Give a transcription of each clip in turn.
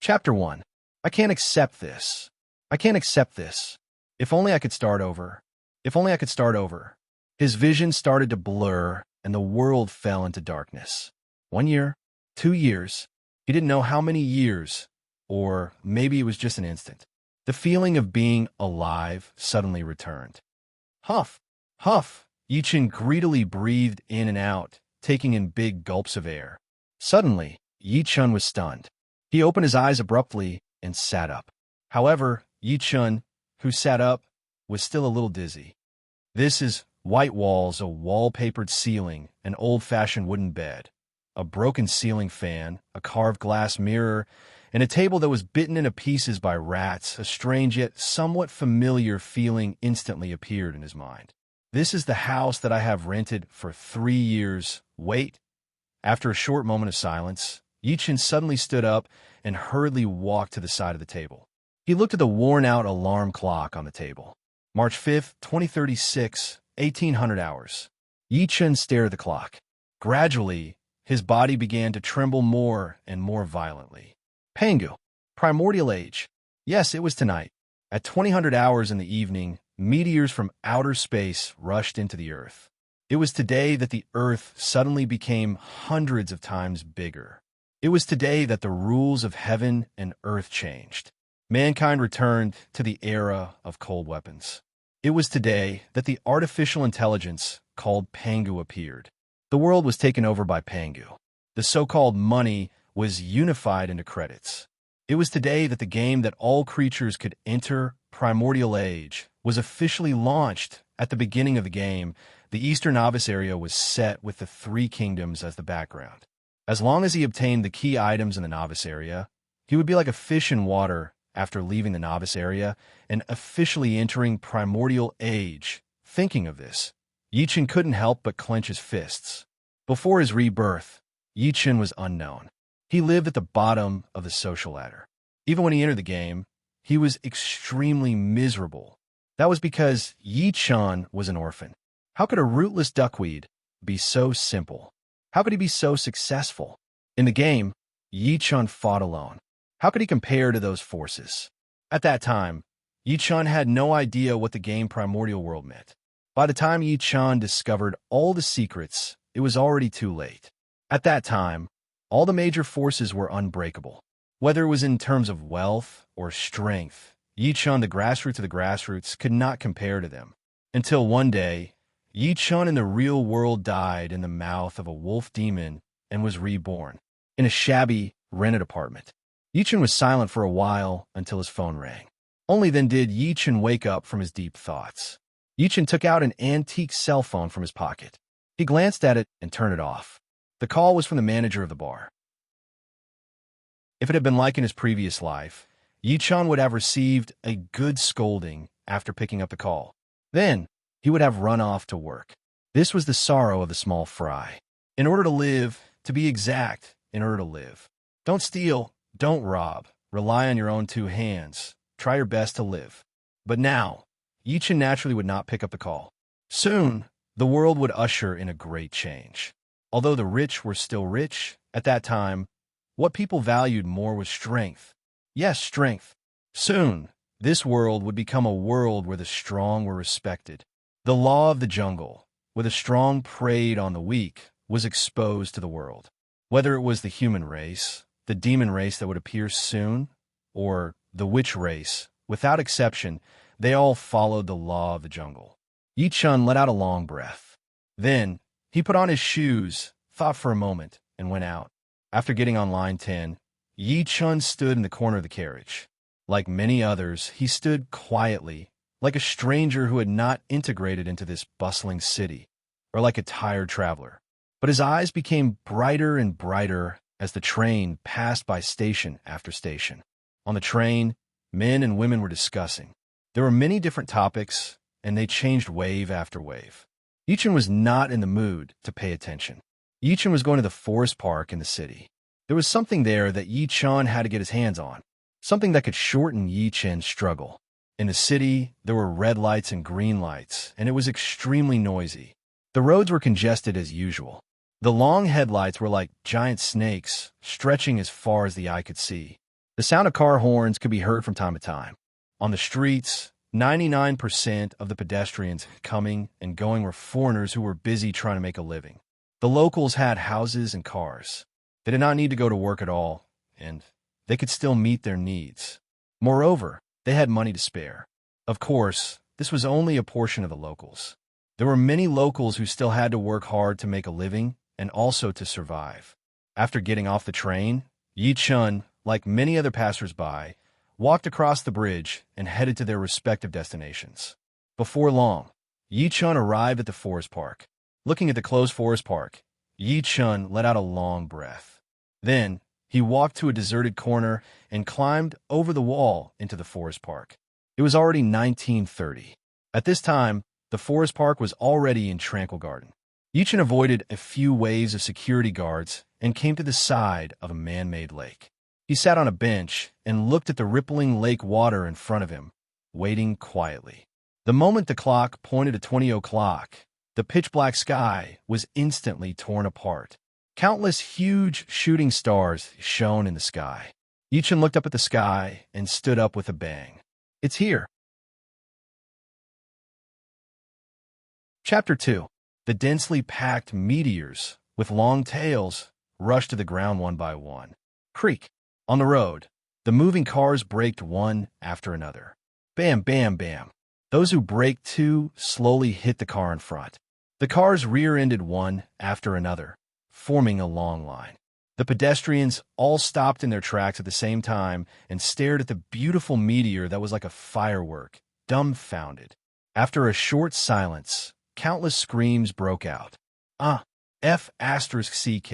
Chapter 1. I can't accept this. I can't accept this. If only I could start over. If only I could start over. His vision started to blur, and the world fell into darkness. 1 year, 2 years. He didn't know how many years, or maybe it was just an instant. The feeling of being alive suddenly returned. Huff, huff. Yi-Chen greedily breathed in and out, taking in big gulps of air. Suddenly, Yi-Chen was stunned. He opened his eyes abruptly and sat up. However, Yi-Chen, who sat up, was still a little dizzy. This is white walls, a wallpapered ceiling, an old-fashioned wooden bed, a broken ceiling fan, a carved glass mirror, and a table that was bitten into pieces by rats. A strange yet somewhat familiar feeling instantly appeared in his mind. This is the house that I have rented for 3 years. Wait. After a short moment of silence, Yi-Chen suddenly stood up and hurriedly walked to the side of the table. He looked at the worn-out alarm clock on the table. March 5th, 2036, 1800 hours. Yi-Chen stared at the clock. Gradually, his body began to tremble more and more violently. Pangu. Primordial age. Yes, it was tonight. At 2000 hours in the evening, meteors from outer space rushed into the Earth. It was today that the Earth suddenly became hundreds of times bigger. It was today that the rules of heaven and earth changed. Mankind returned to the era of cold weapons. It was today that the artificial intelligence called Pangu appeared. The world was taken over by Pangu. The so-called money was unified into credits. It was today that the game that all creatures could enter, Primordial Age, was officially launched. At the beginning of the game, the Eastern Novice area was set with the 3 kingdoms as the background. As long as he obtained the key items in the Novice area, he would be like a fish in water after leaving the Novice area and officially entering Primordial Age. Thinking of this, Yi-Chen couldn't help but clench his fists. Before his rebirth, Yi-Chen was unknown. He lived at the bottom of the social ladder. Even when he entered the game, he was extremely miserable. That was because Yi-Chen was an orphan. How could a rootless duckweed be so simple? How could he be so successful? In the game, Yi-Chen fought alone. How could he compare to those forces? At that time, Yi-Chen had no idea what the game Primordial World meant. By the time Yi-Chen discovered all the secrets, it was already too late. At that time, all the major forces were unbreakable. Whether it was in terms of wealth or strength, Yi-Chen, the grassroots of the grassroots, could not compare to them. Until one day, Yi-Chen in the real world died in the mouth of a wolf demon and was reborn in a shabby, rented apartment. Yi-Chen was silent for a while until his phone rang. Only then did Yi-Chen wake up from his deep thoughts. Yi-Chen took out an antique cell phone from his pocket. He glanced at it and turned it off. The call was from the manager of the bar. If it had been like in his previous life, Yi-Chen would have received a good scolding after picking up the call. Then, he would have run off to work. This was the sorrow of the small fry. In order to live, to be exact, in order to live. Don't steal, don't rob, rely on your own 2 hands, try your best to live. But now, Yi-Chen naturally would not pick up the call. Soon, the world would usher in a great change. Although the rich were still rich, at that time, what people valued more was strength. Yes, strength. Soon, this world would become a world where the strong were respected. The law of the jungle, where the strong preyed on the weak, was exposed to the world. Whether it was the human race, the demon race that would appear soon, or the witch race, without exception, they all followed the law of the jungle. Yi-Chen let out a long breath. Then, he put on his shoes, thought for a moment, and went out. After getting on line 10, Yi-Chen stood in the corner of the carriage. Like many others, he stood quietly, like a stranger who had not integrated into this bustling city, or like a tired traveler. But his eyes became brighter and brighter as the train passed by station after station. On the train, men and women were discussing. There were many different topics, and they changed wave after wave. Yi-Chen was not in the mood to pay attention. Yi-Chen was going to the forest park in the city. There was something there that Yi-Chen had to get his hands on, something that could shorten Yi-Chen's struggle. In the city, there were red lights and green lights, and it was extremely noisy. The roads were congested as usual. The long headlights were like giant snakes, stretching as far as the eye could see. The sound of car horns could be heard from time to time. On the streets, 99% of the pedestrians coming and going were foreigners who were busy trying to make a living. The locals had houses and cars. They did not need to go to work at all, and they could still meet their needs. Moreover, they had money to spare. Of course, this was only a portion of the locals. There were many locals who still had to work hard to make a living and also to survive. After getting off the train, Yi Chun, like many other passers-by, walked across the bridge and headed to their respective destinations. Before long, Yi Chun arrived at the forest park. Looking at the closed forest park, Yi Chun let out a long breath. Then, he walked to a deserted corner and climbed over the wall into the forest park. It was already 1930. At this time, the forest park was already in tranquil garden. Yi Chun avoided a few waves of security guards and came to the side of a man-made lake. He sat on a bench and looked at the rippling lake water in front of him, waiting quietly. The moment the clock pointed to 20 o'clock, the pitch-black sky was instantly torn apart. Countless huge shooting stars shone in the sky. Yi Chun looked up at the sky and stood up with a bang. It's here. Chapter 2. The densely packed meteors, with long tails, rushed to the ground one by one. Creak. On the road, the moving cars braked one after another. Bam, bam, bam. Those who braked too slowly hit the car in front. The cars rear-ended one after another, forming a long line. The pedestrians all stopped in their tracks at the same time and stared at the beautiful meteor that was like a firework, dumbfounded. After a short silence, countless screams broke out. F***CK.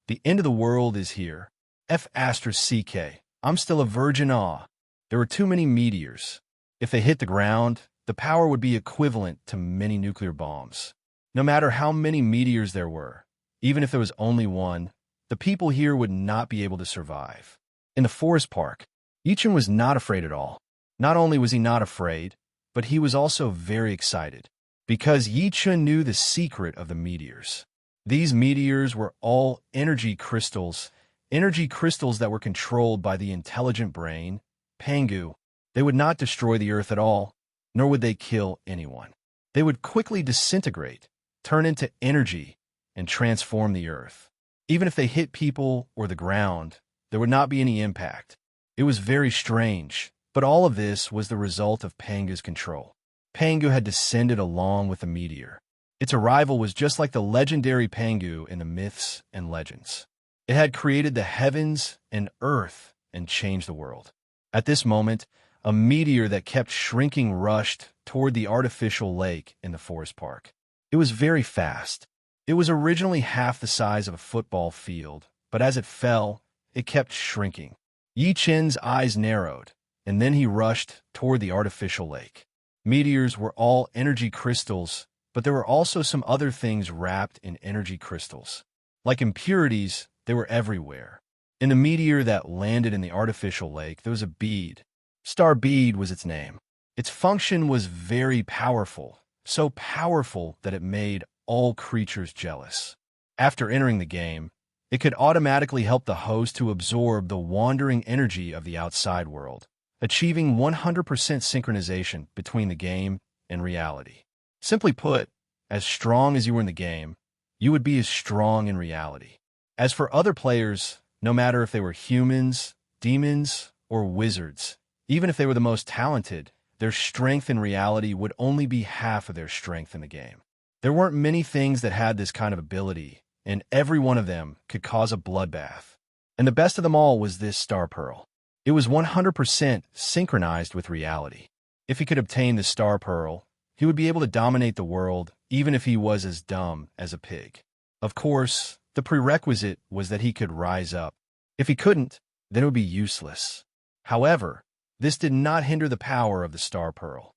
The end of the world is here. F***CK. I'm still a virgin. There were too many meteors. If they hit the ground, the power would be equivalent to many nuclear bombs. No matter how many meteors there were, even if there was only one, the people here would not be able to survive. In the forest park, Yi Chun was not afraid at all. Not only was he not afraid, but he was also very excited, because Yi Chun knew the secret of the meteors. These meteors were all energy crystals that were controlled by the intelligent brain, Pangu. They would not destroy the earth at all, nor would they kill anyone. They would quickly disintegrate, turn into energy, and transform the earth. Even if they hit people or the ground, there would not be any impact. It was very strange, but all of this was the result of Pangu's control. Pangu had descended along with the meteor. Its arrival was just like the legendary Pangu in the myths and legends. It had created the heavens and earth and changed the world. At this moment, a meteor that kept shrinking rushed toward the artificial lake in the forest park. It was very fast. It was originally half the size of a football field, but as it fell, it kept shrinking. Yi Chun's eyes narrowed, and then he rushed toward the artificial lake. Meteors were all energy crystals, but there were also some other things wrapped in energy crystals. Like impurities, they were everywhere. In the meteor that landed in the artificial lake, there was a bead. Star Bead was its name. Its function was very powerful, so powerful that it made all creatures jealous. After entering the game, it could automatically help the host to absorb the wandering energy of the outside world, achieving 100% synchronization between the game and reality. Simply put, as strong as you were in the game, you would be as strong in reality. As for other players, no matter if they were humans, demons, or wizards, even if they were the most talented, their strength in reality would only be half of their strength in the game. There weren't many things that had this kind of ability, and every one of them could cause a bloodbath. And the best of them all was this star pearl. It was 100% synchronized with reality. If he could obtain the star pearl, he would be able to dominate the world, even if he was as dumb as a pig. Of course, the prerequisite was that he could rise up. If he couldn't, then it would be useless. However, this did not hinder the power of the star pearl.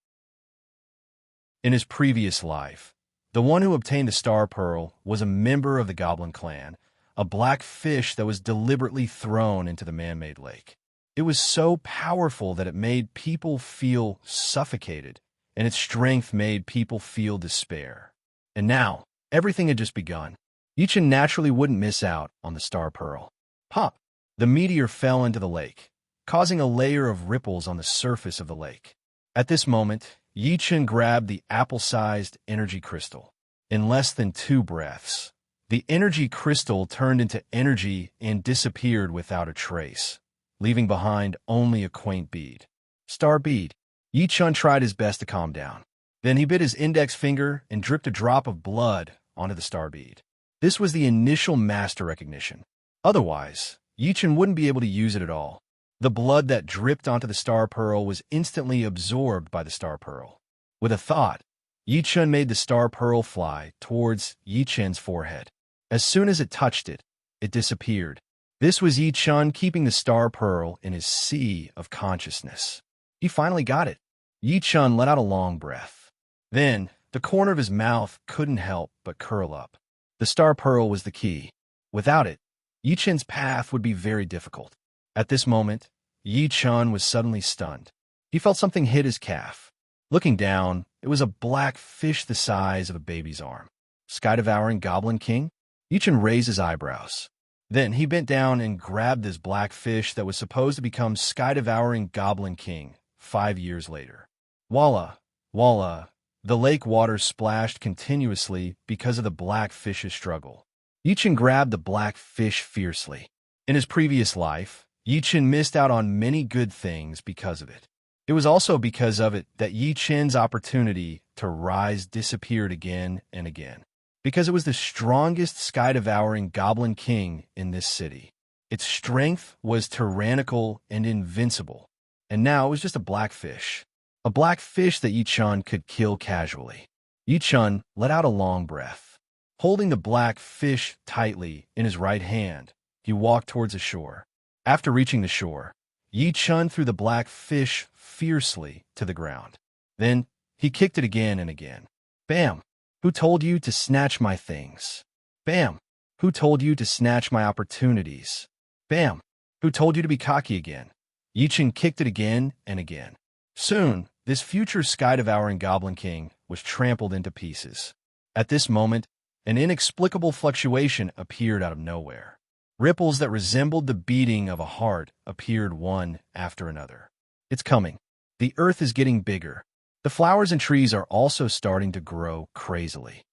In his previous life, the one who obtained the star pearl was a member of the Goblin clan, a black fish that was deliberately thrown into the man-made lake. It was so powerful that it made people feel suffocated, and its strength made people feel despair. And now, everything had just begun. Yi Chun naturally wouldn't miss out on the star pearl. Pop! The meteor fell into the lake. causing a layer of ripples on the surface of the lake. At this moment, Yi Chen grabbed the apple-sized energy crystal. In less than 2 breaths, the energy crystal turned into energy and disappeared without a trace, leaving behind only a quaint bead. Star bead. Yi Chen tried his best to calm down. Then he bit his index finger and dripped a drop of blood onto the star bead. This was the initial master recognition. Otherwise, Yi Chen wouldn't be able to use it at all. The blood that dripped onto the star pearl was instantly absorbed by the star pearl. With a thought, Yi Chen made the star pearl fly towards Yi Chen's forehead. As soon as it touched it, it disappeared. This was Yi Chen keeping the star pearl in his sea of consciousness. He finally got it. Yi Chen let out a long breath. Then, the corner of his mouth couldn't help but curl up. The star pearl was the key. Without it, Yi Chen's path would be very difficult. At this moment, Yi Chen was suddenly stunned. He felt something hit his calf. Looking down, it was a black fish the size of a baby's arm. Sky-devouring Goblin King? Yi Chen raised his eyebrows. Then he bent down and grabbed this black fish that was supposed to become Sky-devouring Goblin King 5 years later. Voila! Voila! The lake water splashed continuously because of the black fish's struggle. Yi Chen grabbed the black fish fiercely. In his previous life, Yi Chen missed out on many good things because of it. It was also because of it that Yi Chen's opportunity to rise disappeared again and again. Because it was the strongest sky-devouring Goblin King in this city. Its strength was tyrannical and invincible. And now it was just a black fish. A black fish that Yi Chen could kill casually. Yi Chen let out a long breath. Holding the black fish tightly in his right hand, he walked towards the shore. After reaching the shore, Yi Chen threw the black fish fiercely to the ground. Then, he kicked it again and again. Bam! Who told you to snatch my things? Bam! Who told you to snatch my opportunities? Bam! Who told you to be cocky again? Yi Chen kicked it again and again. Soon, this future sky-devouring Goblin King was trampled into pieces. At this moment, an inexplicable fluctuation appeared out of nowhere. Ripples that resembled the beating of a heart appeared one after another. It's coming. The earth is getting bigger. The flowers and trees are also starting to grow crazily.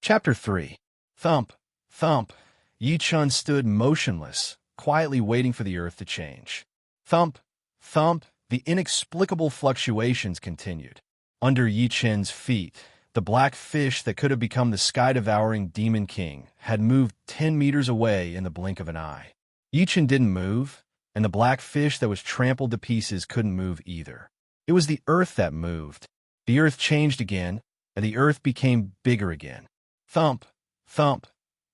Chapter 3. Thump, thump. Yi Chen stood motionless, quietly waiting for the earth to change. Thump, thump. The inexplicable fluctuations continued. Under Yi Chen's feet, the black fish that could have become the sky-devouring Demon King had moved 10 meters away in the blink of an eye. Yi Chen didn't move, and the black fish that was trampled to pieces couldn't move either. It was the earth that moved. The earth changed again, and the earth became bigger again. Thump, thump.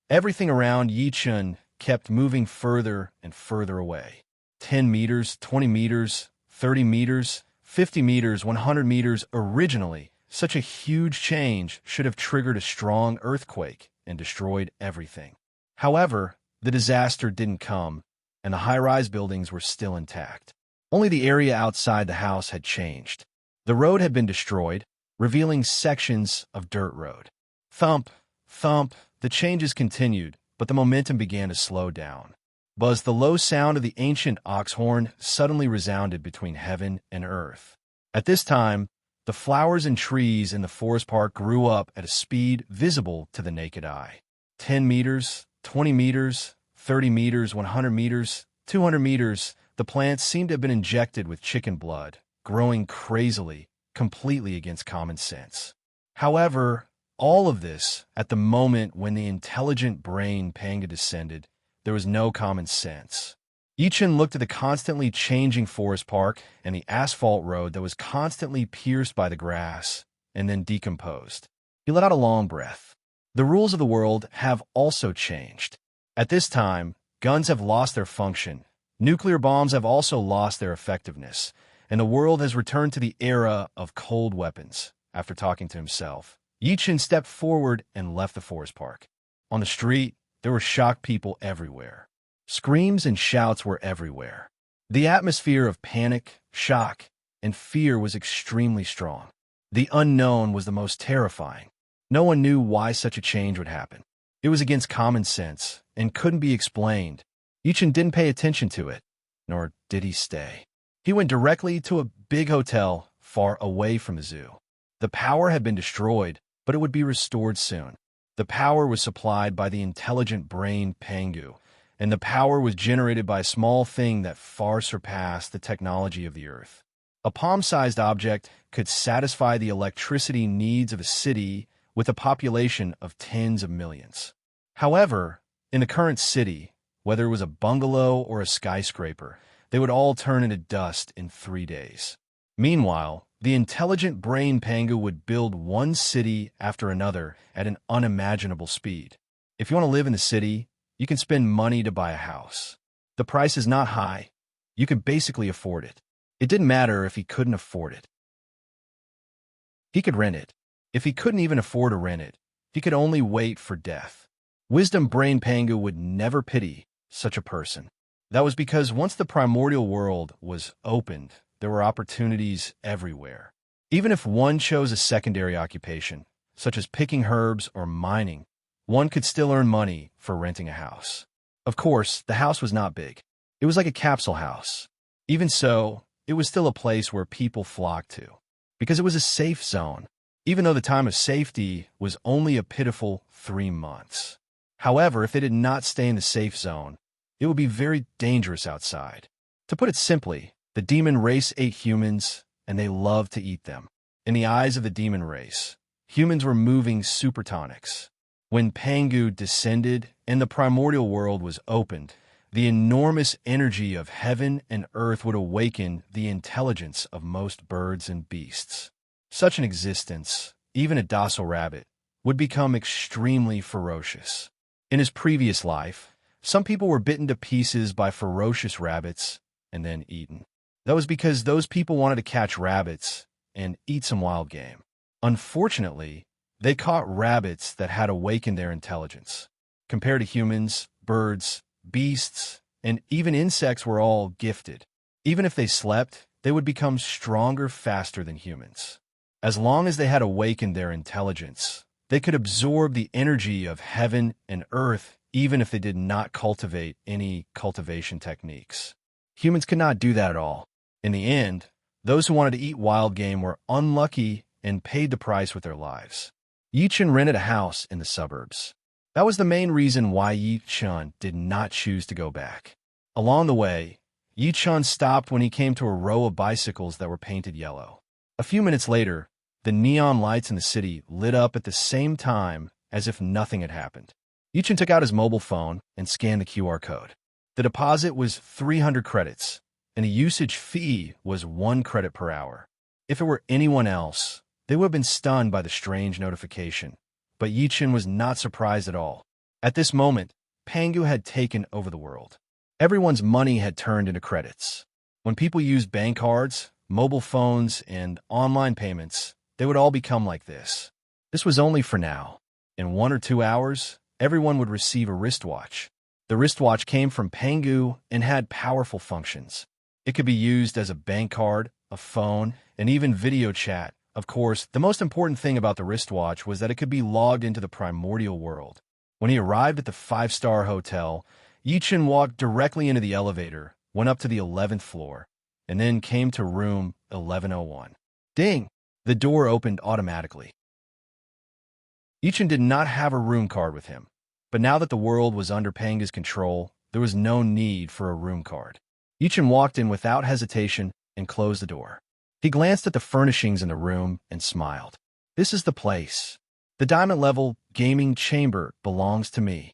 Everything around Yi Chen kept moving further and further away. 10 meters, 20 meters, 30 meters, 50 meters, 100 meters. Originally, such a huge change should have triggered a strong earthquake and destroyed everything. However, the disaster didn't come, and the high-rise buildings were still intact. Only the area outside the house had changed. The road had been destroyed, revealing sections of dirt road. Thump, thump. The changes continued, but the momentum began to slow down. Buzz, the low sound of the ancient ox horn suddenly resounded between heaven and earth. At this time, the flowers and trees in the forest park grew up at a speed visible to the naked eye. 10 meters, 20 meters, 30 meters, 100 meters, 200 meters, the plants seemed to have been injected with chicken blood, growing crazily, completely against common sense. However, all of this, at the moment when the intelligent brain Panga descended, there was no common sense. Yi Chen looked at the constantly changing forest park and the asphalt road that was constantly pierced by the grass and then decomposed. He let out a long breath. The rules of the world have also changed. At this time, guns have lost their function, nuclear bombs have also lost their effectiveness, and the world has returned to the era of cold weapons. After talking to himself, Yi Chen stepped forward and left the forest park. On the street, there were shocked people everywhere. Screams and shouts were everywhere. The atmosphere of panic, shock, and fear was extremely strong. The unknown was the most terrifying. No one knew why such a change would happen. It was against common sense and couldn't be explained. Yichen didn't pay attention to it, nor did he stay. He went directly to a big hotel far away from the zoo. The power had been destroyed, but it would be restored soon. The power was supplied by the intelligent brain Pangu, and the power was generated by a small thing that far surpassed the technology of the Earth. A palm-sized object could satisfy the electricity needs of a city with a population of tens of millions. However, in the current city, whether it was a bungalow or a skyscraper, they would all turn into dust in 3 days. Meanwhile, the intelligent brain Pangu would build one city after another at an unimaginable speed. If you want to live in the city, you can spend money to buy a house. The price is not high. You can basically afford it. It didn't matter if he couldn't afford it. He could rent it. If he couldn't even afford to rent it, he could only wait for death. Wisdom Brain Pangu would never pity such a person. That was because once the primordial world was opened, there were opportunities everywhere. Even if one chose a secondary occupation, such as picking herbs or mining, one could still earn money for renting a house. Of course, the house was not big. It was like a capsule house. Even so, it was still a place where people flocked to, because it was a safe zone, even though the time of safety was only a pitiful 3 months. However, if they did not stay in the safe zone, it would be very dangerous outside. To put it simply, the demon race ate humans, and they loved to eat them. In the eyes of the demon race, humans were moving supertonics. When Pangu descended and the primordial world was opened, the enormous energy of heaven and earth would awaken the intelligence of most birds and beasts. Such an existence, even a docile rabbit, would become extremely ferocious. In his previous life, some people were bitten to pieces by ferocious rabbits and then eaten. That was because those people wanted to catch rabbits and eat some wild game. Unfortunately, they caught rabbits that had awakened their intelligence. Compared to humans, birds, beasts, and even insects were all gifted. Even if they slept, they would become stronger faster than humans. As long as they had awakened their intelligence, they could absorb the energy of heaven and earth even if they did not cultivate any cultivation techniques. Humans could not do that at all. In the end, those who wanted to eat wild game were unlucky and paid the price with their lives. Yichen rented a house in the suburbs. That was the main reason why Yichen did not choose to go back. Along the way, Yichen stopped when he came to a row of bicycles that were painted yellow. A few minutes later, the neon lights in the city lit up at the same time as if nothing had happened. Yichen took out his mobile phone and scanned the QR code. The deposit was 300 credits, and the usage fee was 1 credit per hour. If it were anyone else, they would have been stunned by the strange notification, but Yichen was not surprised at all. At this moment, Pangu had taken over the world. Everyone's money had turned into credits. When people used bank cards, mobile phones, and online payments, they would all become like this. This was only for now. In 1 or 2 hours, everyone would receive a wristwatch. The wristwatch came from Pangu and had powerful functions. It could be used as a bank card, a phone, and even video chat. Of course, the most important thing about the wristwatch was that it could be logged into the primordial world. When he arrived at the 5-star hotel, Yichen walked directly into the elevator, went up to the 11th floor, and then came to room 1101. Ding! The door opened automatically. Yichen did not have a room card with him, but now that the world was under Pangu's control, there was no need for a room card. Yichen walked in without hesitation and closed the door. He glanced at the furnishings in the room and smiled. This is the place. The diamond-level gaming chamber belongs to me.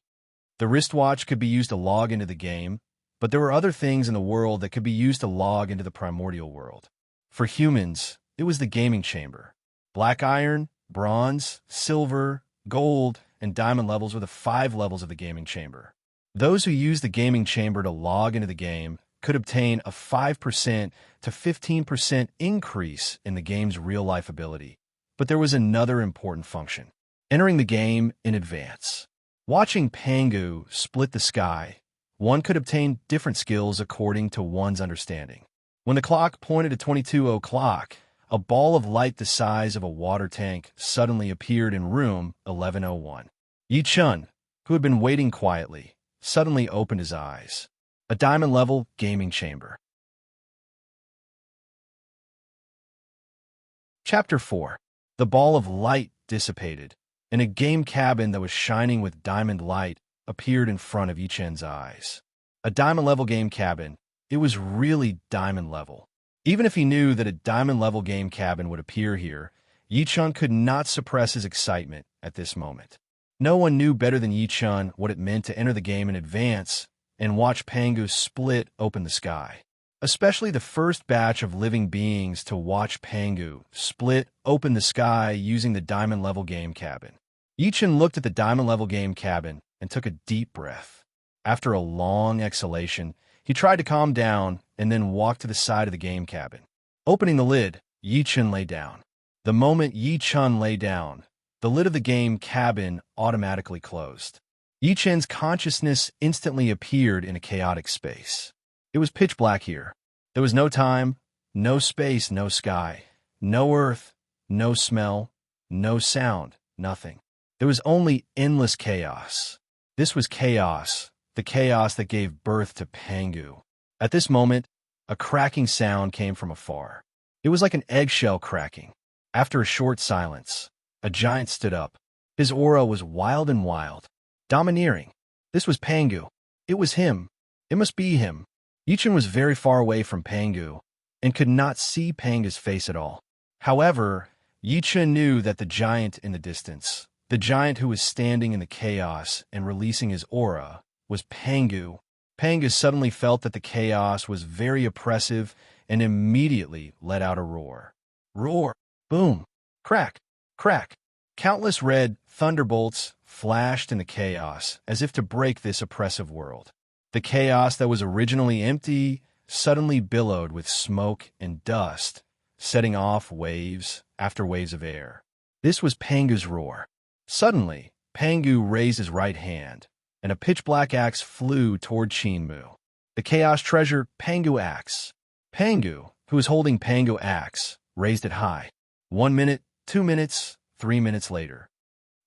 The wristwatch could be used to log into the game, but there were other things in the world that could be used to log into the primordial world. For humans, it was the gaming chamber. Black iron, bronze, silver, gold, and diamond levels were the 5 levels of the gaming chamber. Those who used the gaming chamber to log into the game could obtain a 5% to 15% increase in the game's real-life ability. But there was another important function: entering the game in advance. Watching Pangu split the sky, one could obtain different skills according to one's understanding. When the clock pointed to 22 o'clock, a ball of light the size of a water tank suddenly appeared in room 1101. Yichen, who had been waiting quietly, suddenly opened his eyes. A diamond-level gaming chamber. Chapter 4. The ball of light dissipated, and a game cabin that was shining with diamond light appeared in front of Yi-Chen's eyes. A diamond-level game cabin. It was really diamond-level. Even if he knew that a diamond-level game cabin would appear here, Yi-Chen could not suppress his excitement at this moment. No one knew better than Yi-Chen what it meant to enter the game in advance and watch Pangu split open the sky. Especially the first batch of living beings to watch Pangu split open the sky using the diamond-level game cabin. Yi-Chen looked at the diamond-level game cabin and took a deep breath. After a long exhalation, he tried to calm down and then walked to the side of the game cabin. Opening the lid, Yi-Chen lay down. The moment Yi-Chen lay down, the lid of the game cabin automatically closed. Yi-Chen's consciousness instantly appeared in a chaotic space. It was pitch black here. There was no time, no space, no sky, no earth, no smell, no sound, nothing. There was only endless chaos. This was chaos, the chaos that gave birth to Pangu. At this moment, a cracking sound came from afar. It was like an eggshell cracking. After a short silence, a giant stood up. His aura was wild and wild, domineering. This was Pangu. It was him. It must be him. Yi-Chen was very far away from Pangu and could not see Pangu's face at all. However, Yi-Chen knew that the giant in the distance, the giant who was standing in the chaos and releasing his aura, was Pangu. Pangu suddenly felt that the chaos was very oppressive and immediately let out a roar. Roar! Boom! Crack! Crack! Countless red thunderbolts flashed in the chaos as if to break this oppressive world. The chaos that was originally empty suddenly billowed with smoke and dust, setting off waves after waves of air. This was Pangu's roar. Suddenly, Pangu raised his right hand, and a pitch-black axe flew toward Qinmu. The chaos treasure Pangu axe. Pangu, who was holding Pangu axe, raised it high. 1 minute, 2 minutes, 3 minutes later.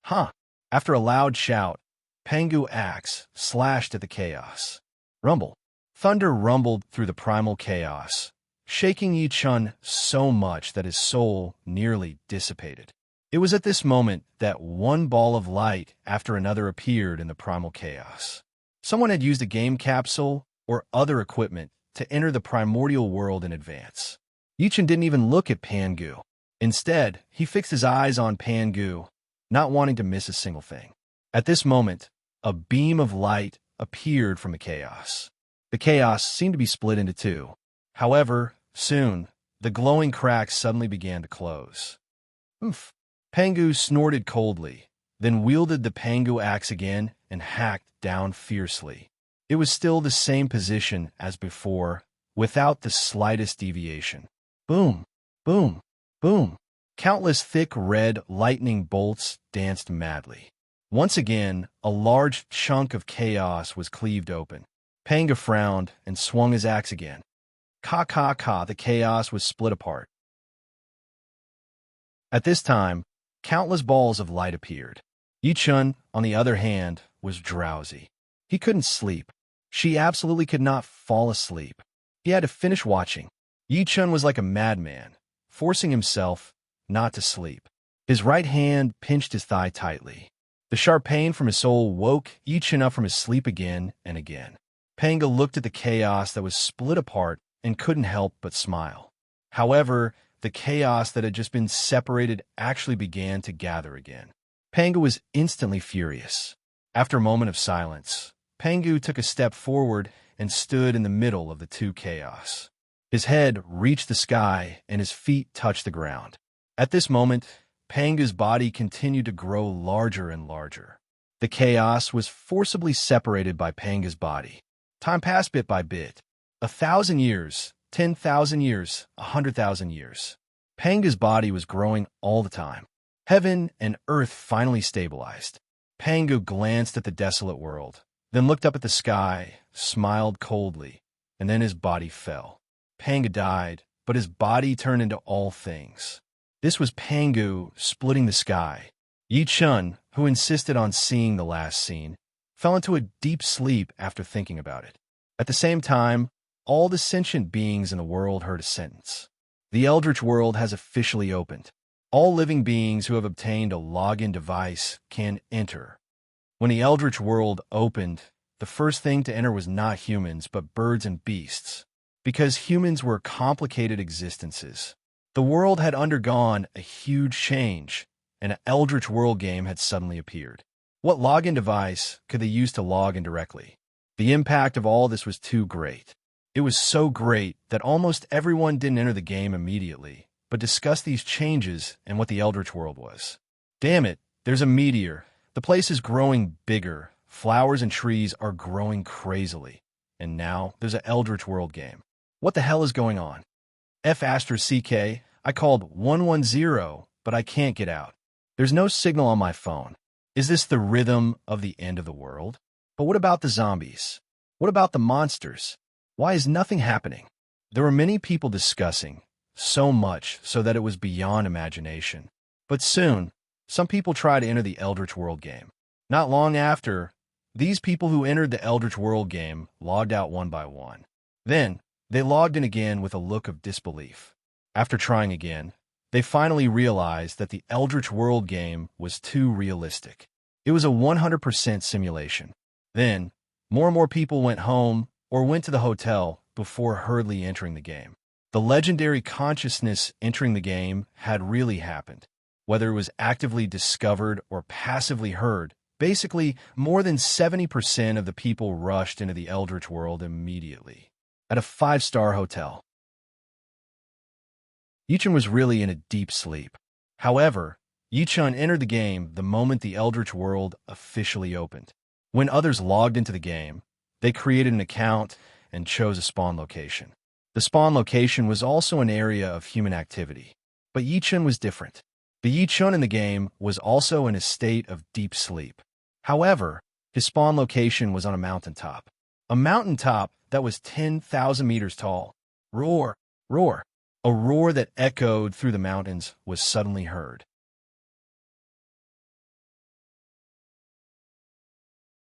Huh! After a loud shout, Pangu axe slashed at the chaos. Rumble. Thunder rumbled through the primal chaos, shaking Yi-Chen so much that his soul nearly dissipated. It was at this moment that one ball of light after another appeared in the primal chaos. Someone had used a game capsule or other equipment to enter the primordial world in advance. Yi-Chen didn't even look at Pangu. Instead, he fixed his eyes on Pangu, not wanting to miss a single thing. At this moment, a beam of light appeared from the chaos. The chaos seemed to be split into two. However, soon, the glowing cracks suddenly began to close. Oof. Pangu snorted coldly, then wielded the Pangu axe again and hacked down fiercely. It was still the same position as before, without the slightest deviation. Boom, boom, boom. Countless thick red lightning bolts danced madly. Once again, a large chunk of chaos was cleaved open. Pangu frowned and swung his axe again. Ka, the chaos was split apart. At this time, countless balls of light appeared. Yi-Chen, on the other hand, was drowsy. He couldn't sleep. She absolutely could not fall asleep. He had to finish watching. Yi-Chen was like a madman, forcing himself not to sleep. His right hand pinched his thigh tightly. The sharp pain from his soul woke Yi-Chen up from his sleep again and again. Pangu looked at the chaos that was split apart and couldn't help but smile. However, the chaos that had just been separated actually began to gather again. Pangu was instantly furious. After a moment of silence, Pangu took a step forward and stood in the middle of the two chaos. His head reached the sky and his feet touched the ground. At this moment, Pangu's body continued to grow larger and larger. The chaos was forcibly separated by Pangu's body. Time passed bit by bit. 1,000 years, 10,000 years, 100,000 years. Pangu's body was growing all the time. Heaven and earth finally stabilized. Pangu glanced at the desolate world, then looked up at the sky, smiled coldly, and then his body fell. Pangu died, but his body turned into all things. This was Pangu splitting the sky. Yi-Chen, who insisted on seeing the last scene, fell into a deep sleep after thinking about it. At the same time, all the sentient beings in the world heard a sentence. The Eldritch world has officially opened. All living beings who have obtained a login device can enter. When the Eldritch world opened, the first thing to enter was not humans, but birds and beasts. Because humans were complicated existences. The world had undergone a huge change, and an Eldritch world game had suddenly appeared. What login device could they use to log in directly? The impact of all this was too great. It was so great that almost everyone didn't enter the game immediately, but discussed these changes and what the Eldritch world was. Damn it, there's a meteor. The place is growing bigger. Flowers and trees are growing crazily. And now there's an Eldritch world game. What the hell is going on? F***, I called 110, but I can't get out. There's no signal on my phone. Is this the rhythm of the end of the world? But what about the zombies? What about the monsters? Why is nothing happening? There were many people discussing, so much so that it was beyond imagination. But soon, some people tried to enter the Eldritch world game. Not long after, these people who entered the Eldritch world game logged out one by one. Then, they logged in again with a look of disbelief. After trying again, they finally realized that the Eldritch world game was too realistic. It was a 100% simulation. Then, more and more people went home or went to the hotel before hurriedly entering the game. The legendary consciousness entering the game had really happened. Whether it was actively discovered or passively heard, basically more than 70% of the people rushed into the Eldritch world immediately. At a 5-star hotel. Yichun was really in a deep sleep. However, Yichun entered the game the moment the Eldritch world officially opened. When others logged into the game, they created an account and chose a spawn location. The spawn location was also an area of human activity. But Yichun was different. The Yichun in the game was also in a state of deep sleep. However, his spawn location was on a mountaintop. A mountaintop that was 10,000 meters tall. Roar, roar. A roar that echoed through the mountains was suddenly heard.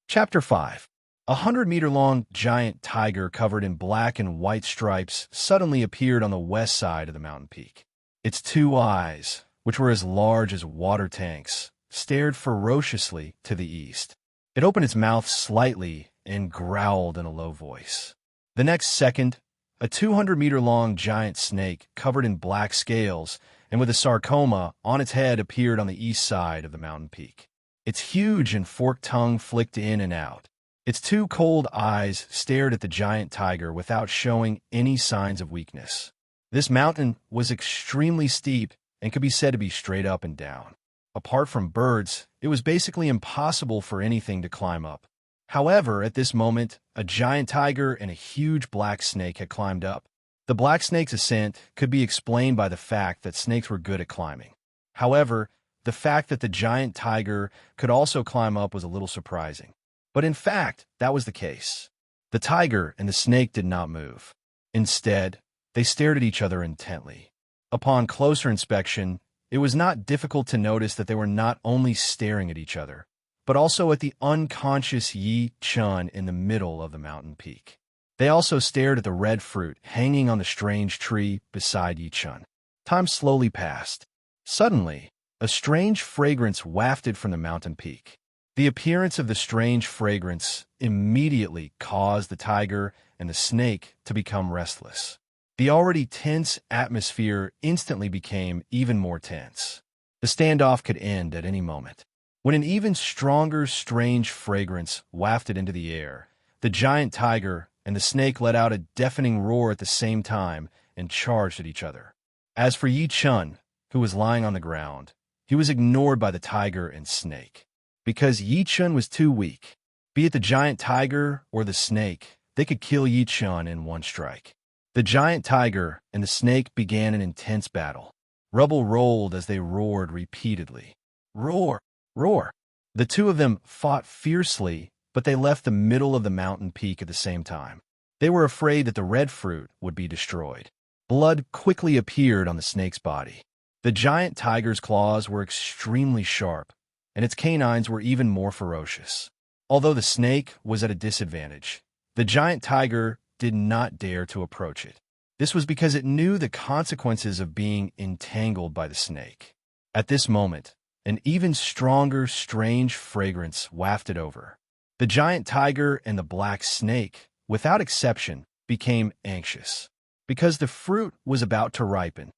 Chapter 5. 100-meter-long giant tiger covered in black and white stripes suddenly appeared on the west side of the mountain peak. Its two eyes, which were as large as water tanks, stared ferociously to the east. It opened its mouth slightly and growled in a low voice. The next second, a 200-meter-long giant snake covered in black scales and with a sarcoma on its head appeared on the east side of the mountain peak. Its huge and forked tongue flicked in and out. Its two cold eyes stared at the giant tiger without showing any signs of weakness. This mountain was extremely steep and could be said to be straight up and down. Apart from birds, it was basically impossible for anything to climb up. However, at this moment, a giant tiger and a huge black snake had climbed up. The black snake's ascent could be explained by the fact that snakes were good at climbing. However, the fact that the giant tiger could also climb up was a little surprising. But in fact, that was the case. The tiger and the snake did not move. Instead, they stared at each other intently. Upon closer inspection, it was not difficult to notice that they were not only staring at each other, but also at the unconscious Yi Chun in the middle of the mountain peak. They also stared at the red fruit hanging on the strange tree beside Yi Chun. Time slowly passed. Suddenly, a strange fragrance wafted from the mountain peak. The appearance of the strange fragrance immediately caused the tiger and the snake to become restless. The already tense atmosphere instantly became even more tense. The standoff could end at any moment. When an even stronger, strange fragrance wafted into the air, the giant tiger and the snake let out a deafening roar at the same time and charged at each other. As for Yi Chun, who was lying on the ground, he was ignored by the tiger and snake. Because Yi Chun was too weak. Be it the giant tiger or the snake, they could kill Yi Chun in one strike. The giant tiger and the snake began an intense battle. Rubble rolled as they roared repeatedly. Roar! Roar! The two of them fought fiercely, but they left the middle of the mountain peak at the same time. They were afraid that the red fruit would be destroyed. Blood quickly appeared on the snake's body. The giant tiger's claws were extremely sharp, and its canines were even more ferocious. Although the snake was at a disadvantage, the giant tiger did not dare to approach it. This was because it knew the consequences of being entangled by the snake. At this moment, an even stronger, strange fragrance wafted over. The giant tiger and the black snake, without exception, became anxious, because the fruit was about to ripen.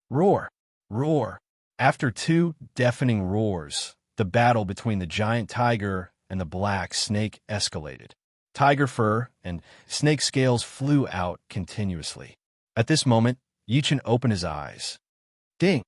Roar! Roar! After two deafening roars, the battle between the giant tiger and the black snake escalated. Tiger fur and snake scales flew out continuously. At this moment, Yichen opened his eyes. Ding!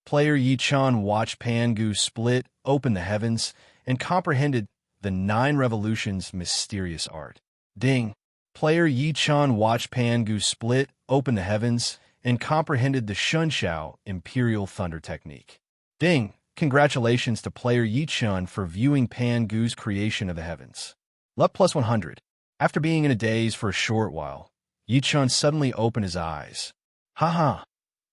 Player Yichen watched Pangu split open the heavens and comprehended the 9 revolutions' mysterious art. Ding! Player Yichen watched Pangu split open the heavens and comprehended the Shunshao Imperial Thunder technique. Ding! Congratulations to player Yichen for viewing Pangu's creation of the heavens. Luck plus 100. After being in a daze for a short while, Yichen suddenly opened his eyes. Ha ha!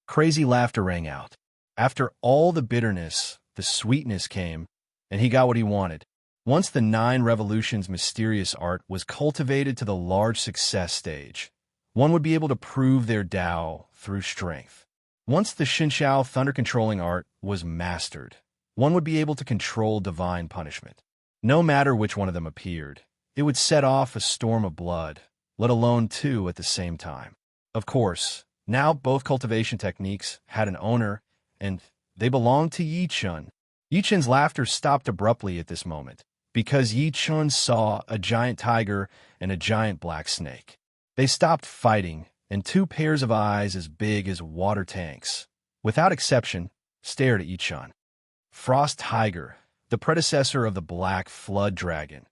Crazy laughter rang out. After all the bitterness, the sweetness came, and he got what he wanted. Once the 9 revolutions' mysterious art was cultivated to the large success stage, one would be able to prove their Tao through strength. Once the Xinxiao thunder-controlling art was mastered, one would be able to control divine punishment. No matter which one of them appeared, it would set off a storm of blood, let alone 2 at the same time. Of course, now both cultivation techniques had an owner, and they belonged to Yichen. Yichen's laughter stopped abruptly at this moment, because Yichen saw a giant tiger and a giant black snake. They stopped fighting, and 2 pairs of eyes as big as water tanks, without exception, stared at Yichen. Frost Tiger, the predecessor of the Black Flood Dragon.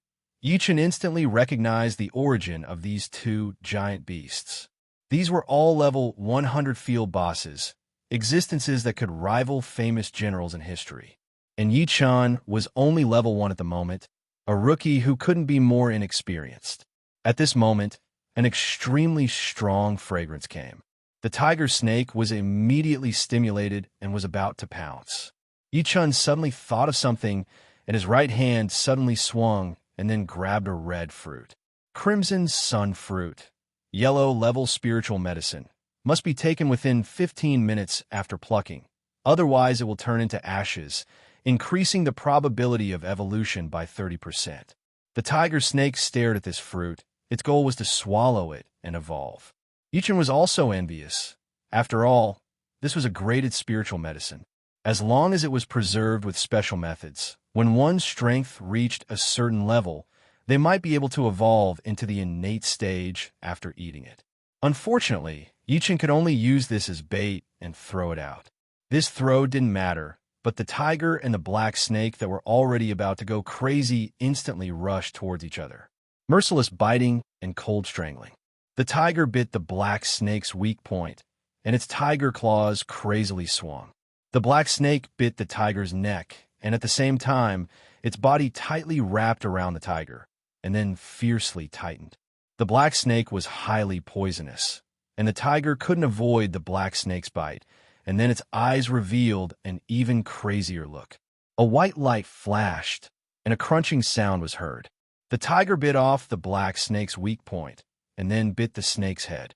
Yichen instantly recognized the origin of these 2 giant beasts. These were all level 100 field bosses, existences that could rival famous generals in history. And Yichen was only level 1 at the moment, a rookie who couldn't be more inexperienced. At this moment, an extremely strong fragrance came. The tiger snake was immediately stimulated and was about to pounce. Yichen suddenly thought of something, and his right hand suddenly swung and then grabbed a red fruit. Crimson sun fruit. Yellow level spiritual medicine. Must be taken within 15 minutes after plucking. Otherwise, it will turn into ashes, increasing the probability of evolution by 30%. The tiger snake stared at this fruit. Its goal was to swallow it and evolve. Yichen was also envious. After all, this was a graded spiritual medicine. As long as it was preserved with special methods, when one's strength reached a certain level, they might be able to evolve into the innate stage after eating it. Unfortunately, Yichen could only use this as bait and throw it out. This throw didn't matter, but the tiger and the black snake that were already about to go crazy instantly rushed towards each other. Merciless biting and cold strangling. The tiger bit the black snake's weak point, and its tiger claws crazily swung. The black snake bit the tiger's neck, and at the same time, its body tightly wrapped around the tiger, and then fiercely tightened. The black snake was highly poisonous, and the tiger couldn't avoid the black snake's bite, and then its eyes revealed an even crazier look. A white light flashed, and a crunching sound was heard. The tiger bit off the black snake's weak point, and then bit the snake's head.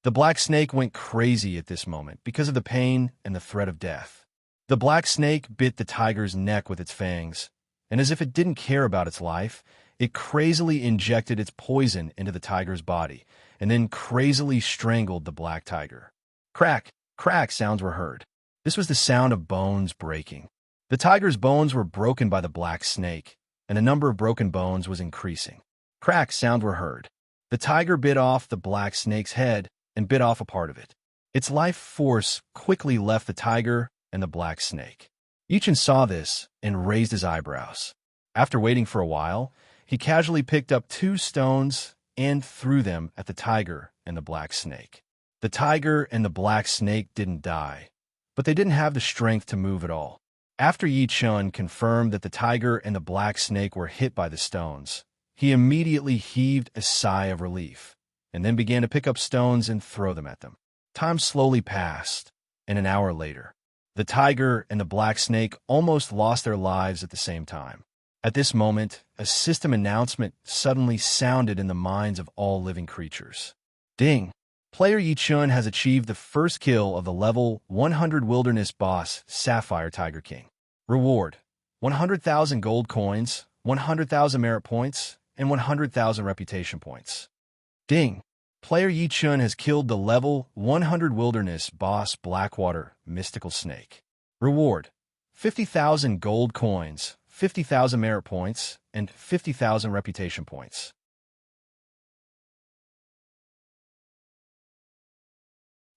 The black snake went crazy at this moment because of the pain and the threat of death. The black snake bit the tiger's neck with its fangs, and as if it didn't care about its life, it crazily injected its poison into the tiger's body, and then crazily strangled the black tiger. Crack, crack sounds were heard. This was the sound of bones breaking. The tiger's bones were broken by the black snake, and the number of broken bones was increasing. Crack sounds were heard. The tiger bit off the black snake's head and bit off a part of it. Its life force quickly left the tiger and the black snake. Yichen saw this and raised his eyebrows. After waiting for a while, he casually picked up 2 stones and threw them at the tiger and the black snake. The tiger and the black snake didn't die, but they didn't have the strength to move at all. After Yichen confirmed that the tiger and the black snake were hit by the stones, he immediately heaved a sigh of relief, and then began to pick up stones and throw them at them. Time slowly passed, and an hour later, The tiger and the black snake almost lost their lives at the same time. At this moment, a system announcement suddenly sounded in the minds of all living creatures. Ding! Player Yi Chun has achieved the first kill of the level 100 wilderness boss, Sapphire Tiger King. Reward: 100,000 gold coins, 100,000 merit points, and 100,000 reputation points. Ding! Player Yi Chun has killed the level 100 wilderness boss, Blackwater Mystical Snake. Reward: 50,000 gold coins, 50,000 merit points, and 50,000 reputation points.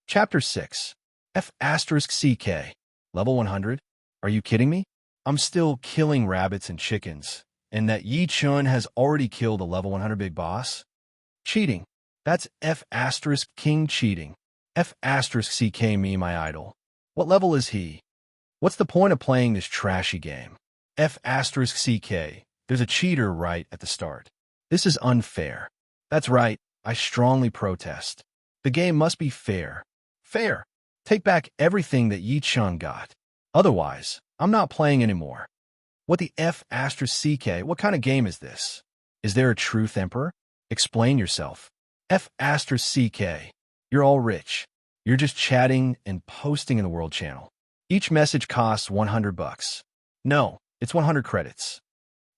Chapter 6. F***CK. Level 100? Are you kidding me? I'm still killing rabbits and chickens, and that Yi Chun has already killed a level 100 big boss? Cheating. That's F***King cheating. F***CK me, my idol. What level is he? What's the point of playing this trashy game? F***CK. There's a cheater right at the start. This is unfair. That's right, I strongly protest. The game must be fair. Fair. Take back everything that Yi Chun got. Otherwise, I'm not playing anymore. What the F***CK? What kind of game is this? Is there a truth emperor? Explain yourself. F***CK. You're all rich. You're just chatting and posting in the World Channel. Each message costs 100 bucks. No, it's 100 credits.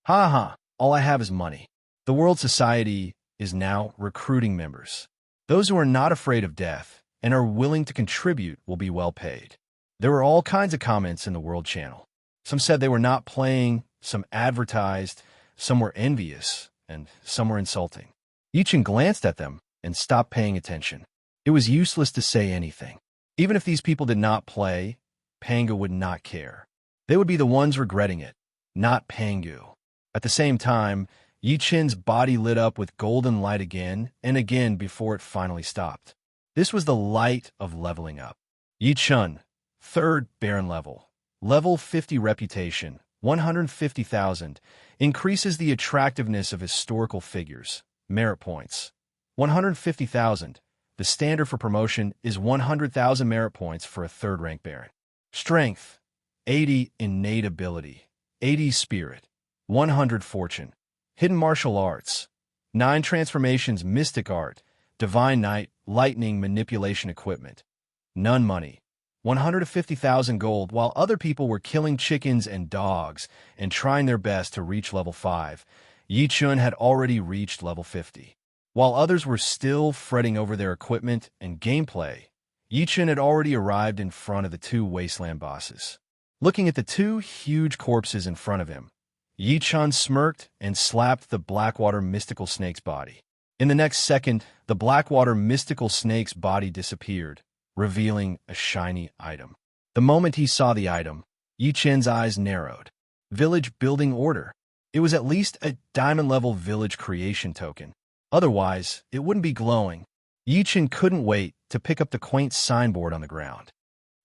Ha ha, all I have is money. The World Society is now recruiting members. Those who are not afraid of death and are willing to contribute will be well paid. There were all kinds of comments in the World Channel. Some said they were not playing, some advertised, some were envious, and some were insulting. Yi Chun glanced at them and stopped paying attention. It was useless to say anything. Even if these people did not play, Pangu would not care. They would be the ones regretting it, not Pangu. At the same time, Yi Chun's body lit up with golden light again and again before it finally stopped. This was the light of leveling up. Yi Chun, 3rd Baron level. Level 50 reputation, 150,000, increases the attractiveness of historical figures. Merit points, 150,000. The standard for promotion is 100,000 merit points for a 3rd rank Baron. Strength, 80 innate ability, 80 spirit, 100 fortune. Hidden martial arts, 9 transformations mystic art, divine knight, lightning manipulation equipment. None money, 150,000 gold. While other people were killing chickens and dogs and trying their best to reach level 5, Yi Chun had already reached level 50. While others were still fretting over their equipment and gameplay, Yi Chun had already arrived in front of the 2 wasteland bosses. Looking at the 2 huge corpses in front of him, Yi Chun smirked and slapped the Blackwater Mystical Snake's body. In the next second, the Blackwater Mystical Snake's body disappeared, revealing a shiny item. The moment he saw the item, Yi Chun's eyes narrowed. Village building order. It was at least a diamond-level village creation token. Otherwise, it wouldn't be glowing. Yi Chun couldn't wait to pick up the quaint signboard on the ground.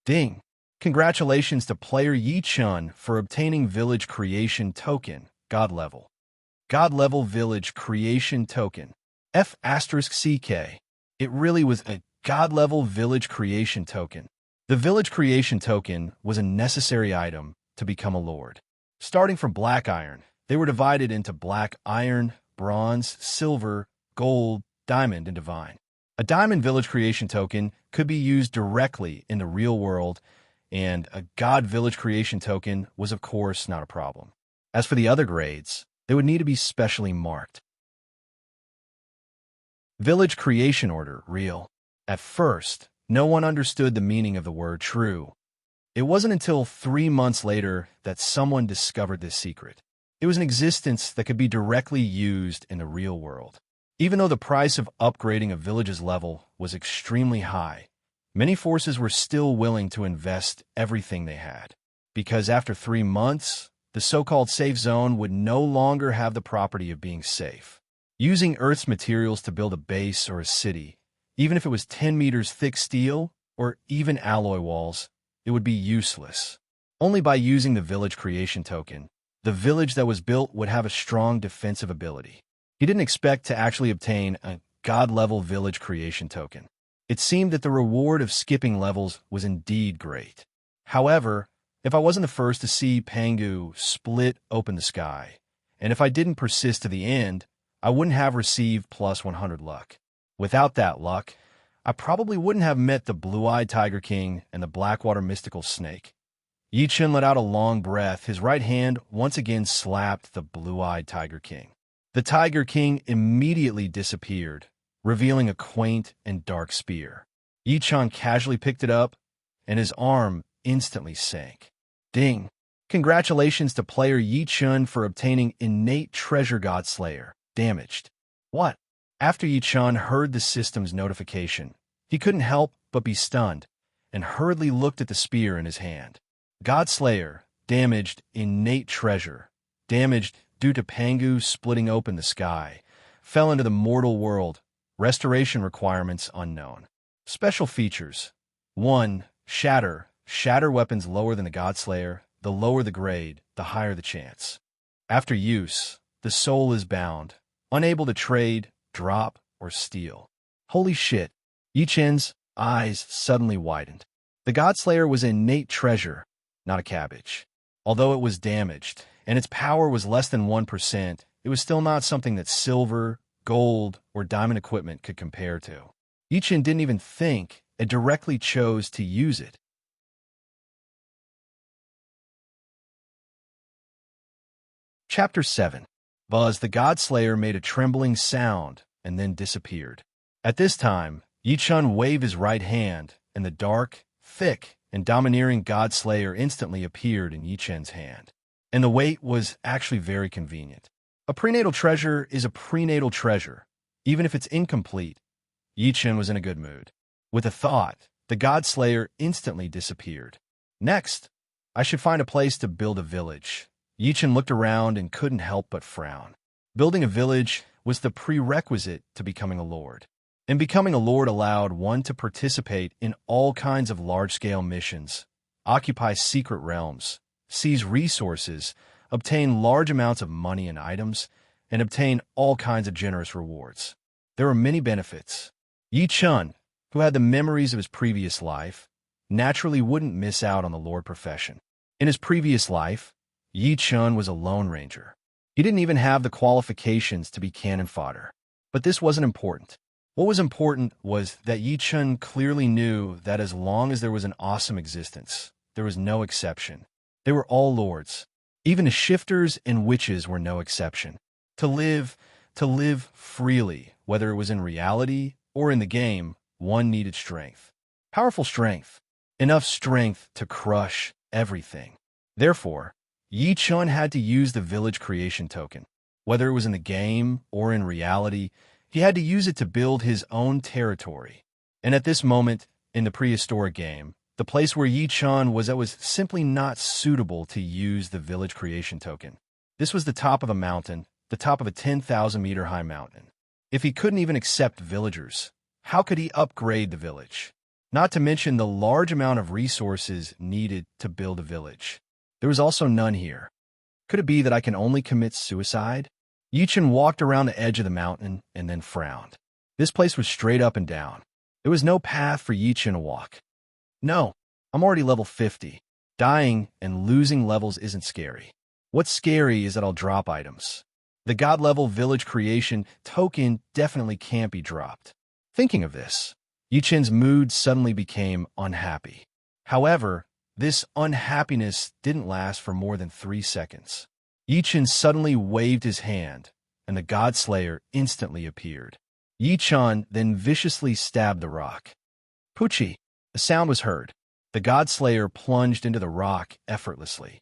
Ding! Congratulations to player Yi Chun for obtaining Village Creation Token, God Level. God Level Village Creation Token. F***CK. It really was a God Level Village Creation Token. The Village Creation Token was a necessary item to become a lord. Starting from black iron, they were divided into black iron, bronze, silver, gold, diamond, and divine. A diamond Village Creation Token could be used directly in the real world, and a God Village Creation Token was, of course, not a problem. As for the other grades, they would need to be specially marked. Village Creation Order, real. At first, no one understood the meaning of the word true. It wasn't until 3 months later that someone discovered this secret. It was an existence that could be directly used in the real world. Even though the price of upgrading a village's level was extremely high, many forces were still willing to invest everything they had. Because after 3 months, the so-called safe zone would no longer have the property of being safe. Using Earth's materials to build a base or a city, even if it was 10 meters thick steel or even alloy walls, it would be useless. Only by using the Village Creation Token, the village that was built would have a strong defensive ability. He didn't expect to actually obtain a God-level Village Creation Token. It seemed that the reward of skipping levels was indeed great. However, if I wasn't the first to see Pangu split open the sky, and if I didn't persist to the end, I wouldn't have received plus 100 luck. Without that luck, I probably wouldn't have met the blue-eyed Tiger King and the Blackwater mystical snake. Yi Chen let out a long breath. His right hand once again slapped the blue-eyed Tiger King. The Tiger King immediately disappeared, revealing a quaint and dark spear. Yi Chen casually picked it up, and his arm instantly sank. Ding! Congratulations to player Yi Chen for obtaining Innate Treasure God Slayer. Damaged. What? After Yi Chen heard the system's notification, he couldn't help but be stunned, and hurriedly looked at the spear in his hand. God Slayer, damaged, innate treasure, damaged due to Pangu splitting open the sky, fell into the mortal world, restoration requirements unknown. Special features. 1. Shatter. Shatter weapons lower than the God Slayer. The lower the grade, the higher the chance. After use, the soul is bound, unable to trade, drop, or steal. Holy shit. Yi Chen's eyes suddenly widened. The God Slayer was innate treasure, not a cabbage. Although it was damaged, and its power was less than 1%, it was still not something that silver, gold, or diamond equipment could compare to. Yi Chen didn't even think, and directly chose to use it. Chapter 7. Buzz the God Slayer made a trembling sound and then disappeared. At this time, Yi Chen waved his right hand, and the dark, thick, and domineering God Slayer instantly appeared in Yi Chen's hand. And the weight was actually very convenient. A prenatal treasure is a prenatal treasure, even if it's incomplete. Yi Chen was in a good mood. With a thought, the God Slayer instantly disappeared. Next, I should find a place to build a village. Yi Chen looked around and couldn't help but frown. Building a village was the prerequisite to becoming a lord. And becoming a lord allowed one to participate in all kinds of large-scale missions, occupy secret realms, seize resources, obtain large amounts of money and items, and obtain all kinds of generous rewards. There were many benefits. Yi Chen, who had the memories of his previous life, naturally wouldn't miss out on the lord profession. In his previous life, Yi Chen was a lone ranger. He didn't even have the qualifications to be cannon fodder. But this wasn't important. What was important was that Yi Chen clearly knew that as long as there was an awesome existence, there was no exception. They were all lords. Even the shifters and witches were no exception. To live freely, whether it was in reality or in the game, one needed strength. Powerful strength. Enough strength to crush everything. Therefore, Yi Chen had to use the village creation token. Whether it was in the game or in reality, he had to use it to build his own territory. And at this moment, in the prehistoric game, the place where Yi Chen was simply not suitable to use the village creation token. This was the top of a mountain, the top of a 10,000-meter high mountain. If he couldn't even accept villagers, how could he upgrade the village? Not to mention the large amount of resources needed to build a village. There was also none here. Could it be that I can only commit suicide? Yi Chen walked around the edge of the mountain and then frowned. This place was straight up and down. There was no path for Yi Chen to walk. No, I'm already level 50. Dying and losing levels isn't scary. What's scary is that I'll drop items. The god-level village creation token definitely can't be dropped. Thinking of this, Yi Chen's mood suddenly became unhappy. However, this unhappiness didn't last for more than 3 seconds. Yi Chen suddenly waved his hand, and the God Slayer instantly appeared. Yi Chen then viciously stabbed the rock. Poochie! A sound was heard. The God Slayer plunged into the rock effortlessly.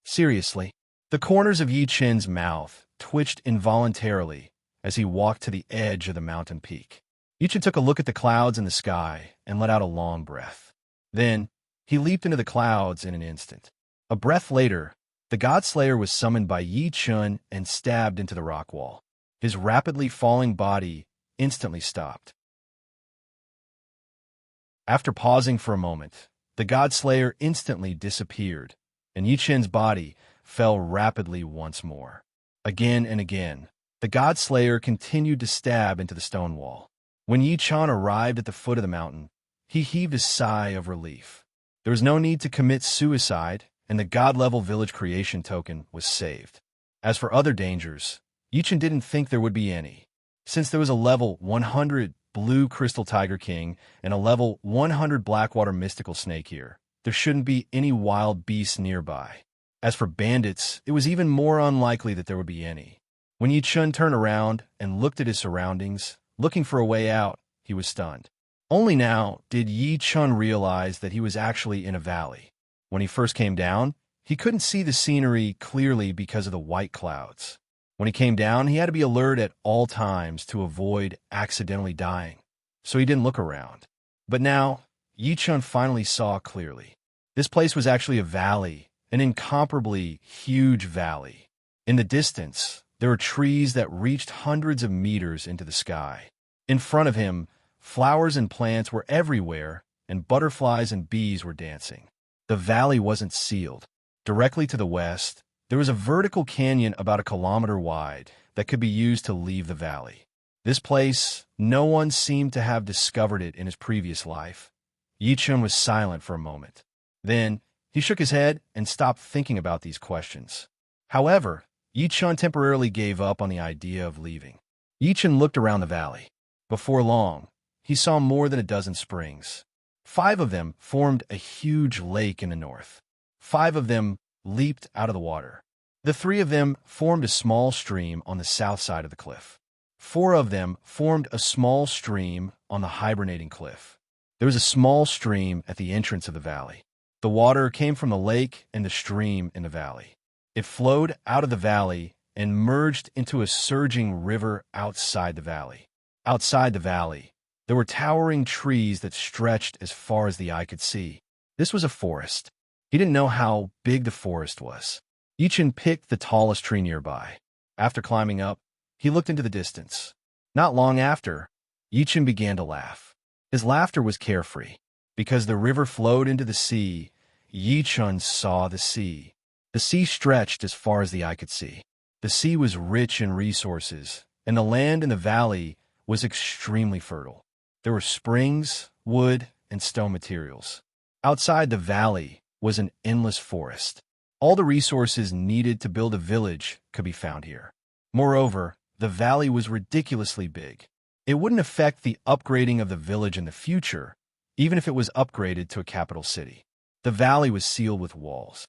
Seriously, the corners of Yi Chen's mouth twitched involuntarily as he walked to the edge of the mountain peak. Yi Chen took a look at the clouds in the sky and let out a long breath. Then, he leaped into the clouds in an instant. A breath later, the God Slayer was summoned by Yi Chen and stabbed into the rock wall. His rapidly falling body instantly stopped. After pausing for a moment, the God Slayer instantly disappeared, and Yi Chen's body fell rapidly once more. Again and again, the God Slayer continued to stab into the stone wall. When Yi Chen arrived at the foot of the mountain, he heaved a sigh of relief. There was no need to commit suicide, and the god-level village creation token was saved. As for other dangers, Yichen didn't think there would be any. Since there was a level 100 blue crystal tiger king and a level 100 blackwater mystical snake here, there shouldn't be any wild beasts nearby. As for bandits, it was even more unlikely that there would be any. When Yichun turned around and looked at his surroundings, looking for a way out, he was stunned. Only now did Yichun realize that he was actually in a valley. When he first came down, he couldn't see the scenery clearly because of the white clouds. When he came down, he had to be alert at all times to avoid accidentally dying, so he didn't look around. But now, Yichun finally saw clearly. This place was actually a valley, an incomparably huge valley. In the distance, there were trees that reached hundreds of meters into the sky. In front of him, flowers and plants were everywhere, and butterflies and bees were dancing. The valley wasn't sealed. Directly to the west, there was a vertical canyon about 1 kilometer wide that could be used to leave the valley. This place, no one seemed to have discovered it in his previous life. Yichun was silent for a moment. Then, he shook his head and stopped thinking about these questions. However, Yichun temporarily gave up on the idea of leaving. Yichun looked around the valley. Before long, he saw more than a dozen springs. 5 of them formed a huge lake in the north. 5 of them leaped out of the water. The 3 of them formed a small stream on the south side of the cliff. 4 of them formed a small stream on the hibernating cliff. There was a small stream at the entrance of the valley. The water came from the lake and the stream in the valley. It flowed out of the valley and merged into a surging river outside the valley. Outside the valley, there were towering trees that stretched as far as the eye could see. This was a forest. He didn't know how big the forest was. Yichun picked the tallest tree nearby. After climbing up, he looked into the distance. Not long after, Yichun began to laugh. His laughter was carefree. Because the river flowed into the sea, Yichun saw the sea. The sea stretched as far as the eye could see. The sea was rich in resources, and the land in the valley was extremely fertile. There were springs, wood, and stone materials. Outside the valley was an endless forest. All the resources needed to build a village could be found here. Moreover, the valley was ridiculously big. It wouldn't affect the upgrading of the village in the future, even if it was upgraded to a capital city. The valley was sealed with walls.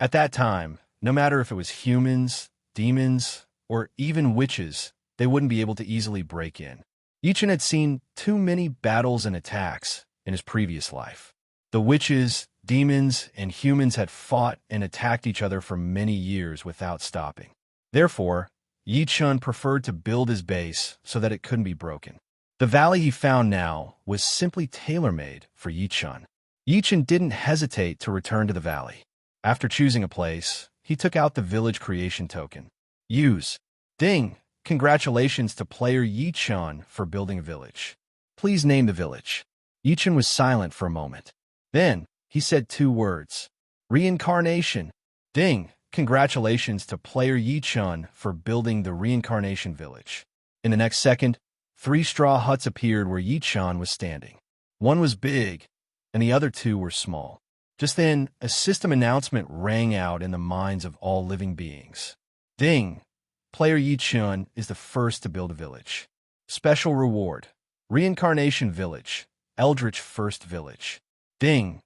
At that time, no matter if it was humans, demons, or even witches, they wouldn't be able to easily break in. Yichun had seen too many battles and attacks in his previous life. The witches, demons, and humans had fought and attacked each other for many years without stopping. Therefore, Yichun preferred to build his base so that it couldn't be broken. The valley he found now was simply tailor-made for Yichun. Yichun didn't hesitate to return to the valley. After choosing a place, he took out the village creation token. Use. Ding! Congratulations to player Yichun for building a village. Please name the village. Yichun was silent for a moment. Then, he said 2 words. Reincarnation. Ding! Congratulations to player Yichun for building the reincarnation village. In the next second, 3 straw huts appeared where Yichun was standing. One was big, and the other 2 were small. Just then, a system announcement rang out in the minds of all living beings. Ding! Player Yichun is the first to build a village. Special reward. Reincarnation Village. Eldritch First Village. Ding!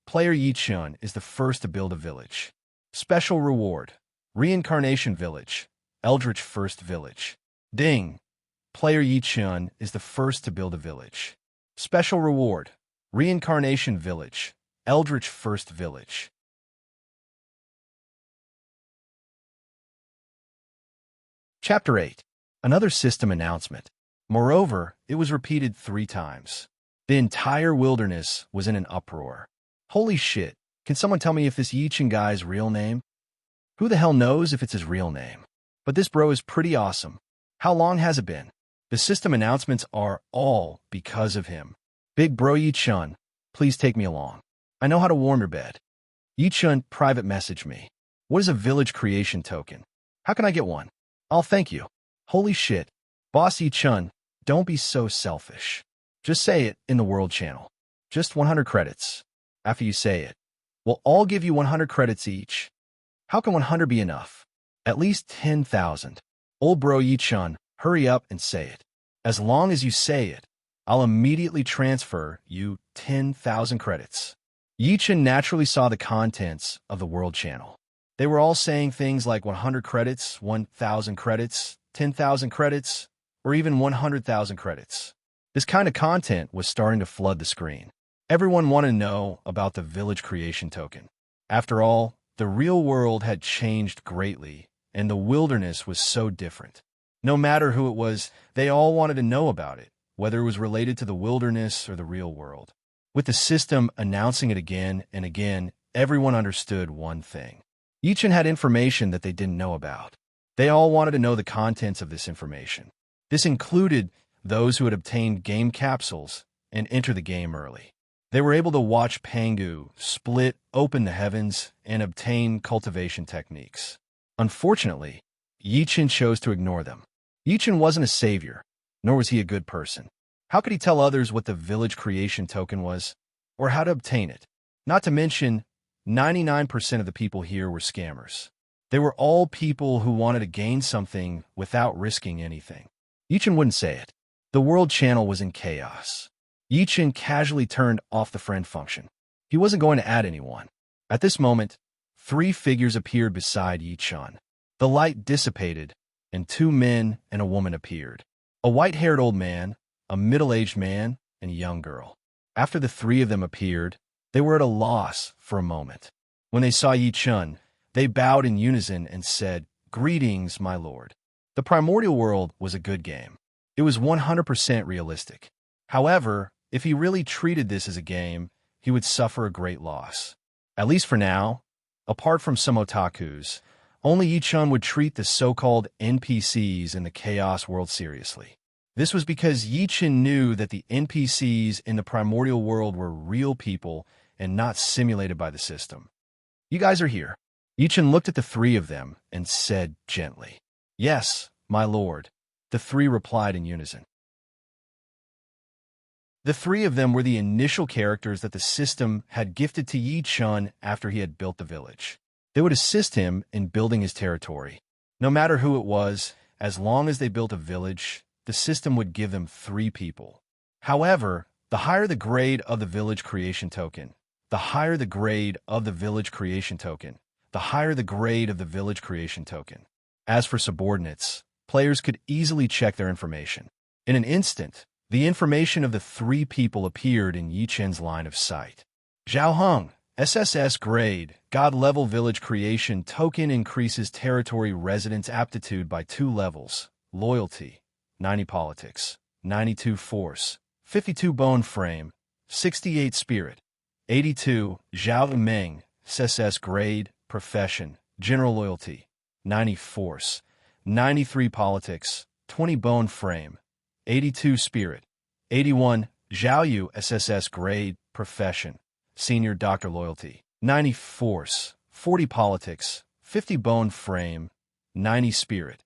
Player Yichun is the first to build a village. Special reward. Reincarnation Village. Eldritch First Village. Ding! Player Yichun is the first to build a village. Special reward. Reincarnation Village. Eldritch First Village. Chapter 8. Another system announcement. Moreover, it was repeated 3 times. The entire wilderness was in an uproar. Holy shit, can someone tell me if this Yichun guy's real name? Who the hell knows if it's his real name? But this bro is pretty awesome. How long has it been? The system announcements are all because of him. Big bro Yichun, please take me along. I know how to warm your bed. Yichun private message me. What is a village creation token? How can I get one? I'll thank you. Holy shit. Boss Yichun, don't be so selfish. Just say it in the world channel. Just 100 credits. After you say it, we'll all give you 100 credits each. How can 100 be enough? At least 10,000. Old bro Yi-chun, hurry up and say it. As long as you say it, I'll immediately transfer you 10,000 credits. Yi-chun naturally saw the contents of the World Channel. They were all saying things like 100 credits, 1,000 credits, 10,000 credits, or even 100,000 credits. This kind of content was starting to flood the screen. Everyone wanted to know about the village creation token. After all, the real world had changed greatly, and the wilderness was so different. No matter who it was, they all wanted to know about it, whether it was related to the wilderness or the real world. With the system announcing it again and again, everyone understood one thing. Each had information that they didn't know about. They all wanted to know the contents of this information. This included those who had obtained game capsules and entered the game early. They were able to watch Pangu split open the heavens and obtain cultivation techniques. Unfortunately, Yi-Chin chose to ignore them. Yi-Chin wasn't a savior, nor was he a good person. How could he tell others what the village creation token was, or how to obtain it? Not to mention, 99% of the people here were scammers. They were all people who wanted to gain something without risking anything. Yi-Chin wouldn't say it. The World Channel was in chaos. Yi-Chin casually turned off the friend function. He wasn't going to add anyone. At this moment, 3 figures appeared beside Yi-Chin. The light dissipated, and 2 men and a woman appeared. A white-haired old man, a middle-aged man, and a young girl. After the 3 of them appeared, they were at a loss for a moment. When they saw Yi-Chin, they bowed in unison and said, "Greetings, my lord." The Primordial world was a good game. It was 100% realistic. However, if he really treated this as a game, he would suffer a great loss. At least for now, apart from some otakus, only Yi-Chin would treat the so-called NPCs in the Chaos world seriously. This was because Yi-Chin knew that the NPCs in the Primordial world were real people and not simulated by the system. "You guys are here." Yi-Chin looked at the 3 of them and said gently, "Yes, my lord." The 3 replied in unison. The 3 of them were the initial characters that the system had gifted to Yi-Chin after he had built the village. They would assist him in building his territory. No matter who it was, as long as they built a village, the system would give them 3 people. However, the higher the grade of the village creation token, the higher the grade of the village creation token, the higher the grade of the village creation token. As for subordinates, players could easily check their information. In an instant, the information of the 3 people appeared in Yi-Chin's line of sight. Zhao Heng, SSS grade, God level village creation token increases territory residence aptitude by 2 levels. Loyalty, 90 politics, 92 force, 52 bone frame, 68 spirit, 82 Zhao Meng, SSS grade, profession, general loyalty, 90 force, 93 politics, 20 bone frame, 82 spirit, 81 Zhao Yu SSS grade, profession, senior doctor loyalty, 90 force, 40 politics, 50 bone frame, 90 spirit,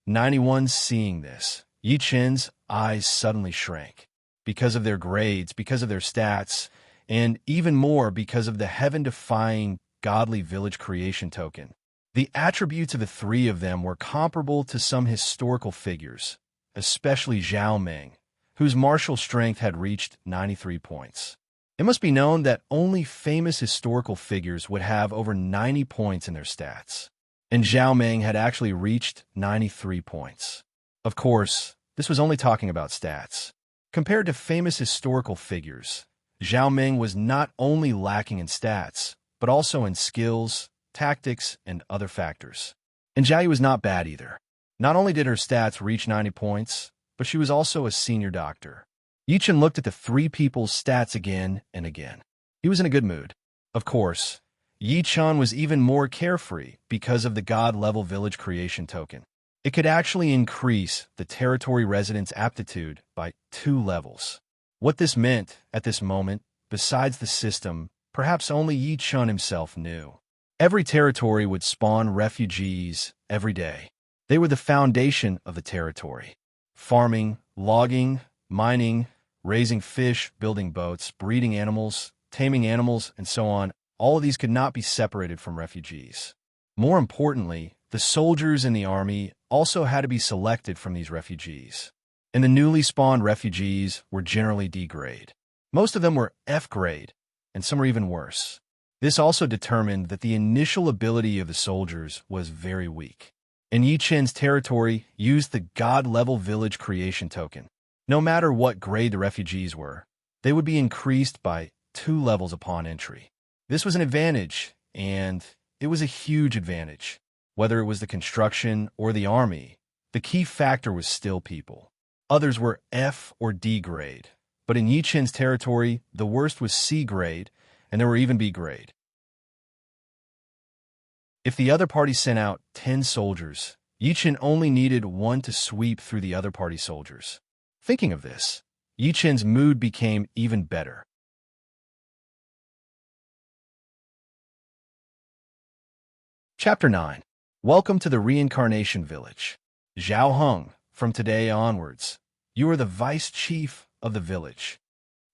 91. Seeing this, Yi-Chin's eyes suddenly shrank. Because of their grades, because of their stats, and even more because of the heaven-defying godly village creation token. The attributes of the 3 of them were comparable to some historical figures, especially Zhao Meng, whose martial strength had reached 93 points. It must be known that only famous historical figures would have over 90 points in their stats, and Zhao Meng had actually reached 93 points. Of course, this was only talking about stats. Compared to famous historical figures, Zhao Meng was not only lacking in stats, but also in skills, tactics, and other factors. And Zhao Yu was not bad either. Not only did her stats reach 90 points, but she was also a senior doctor. Yi-Chin looked at the 3 people's stats again and again. He was in a good mood. Of course, Yi-Chin was even more carefree because of the God-level village creation token. It could actually increase the territory residence aptitude by 2 levels. What this meant at this moment, besides the system, perhaps only Yi-Chin himself knew. Every territory would spawn refugees every day. They were the foundation of the territory. Farming, logging, mining, raising fish, building boats, breeding animals, taming animals, and so on, all of these could not be separated from refugees. More importantly, the soldiers in the army also had to be selected from these refugees. And the newly spawned refugees were generally D grade. Most of them were F grade, and some were even worse. This also determined that the initial ability of the soldiers was very weak. And Yi Chen's territory used the God-level village creation token. No matter what grade the refugees were, they would be increased by 2 levels upon entry. This was an advantage, and it was a huge advantage. Whether it was the construction or the army, the key factor was still people. Others were F or D grade, but in Yi Chen's territory, the worst was C grade, and there were even B grade. If the other party sent out 10 soldiers, Yi Chen only needed 1 to sweep through the other party's soldiers. Thinking of this, Yi Chen's mood became even better. Chapter 9. Welcome to the Reincarnation Village. Zhao Heng, from today onwards, you are the vice chief of the village.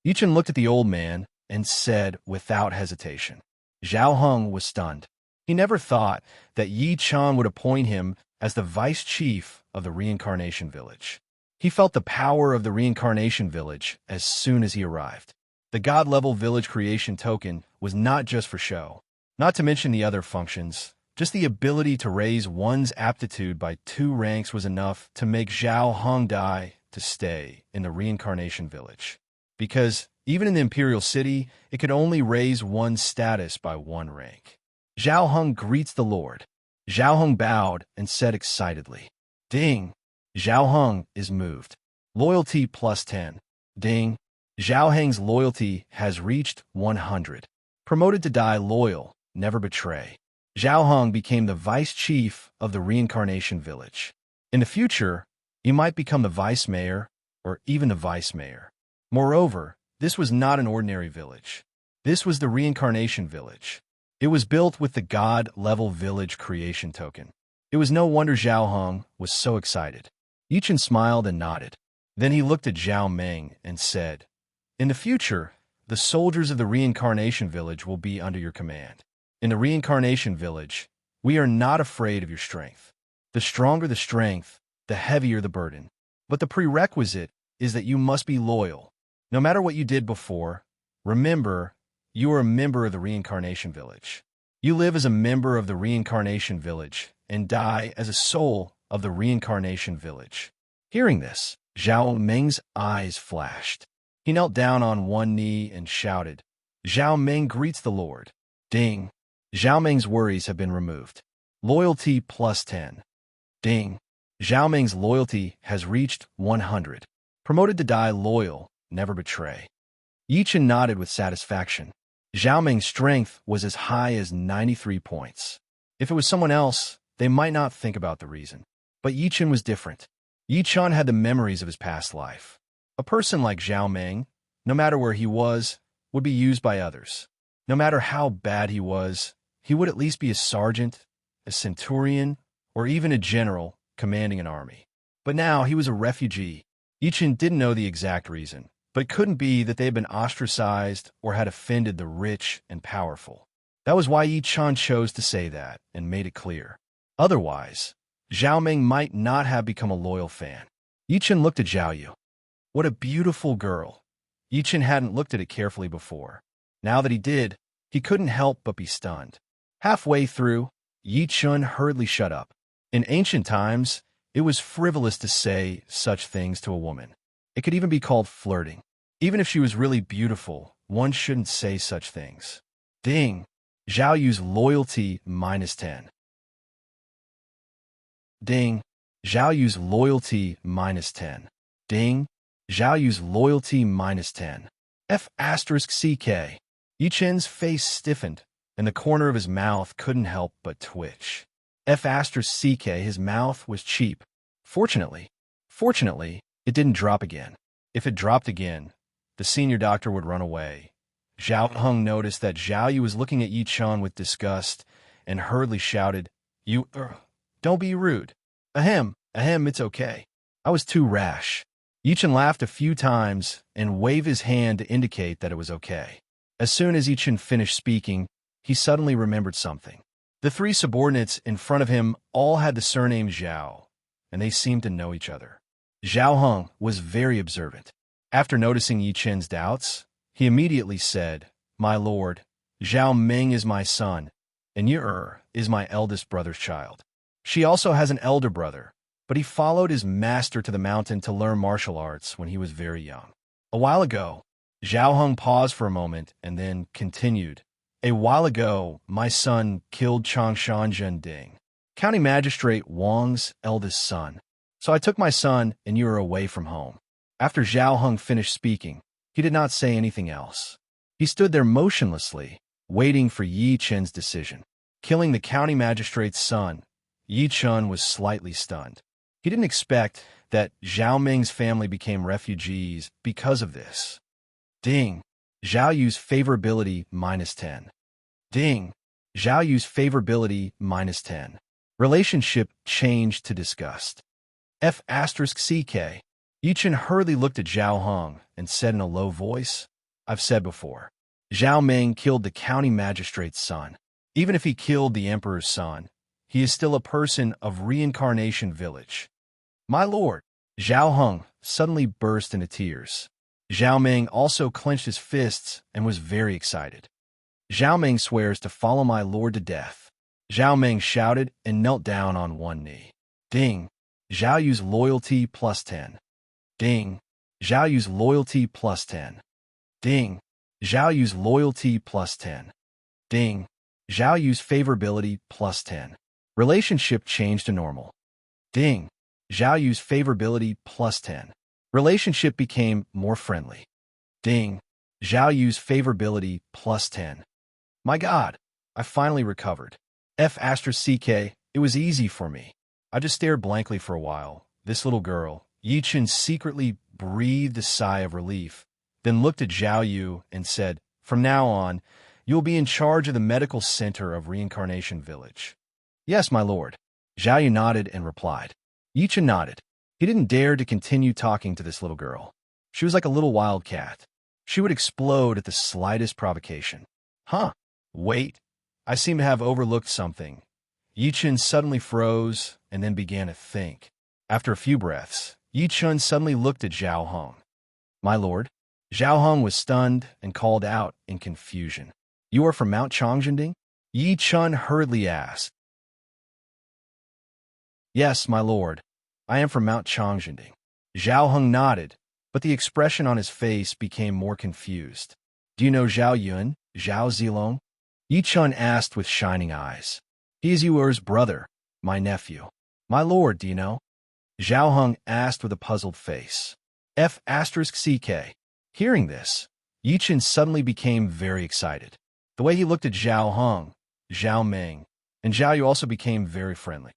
Yi Chen looked at the old man and said without hesitation. Zhao Heng was stunned. He never thought that Yi Chen would appoint him as the vice chief of the Reincarnation Village. He felt the power of the Reincarnation Village as soon as he arrived. The God-level village creation token was not just for show, not to mention the other functions. Just the ability to raise one's aptitude by 2 ranks was enough to make Zhao Heng die to stay in the Reincarnation Village. Because even in the Imperial City, it could only raise one's status by 1 rank. Zhao Heng greets the Lord. Zhao Heng bowed and said excitedly, "Ding!" Zhao Heng is moved. Loyalty plus 10. Ding! Zhao Heng's loyalty has reached 100. Promoted to die loyal, never betray. Zhao Heng became the vice chief of the Reincarnation Village. In the future, he might become the vice mayor or even the vice mayor. Moreover, this was not an ordinary village. This was the Reincarnation Village. It was built with the God-level village creation token. It was no wonder Zhao Heng was so excited. Yi Chen smiled and nodded. Then he looked at Zhao Meng and said, "In the future, the soldiers of the Reincarnation Village will be under your command. In the Reincarnation Village, we are not afraid of your strength. The stronger the strength, the heavier the burden. But the prerequisite is that you must be loyal. No matter what you did before, remember, you are a member of the Reincarnation Village. You live as a member of the Reincarnation Village and die as a soul of the Reincarnation Village." Hearing this, Zhao Meng's eyes flashed. He knelt down on one knee and shouted, "Zhao Meng greets the Lord." Ding! Zhao Meng's worries have been removed. Loyalty plus 10. Ding! Zhao Meng's loyalty has reached 100. Promoted to die loyal, never betray. Yi Chen nodded with satisfaction. Zhao Meng's strength was as high as 93 points. If it was someone else, they might not think about the reason. But Yi Chen was different. Yi Chen had the memories of his past life. A person like Zhao Meng, no matter where he was, would be used by others. No matter how bad he was, he would at least be a sergeant, a centurion, or even a general commanding an army. But now he was a refugee. Yi Chen didn't know the exact reason, but it couldn't be that they had been ostracized or had offended the rich and powerful. That was why Yi Chen chose to say that and made it clear. Otherwise, Zhao Meng might not have become a loyal fan. Yi Chen looked at Zhao Yu. What a beautiful girl. Yi Chen hadn't looked at it carefully before. Now that he did, he couldn't help but be stunned. Halfway through, Yi Chen hurriedly shut up. In ancient times, it was frivolous to say such things to a woman. It could even be called flirting. Even if she was really beautiful, one shouldn't say such things. Ding! Zhao Yu's loyalty minus 10. Ding! Zhao Yu's loyalty minus 10. Ding! Zhao Yu's loyalty minus 10. F*CK. Yi Chen's face stiffened, and the corner of his mouth couldn't help but twitch. F*CK, his mouth was cheap. Fortunately, it didn't drop again. If it dropped again, the senior doctor would run away. Zhao Heng noticed that Zhao Yu was looking at Yi Chen with disgust and hurriedly shouted, don't be rude. Ahem, it's okay. I was too rash. Yichen laughed a few times and waved his hand to indicate that it was okay. As soon as Yichen finished speaking, he suddenly remembered something. The three subordinates in front of him all had the surname Zhao, and they seemed to know each other. Zhao Heng was very observant. After noticing Yichen's doubts, he immediately said, "My lord, Zhao Meng is my son, and Yer is my eldest brother's child. She also has an elder brother, but he followed his master to the mountain to learn martial arts when he was very young." A while ago, Zhao Heng paused for a moment and then continued, "A while ago, my son killed Changshan Zhending, County Magistrate Wang's eldest son. So I took my son and Yer away from home." After Zhao Heng finished speaking, he did not say anything else. He stood there motionlessly, waiting for Yi Chen's decision. Killing the county magistrate's son, Yi Chen was slightly stunned. He didn't expect that Zhao Ming's family became refugees because of this. Ding. Zhao Yu's favorability -10. Ding. Zhao Yu's favorability -10. Relationship changed to disgust. F***CK. Yichen hurriedly looked at Zhao Heng and said in a low voice, "I've said before, Zhao Ming killed the county magistrate's son. Even if he killed the emperor's son, he is still a person of Reincarnation Village." "My lord." Zhao Heng suddenly burst into tears. Zhao Ming also clenched his fists and was very excited. "Zhao Ming swears to follow my lord to death." Zhao Ming shouted and knelt down on one knee. Ding. Zhao Yu's loyalty +10. Ding. Zhao Yu's loyalty +10. Ding. Zhao Yu's loyalty +10. Ding. Zhao Yu's favorability +10. Relationship changed to normal. Ding. Zhao Yu's favorability +10. Relationship became more friendly. Ding. Zhao Yu's favorability +10. My God, I finally recovered. F***CK, it was easy for me. I just stared blankly for a while. This little girl, Yichen, secretly breathed a sigh of relief, then looked at Zhao Yu and said, "From now on, you will be in charge of the medical center of Reincarnation Village." "Yes, my lord." Zhao Yu nodded and replied. Yichen nodded. He didn't dare to continue talking to this little girl. She was like a little wildcat. She would explode at the slightest provocation. Wait, I seem to have overlooked something. Yichen suddenly froze and then began to think. After a few breaths, Yichen suddenly looked at Zhao Heng. "My lord?" Zhao Heng was stunned and called out in confusion. "You are from Mount Changjinding?" Yichen hurriedly asked. "Yes, my lord. I am from Mount Changjinding." Zhao Heng nodded, but the expression on his face became more confused. "Do you know Zhao Yun, Zhao Zilong?" Yichen asked with shining eyes. "He is Yuer's brother, my nephew." "My lord, do you know?" Zhao Heng asked with a puzzled face. F***CK. Hearing this, Yichen suddenly became very excited. The way he looked at Zhao Heng, Zhao Ming, and Zhao Yu also became very friendly.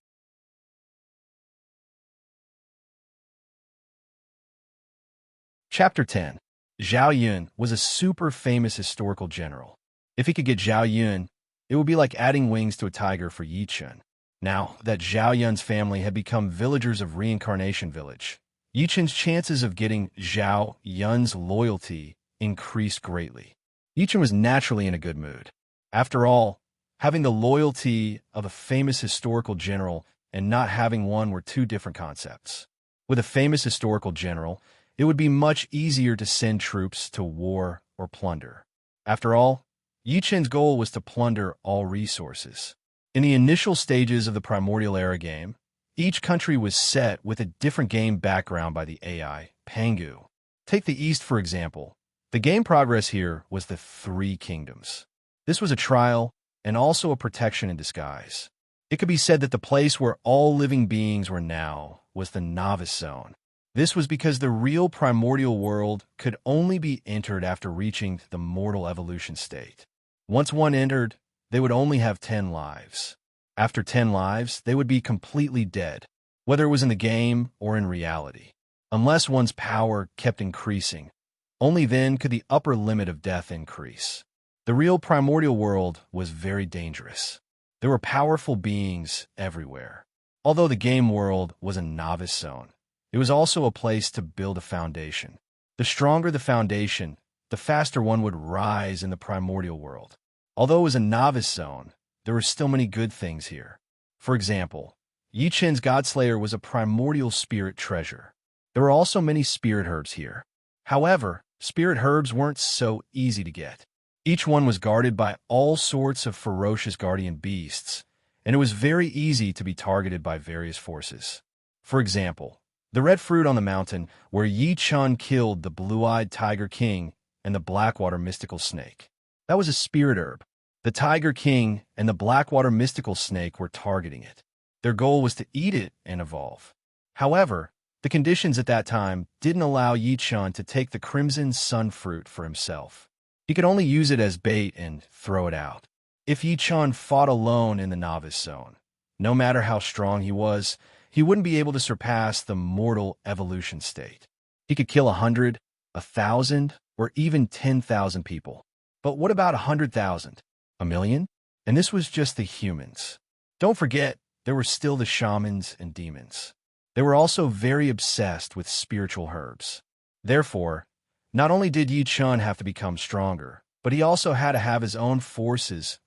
Chapter 10. Zhao Yun was a super famous historical general. If he could get Zhao Yun, it would be like adding wings to a tiger for Yichen. Now that Zhao Yun's family had become villagers of Reincarnation Village, Yichen's chances of getting Zhao Yun's loyalty increased greatly. Yichen was naturally in a good mood. After all, having the loyalty of a famous historical general and not having one were two different concepts. With a famous historical general, it would be much easier to send troops to war or plunder. After all, Yichen's goal was to plunder all resources. In the initial stages of the Primordial era game, each country was set with a different game background by the AI, Pangu. Take the East, for example. The game progress here was the Three Kingdoms. This was a trial and also a protection in disguise. It could be said that the place where all living beings were now was the Novice Zone. This was because the real primordial world could only be entered after reaching the mortal evolution state. Once one entered, they would only have 10 lives. After 10 lives, they would be completely dead, whether it was in the game or in reality. Unless one's power kept increasing, only then could the upper limit of death increase. The real primordial world was very dangerous. There were powerful beings everywhere. Although the game world was a novice zone, It was also a place to build a foundation. The stronger the foundation, the faster one would rise in the primordial world. Although it was a novice zone, there were still many good things here. For example, Yi Chen's Godslayer was a primordial spirit treasure. There were also many spirit herbs here. However, spirit herbs weren't so easy to get. Each one was guarded by all sorts of ferocious guardian beasts, and it was very easy to be targeted by various forces. For example, the red fruit on the mountain where Yi Chen killed the blue-eyed Tiger King and the Blackwater mystical snake. That was a spirit herb. The Tiger King and the Blackwater mystical snake were targeting it. Their goal was to eat it and evolve. However, the conditions at that time didn't allow Yi Chen to take the Crimson Sun fruit for himself. He could only use it as bait and throw it out. If Yi Chen fought alone in the novice zone, no matter how strong he was, he wouldn't be able to surpass the mortal evolution state. He could kill 100, 1,000, or even 10,000 people. But what about 100,000? A million? And this was just the humans. Don't forget, there were still the shamans and demons. They were also very obsessed with spiritual herbs. Therefore, not only did Yi Chen have to become stronger, but he also had to have his own forces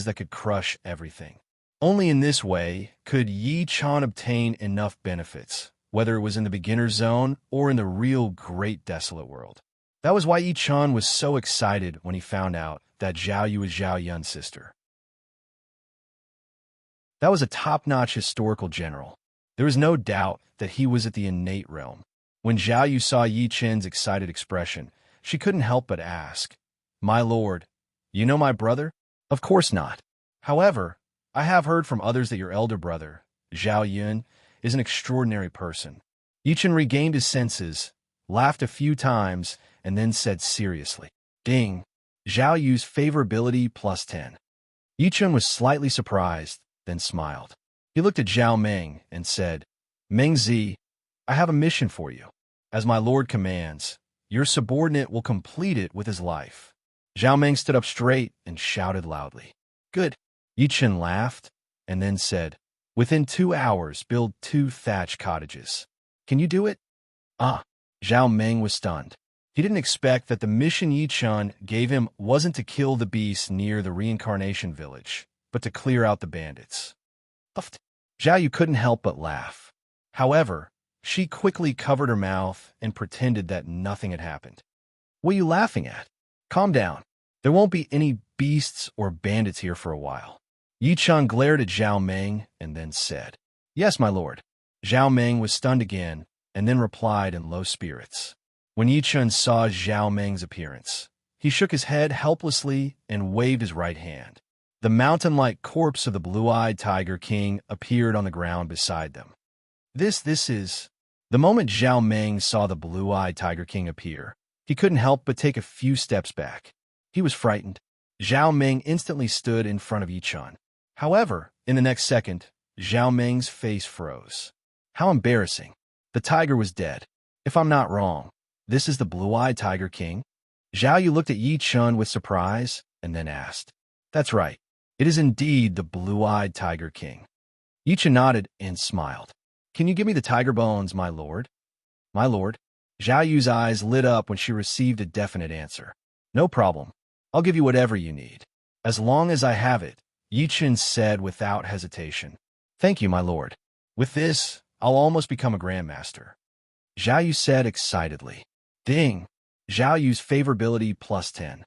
that could crush everything. Only in this way could Yi Chen obtain enough benefits, whether it was in the beginner zone or in the real great desolate world. That was why Yi Chen was so excited when he found out that Zhao Yu was Zhao Yun's sister. That was a top-notch historical general. There was no doubt that he was at the innate realm. When Zhao Yu saw Yi Chen's excited expression, she couldn't help but ask, "My lord, you know my brother?" "Of course not. However, I have heard from others that your elder brother, Zhao Yun, is an extraordinary person." Yi Chen regained his senses, laughed a few times, and then said seriously, "Ding, Zhao Yu's favorability plus 10. Yi Chen was slightly surprised, then smiled. He looked at Zhao Meng and said, "Meng Zi, I have a mission for you. As my lord commands, your subordinate will complete it with his life." Zhao Meng stood up straight and shouted loudly, "Good." Yi Chen laughed and then said, "Within 2 hours, build 2 thatched cottages. Can you do it?" "Ah." Zhao Meng was stunned. He didn't expect that the mission Yi Chen gave him wasn't to kill the beast near the reincarnation village, but to clear out the bandits. Puffed. Zhao Yu couldn't help but laugh. However, she quickly covered her mouth and pretended that nothing had happened. "What are you laughing at? Calm down. There won't be any beasts or bandits here for a while." Yi Chen glared at Zhao Meng and then said, "Yes, my lord." Zhao Meng was stunned again and then replied in low spirits. When Yi Chen saw Zhao Meng's appearance, he shook his head helplessly and waved his right hand. The mountain-like corpse of the blue-eyed Tiger King appeared on the ground beside them. This is... The moment Zhao Meng saw the blue-eyed Tiger King appear, he couldn't help but take a few steps back. He was frightened. Zhao Meng instantly stood in front of Yi Chen. However, in the next second, Zhao Meng's face froze. How embarrassing. The tiger was dead. If I'm not wrong, this is the blue-eyed Tiger King? Zhao Yu looked at Yi Chen with surprise and then asked, "That's right. It is indeed the blue-eyed Tiger King." Yi Chen nodded and smiled. "Can you give me the tiger bones, my lord?" "My lord?" Zhao Yu's eyes lit up when she received a definite answer. "No problem. I'll give you whatever you need. As long as I have it," Yi Chen said without hesitation. "Thank you, my lord. With this, I'll almost become a grandmaster." Zhao Yu said excitedly. "Ding! Zhao Yu's favorability plus 10.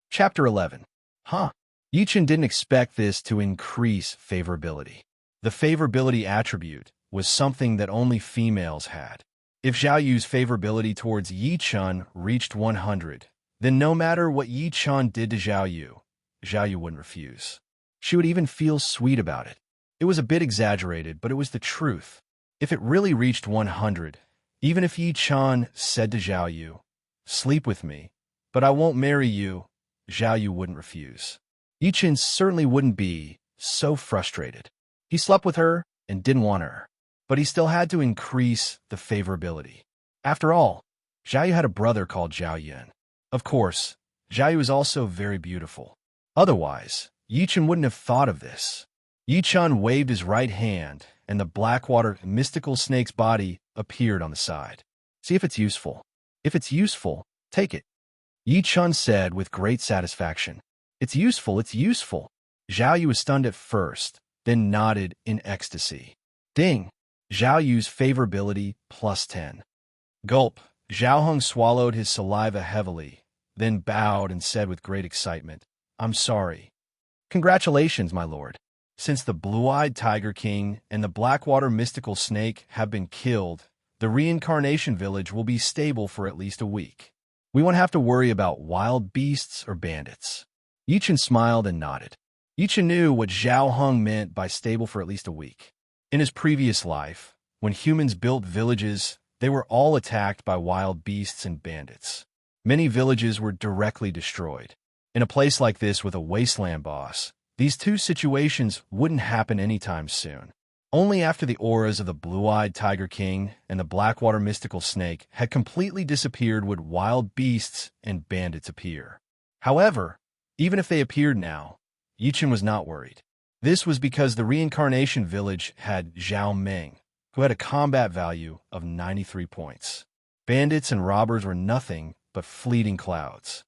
Chapter 11. Huh. Yi Chen didn't expect this to increase favorability. The favorability attribute was something that only females had. If Zhao Yu's favorability towards Yi Chen reached 100, then no matter what Yi Chen did to Zhao Yu wouldn't refuse. She would even feel sweet about it. It was a bit exaggerated, but it was the truth. If it really reached 100, even if Yi Chen said to Zhao Yu, "Sleep with me, but I won't marry you," Zhao Yu wouldn't refuse. Yi Chen certainly wouldn't be so frustrated. He slept with her and didn't want her, but he still had to increase the favorability. After all, Zhao Yu had a brother called Zhao Yun. Of course, Zhao Yu was also very beautiful. Otherwise, Yi Chen wouldn't have thought of this. Yi-chun waved his right hand, and the Blackwater mystical snake's body appeared on the side. See if it's useful. If it's useful, take it. Yi-chun said with great satisfaction. It's useful, it's useful. Zhao Yu was stunned at first, then nodded in ecstasy. Ding! Zhao Yu's favorability +10. Gulp! Zhao Hung swallowed his saliva heavily, then bowed and said with great excitement, I'm sorry. Congratulations, my lord. Since the blue-eyed Tiger King and the Blackwater mystical snake have been killed, the reincarnation village will be stable for at least a week. We won't have to worry about wild beasts or bandits. Yi-chun smiled and nodded. Yi-chun knew what Zhao Hung meant by stable for at least a week. In his previous life, when humans built villages, they were all attacked by wild beasts and bandits. Many villages were directly destroyed. In a place like this with a wasteland boss, these two situations wouldn't happen anytime soon. Only after the auras of the blue-eyed Tiger King and the Blackwater mystical snake had completely disappeared would wild beasts and bandits appear. However, even if they appeared now, Yi-chun was not worried. This was because the reincarnation village had Zhao Meng, who had a combat value of 93 points. Bandits and robbers were nothing but fleeting clouds.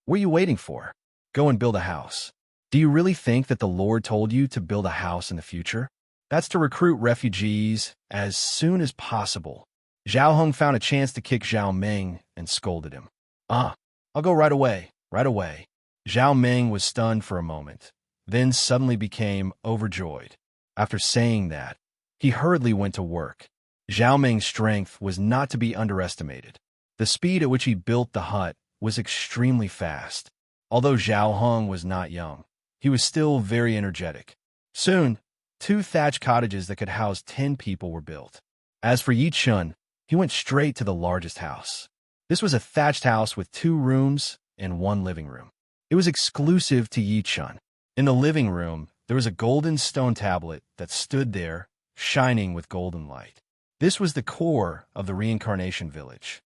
What are you waiting for? Go and build a house. Do you really think that the Lord told you to build a house in the future? That's to recruit refugees as soon as possible. Zhao Hung found a chance to kick Zhao Meng and scolded him. I'll go right away, right away. Zhao Meng was stunned for a moment, then suddenly became overjoyed. After saying that, he hurriedly went to work. Zhao Meng's strength was not to be underestimated. The speed at which he built the hut was extremely fast. Although Zhao Hung was not young, he was still very energetic. Soon, 2 thatched cottages that could house 10 people were built. As for Yi-chun, he went straight to the largest house. This was a thatched house with 2 rooms and 1 living room. It was exclusive to Yi-chun. In the living room, there was a golden stone tablet that stood there, shining with golden light. This was the core of the reincarnation village.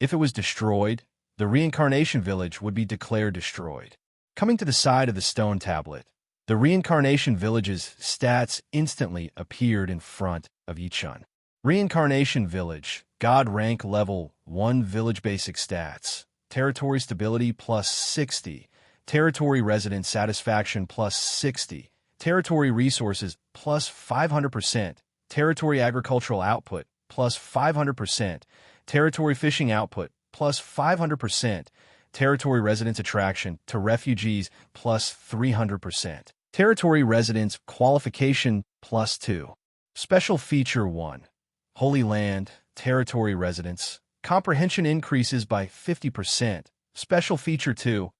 If it was destroyed, the reincarnation village would be declared destroyed. Coming to the side of the stone tablet, the reincarnation village's stats instantly appeared in front of Yi-chun. Reincarnation village, God rank level 1 village basic stats, territory stability +60, territory resident satisfaction +60, territory resources +500%, territory agricultural output +500%, territory fishing output +500%, territory residence attraction to refugees +300%, territory residence qualification +2. Special feature 1, Holy Land, territory residence, comprehension increases by 50%. Special feature 2,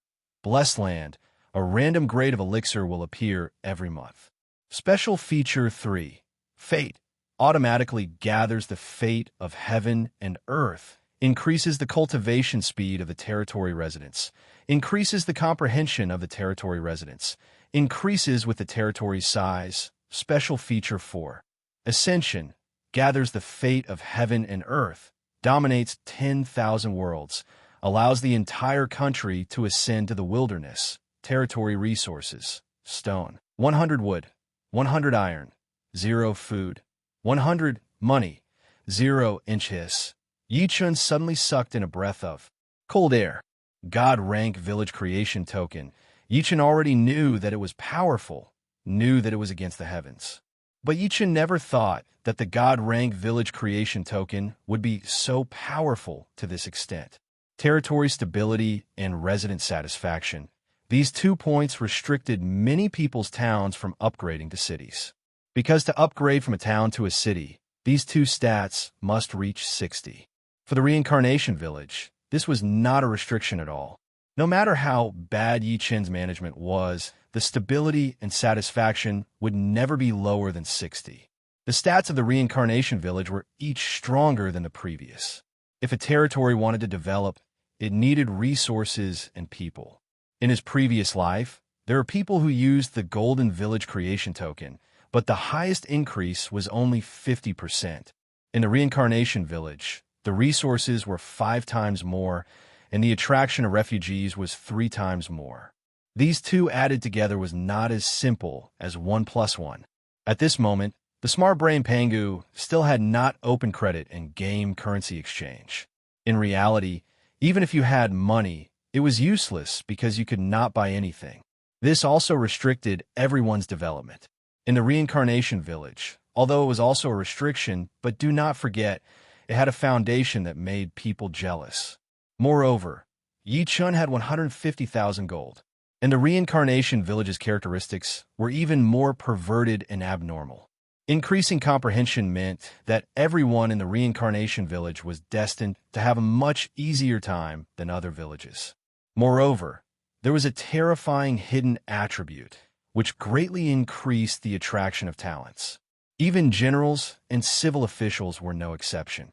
Blessed Land, a random grade of elixir will appear every month. Special feature 3, Fate, automatically gathers the fate of heaven and earth, increases the cultivation speed of the territory residents, increases the comprehension of the territory residents, increases with the territory's size. Special feature 4, Ascension, gathers the fate of heaven and earth, dominates 10,000 worlds, allows the entire country to ascend to the wilderness. Territory resources, stone, 100 wood, 100 iron, 0 food, 100 money, 0 inches. Yi-chun suddenly sucked in a breath of cold air. God rank village creation token. Yi-chun already knew that it was powerful, knew that it was against the heavens. But Yi-chun never thought that the God rank village creation token would be so powerful to this extent. Territory stability and resident satisfaction. These 2 points restricted many people's towns from upgrading to cities. Because to upgrade from a town to a city, these 2 stats must reach 60. For the reincarnation village, this was not a restriction at all. No matter how bad Yi-chun's management was, the stability and satisfaction would never be lower than 60. The stats of the reincarnation village were each stronger than the previous. If a territory wanted to develop, it needed resources and people. In his previous life, there are people who used the Golden Village Creation Token, but the highest increase was only 50%. In the Reincarnation Village, the resources were 5 times more, and the attraction of refugees was 3 times more. These two added together was not as simple as 1 plus 1. At this moment, the smart brain Pangu still had not open credit and game currency exchange. In reality, even if you had money, it was useless because you could not buy anything. This also restricted everyone's development. In the reincarnation village, although it was also a restriction, but do not forget, it had a foundation that made people jealous. Moreover, Yi Chun had 150,000 gold, and the reincarnation village's characteristics were even more perverted and abnormal. Increasing comprehension meant that everyone in the reincarnation village was destined to have a much easier time than other villages. Moreover, there was a terrifying hidden attribute which greatly increased the attraction of talents. Even generals and civil officials were no exception.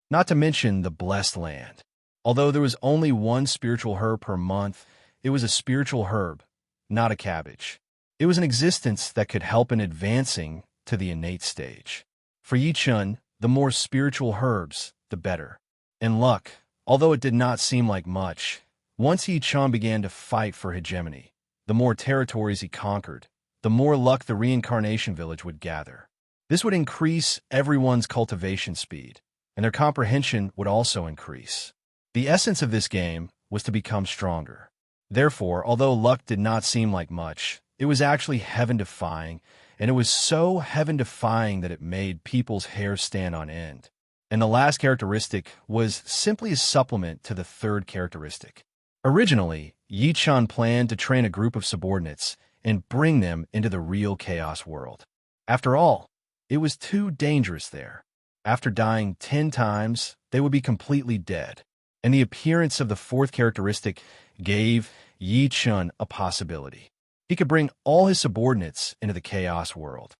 Not to mention the blessed land. Although there was only one spiritual herb per month, it was a spiritual herb, not a cabbage. It was an existence that could help in advancing to the innate stage. For Yi Chun, the more spiritual herbs, the better. In luck, although it did not seem like much, once Yi Chun began to fight for hegemony, the more territories he conquered, the more luck the reincarnation village would gather. This would increase everyone's cultivation speed, and their comprehension would also increase. The essence of this game was to become stronger. Therefore, although luck did not seem like much, it was actually heaven-defying, and it was so heaven-defying that it made people's hair stand on end. And the last characteristic was simply a supplement to the third characteristic. Originally, Yi Chun planned to train a group of subordinates and bring them into the real chaos world. After all, it was too dangerous there. After dying 10 times, they would be completely dead. And the appearance of the fourth characteristic gave Yi Chun a possibility. He could bring all his subordinates into the chaos world.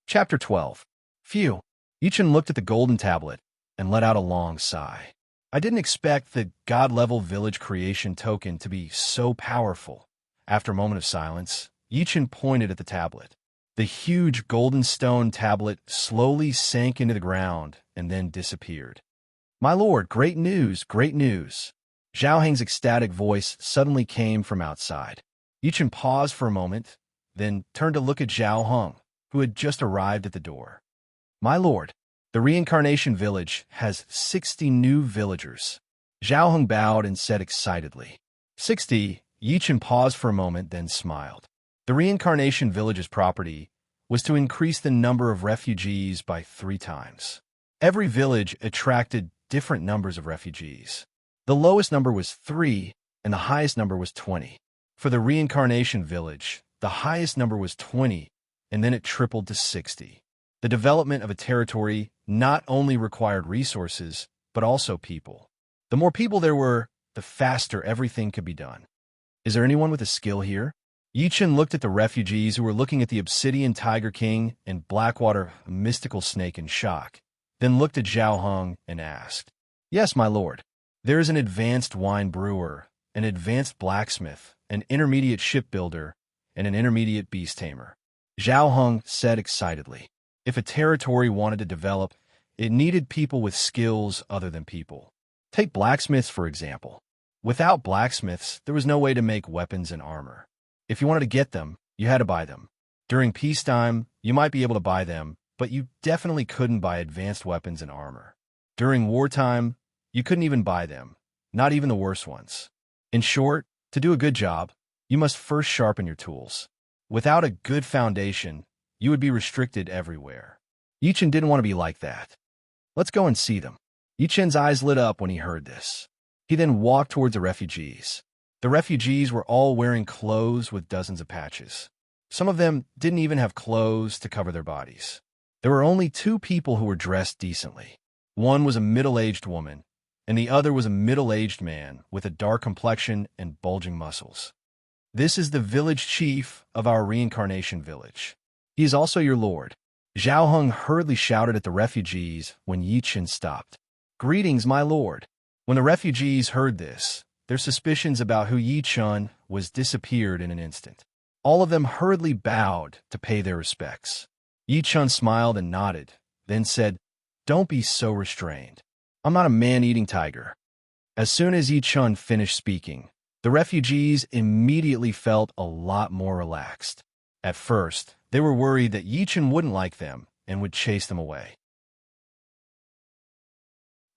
Chapter 12. Phew. Yi Chun looked at the golden tablet and let out a long sigh. I didn't expect the God-level village creation token to be so powerful. After a moment of silence, Yi Chun pointed at the tablet. The huge golden stone tablet slowly sank into the ground and then disappeared. My lord, great news, great news. Zhao Heng's ecstatic voice suddenly came from outside. Yi Chun paused for a moment, then turned to look at Zhao Heng, who had just arrived at the door. My lord, the reincarnation village has 60 new villagers. Zhao Heng bowed and said excitedly. 60? Yi Chun paused for a moment, then smiled. The reincarnation village's property was to increase the number of refugees by 3 times. Every village attracted different numbers of refugees. The lowest number was 3, and the highest number was 20. For the reincarnation village, the highest number was 20, and then it tripled to 60. The development of a territory not only required resources, but also people. The more people there were, the faster everything could be done. Is there anyone with a skill here? Yi Chun looked at the refugees who were looking at the obsidian tiger king and Blackwater mystical snake in shock, then looked at Zhao Heng and asked, Yes, my lord. There is an advanced wine brewer, an advanced blacksmith, an intermediate shipbuilder, and an intermediate beast tamer. Zhao Heng said excitedly. If a territory wanted to develop, it needed people with skills other than people. Take blacksmiths, for example. Without blacksmiths, there was no way to make weapons and armor. If you wanted to get them, you had to buy them. During peacetime, you might be able to buy them, but you definitely couldn't buy advanced weapons and armor. During wartime, you couldn't even buy them, not even the worst ones. In short, to do a good job, you must first sharpen your tools. Without a good foundation, you would be restricted everywhere. Yi Chun didn't want to be like that. Let's go and see them. Yi Chun's eyes lit up when he heard this. He then walked towards the refugees. The refugees were all wearing clothes with dozens of patches. Some of them didn't even have clothes to cover their bodies. There were only 2 people who were dressed decently. One was a middle-aged woman, and the other was a middle-aged man with a dark complexion and bulging muscles. This is the village chief of our reincarnation village. He is also your lord. Zhao Heng hurriedly shouted at the refugees when Yi Chun stopped. Greetings, my lord. When the refugees heard this, their suspicions about who Yi Chun was disappeared in an instant. All of them hurriedly bowed to pay their respects. Yi Chun smiled and nodded, then said, Don't be so restrained. I'm not a man-eating tiger." As soon as Yi Chun finished speaking, the refugees immediately felt a lot more relaxed. At first, they were worried that Yi Chun wouldn't like them and would chase them away.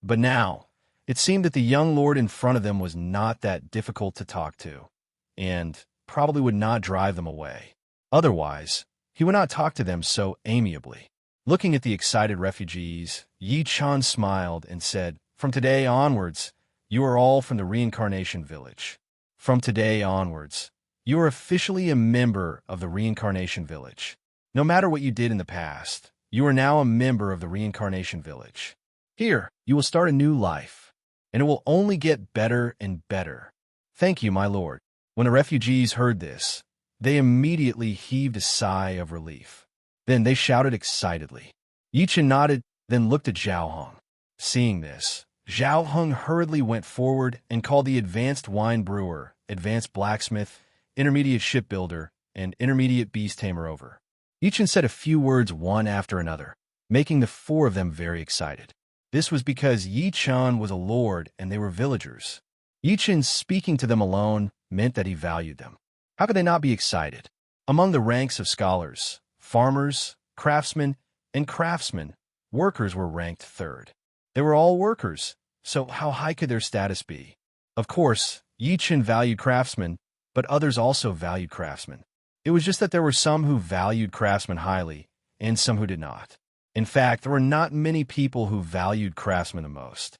But now, it seemed that the young lord in front of them was not that difficult to talk to, and probably would not drive them away. Otherwise, he would not talk to them so amiably. Looking at the excited refugees, Yi Chun smiled and said, "From today onwards, you are all from the reincarnation village. From today onwards, you are officially a member of the reincarnation village. No matter what you did in the past, you are now a member of the reincarnation village. Here, you will start a new life, and it will only get better and better. Thank you, my lord." When the refugees heard this, they immediately heaved a sigh of relief. Then they shouted excitedly. Yi Chun nodded, then looked at Zhao Hong. Seeing this, Zhao Hong hurriedly went forward and called the advanced wine brewer, advanced blacksmith, intermediate shipbuilder, and intermediate beast tamer over. Yi Chun said a few words one after another, making the four of them very excited. This was because Yi Chun was a lord and they were villagers. Yi Chun speaking to them alone meant that he valued them. How could they not be excited? Among the ranks of scholars, farmers, craftsmen, and craftsmen, workers were ranked third. They were all workers, so how high could their status be? Of course, Yi Chun valued craftsmen, but others also valued craftsmen. It was just that there were some who valued craftsmen highly, and some who did not. In fact, there were not many people who valued craftsmen the most.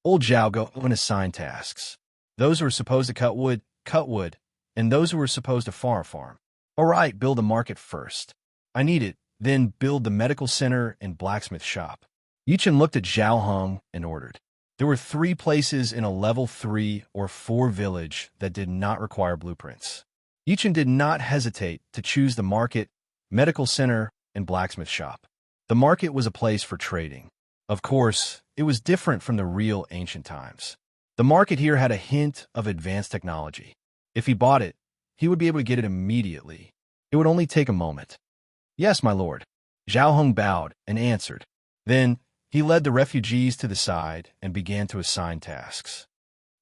Old Zhao go and assign tasks. Those who were supposed to cut wood, and those who were supposed to farm. All right, build a market first. I need it, then build the medical center and blacksmith shop. Yi Chun looked at Zhao Hong and ordered. There were 3 places in a level 3 or 4 village that did not require blueprints. Yi Chun did not hesitate to choose the market, medical center, and blacksmith shop. The market was a place for trading. Of course, it was different from the real ancient times. The market here had a hint of advanced technology. If he bought it, he would be able to get it immediately. It would only take a moment. "Yes, my lord." Zhao Hong bowed and answered. Then he led the refugees to the side and began to assign tasks.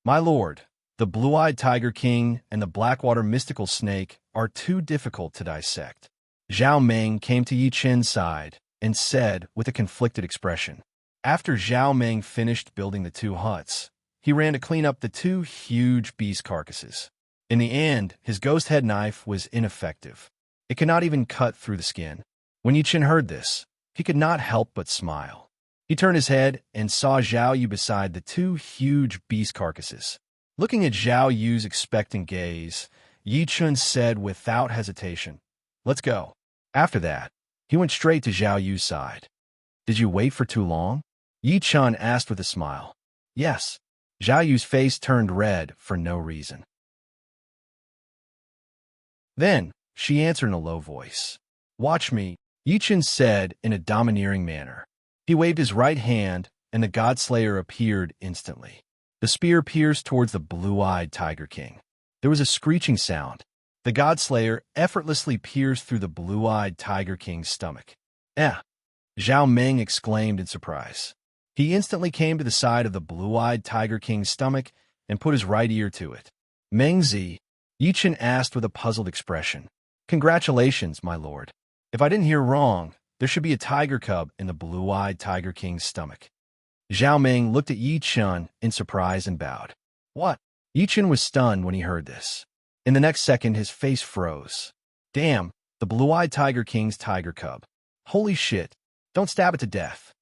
"My lord, the blue-eyed tiger king and the blackwater mystical snake are too difficult to dissect." Zhao Meng came to Yi Chun's side and said with a conflicted expression. After Zhao Meng finished building the 2 huts, he ran to clean up the 2 huge beast carcasses. In the end, his ghost head knife was ineffective. It could not even cut through the skin. When Yi Chun heard this, he could not help but smile. He turned his head and saw Zhao Yu beside the 2 huge beast carcasses. Looking at Zhao Yu's expectant gaze, Yi Chun said without hesitation, "Let's go." After that, he went straight to Zhao Yu's side. "Did you wait for too long?" Yi Chun asked with a smile. "Yes." Zhao Yu's face turned red for no reason. Then, she answered in a low voice. "Watch me," Yi Chun said in a domineering manner. He waved his right hand, and the God-Slayer appeared instantly. The spear pierced towards the blue-eyed Tiger King. There was a screeching sound. The God-Slayer effortlessly pierced through the blue-eyed Tiger King's stomach. "Eh!" Zhao Meng exclaimed in surprise. He instantly came to the side of the blue-eyed Tiger King's stomach and put his right ear to it. "Mengzi?" Yi Chun asked with a puzzled expression. "Congratulations, my lord. If I didn't hear wrong, there should be a tiger cub in the blue-eyed Tiger King's stomach." Zhao Meng looked at Yi Chun in surprise and bowed. "What?" Yi Chun was stunned when he heard this. In the next second, his face froze. "Damn, the blue-eyed Tiger King's tiger cub. Holy shit, don't stab it to death."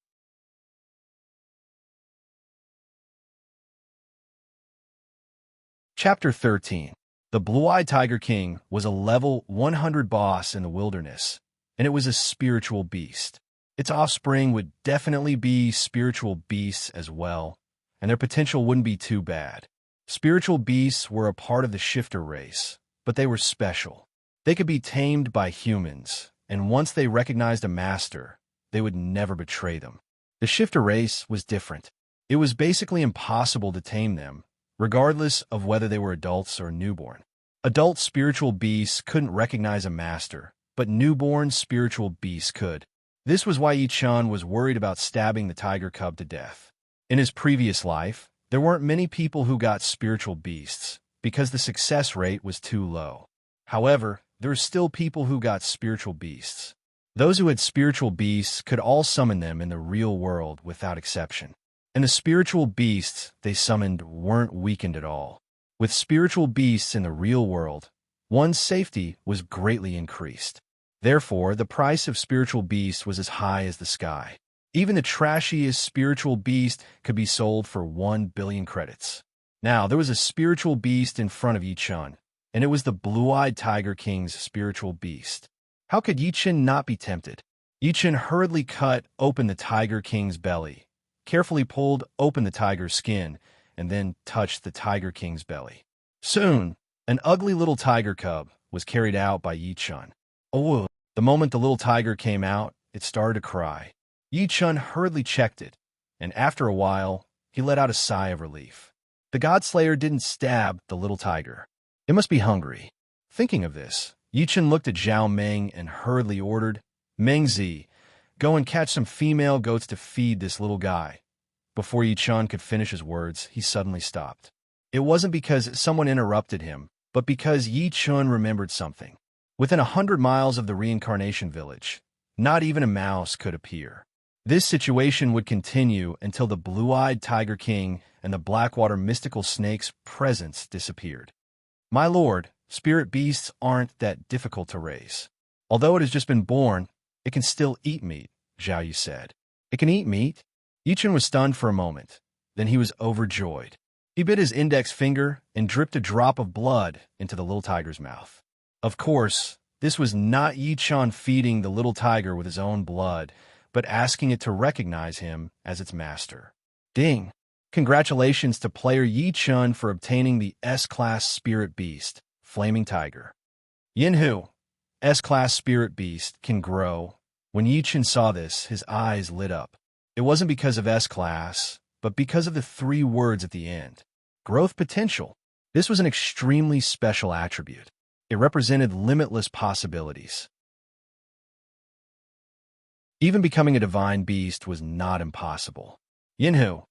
Chapter 13. The Blue-Eyed Tiger King was a level 100 boss in the wilderness, and it was a spiritual beast. Its offspring would definitely be spiritual beasts as well, and their potential wouldn't be too bad. Spiritual beasts were a part of the shifter race, but they were special. They could be tamed by humans, and once they recognized a master, they would never betray them. The shifter race was different. It was basically impossible to tame them, regardless of whether they were adults or newborn. Adult spiritual beasts couldn't recognize a master, but newborn spiritual beasts could. This was why Yi-chun was worried about stabbing the tiger cub to death. In his previous life, there weren't many people who got spiritual beasts because the success rate was too low. However, there are still people who got spiritual beasts. Those who had spiritual beasts could all summon them in the real world without exception. And the spiritual beasts they summoned weren't weakened at all. With spiritual beasts in the real world, one's safety was greatly increased. Therefore, the price of spiritual beasts was as high as the sky. Even the trashiest spiritual beast could be sold for 1 billion credits. Now, there was a spiritual beast in front of Yi-chun, and it was the blue-eyed Tiger King's spiritual beast. How could Yi-chun not be tempted? Yi-chun hurriedly cut open the Tiger King's belly, carefully pulled open the tiger's skin, and then touched the Tiger King's belly. Soon, an ugly little tiger cub was carried out by Yi-chun. Oh, the moment the little tiger came out, it started to cry. Yi-chun hurriedly checked it, and after a while, he let out a sigh of relief. The Godslayer didn't stab the little tiger. It must be hungry. Thinking of this, Yi-chun looked at Zhao Meng and hurriedly ordered, "Mengzi, go and catch some female goats to feed this little guy." Before Yi-chun could finish his words, he suddenly stopped. It wasn't because someone interrupted him, but because Yi-chun remembered something. Within 100 miles of the reincarnation village, not even a mouse could appear. This situation would continue until the blue-eyed Tiger King and the Blackwater mystical snake's presence disappeared. My lord, spirit beasts aren't that difficult to raise. Although it has just been born, it can still eat meat, Zhao Yu said. It can eat meat? Yi-chun was stunned for a moment. Then he was overjoyed. He bit his index finger and dripped a drop of blood into the little tiger's mouth. Of course, this was not Yi-chun feeding the little tiger with his own blood, but asking it to recognize him as its master. Ding! Congratulations to player Yi-chun for obtaining the S-Class Spirit Beast, Flaming Tiger. Yinhu, S-Class Spirit Beast, can grow. When Yi-chun saw this, his eyes lit up. It wasn't because of S-Class, but because of the 3 words at the end. Growth potential. This was an extremely special attribute. It represented limitless possibilities. Even becoming a divine beast was not impossible. Yinhu,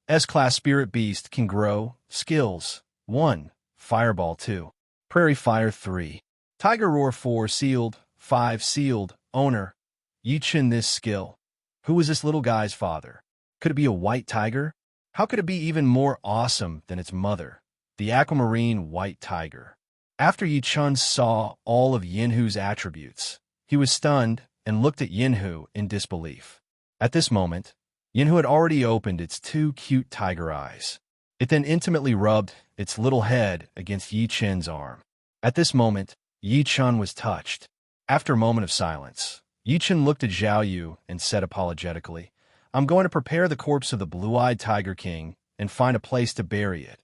S-Class Spirit Beast, can grow. Skills: 1. Fireball 2. Prairie Fire 3. Tiger Roar 4. Sealed 5. Sealed. Owner: Yi-chun. This skill. Who was this little guy's father? Could it be a white tiger? How could it be even more awesome than its mother, the aquamarine white tiger? After Yi-chun saw all of Yinhu's attributes, he was stunned and looked at Yinhu in disbelief. At this moment, Yinhu had already opened its 2 cute tiger eyes. It then intimately rubbed its little head against Yi-chun's arm. At this moment, Yi-chun was touched. After a moment of silence, Yi-chun looked at Zhao Yu and said apologetically, "I'm going to prepare the corpse of the blue-eyed Tiger King and find a place to bury it."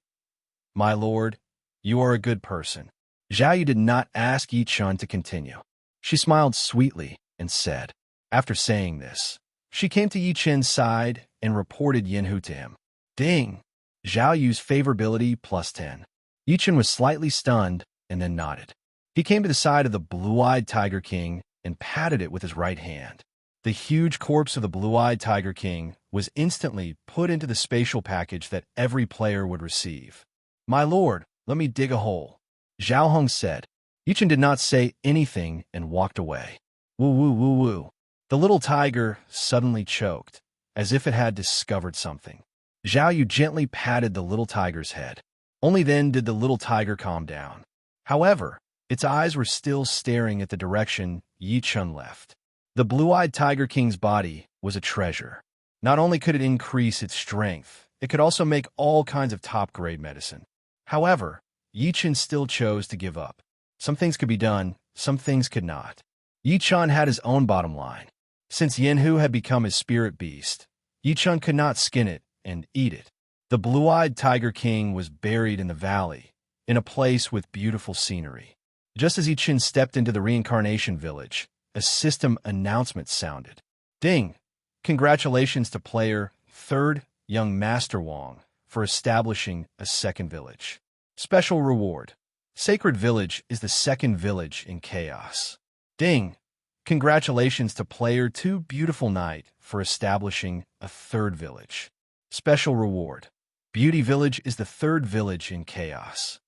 "My lord, you are a good person." Zhao Yu did not ask Yi-chun to continue. She smiled sweetly and said, after saying this, she came to Yi-chun's side and reported Yinhu to him. Ding! Zhao Yu's favorability +10. Yi-chun was slightly stunned and then nodded. He came to the side of the blue-eyed Tiger King and patted it with his right hand. The huge corpse of the blue-eyed Tiger King was instantly put into the spatial package that every player would receive. "My lord, let me dig a hole," Zhao Hong said. Yi-chun did not say anything and walked away. Woo woo woo woo. The little tiger suddenly choked, as if it had discovered something. Zhao Yu gently patted the little tiger's head. Only then did the little tiger calm down. However, its eyes were still staring at the direction Yi-chun left. The blue-eyed Tiger King's body was a treasure. Not only could it increase its strength, it could also make all kinds of top-grade medicine. However, Yi-chun still chose to give up. Some things could be done, some things could not. Yi-chun had his own bottom line. Since Yinhu had become his spirit beast, Yi-chun could not skin it and eat it. The blue-eyed Tiger King was buried in the valley, in a place with beautiful scenery. Just as Yi-chun stepped into the reincarnation village, a system announcement sounded. Ding! Congratulations to player 3rd Young Master Wong for establishing a second village. Special reward. Sacred Village is the second village in Chaos. Ding! Congratulations to player 2 Beautiful Night for establishing a third village. Special reward. Beauty Village is the third village in Chaos.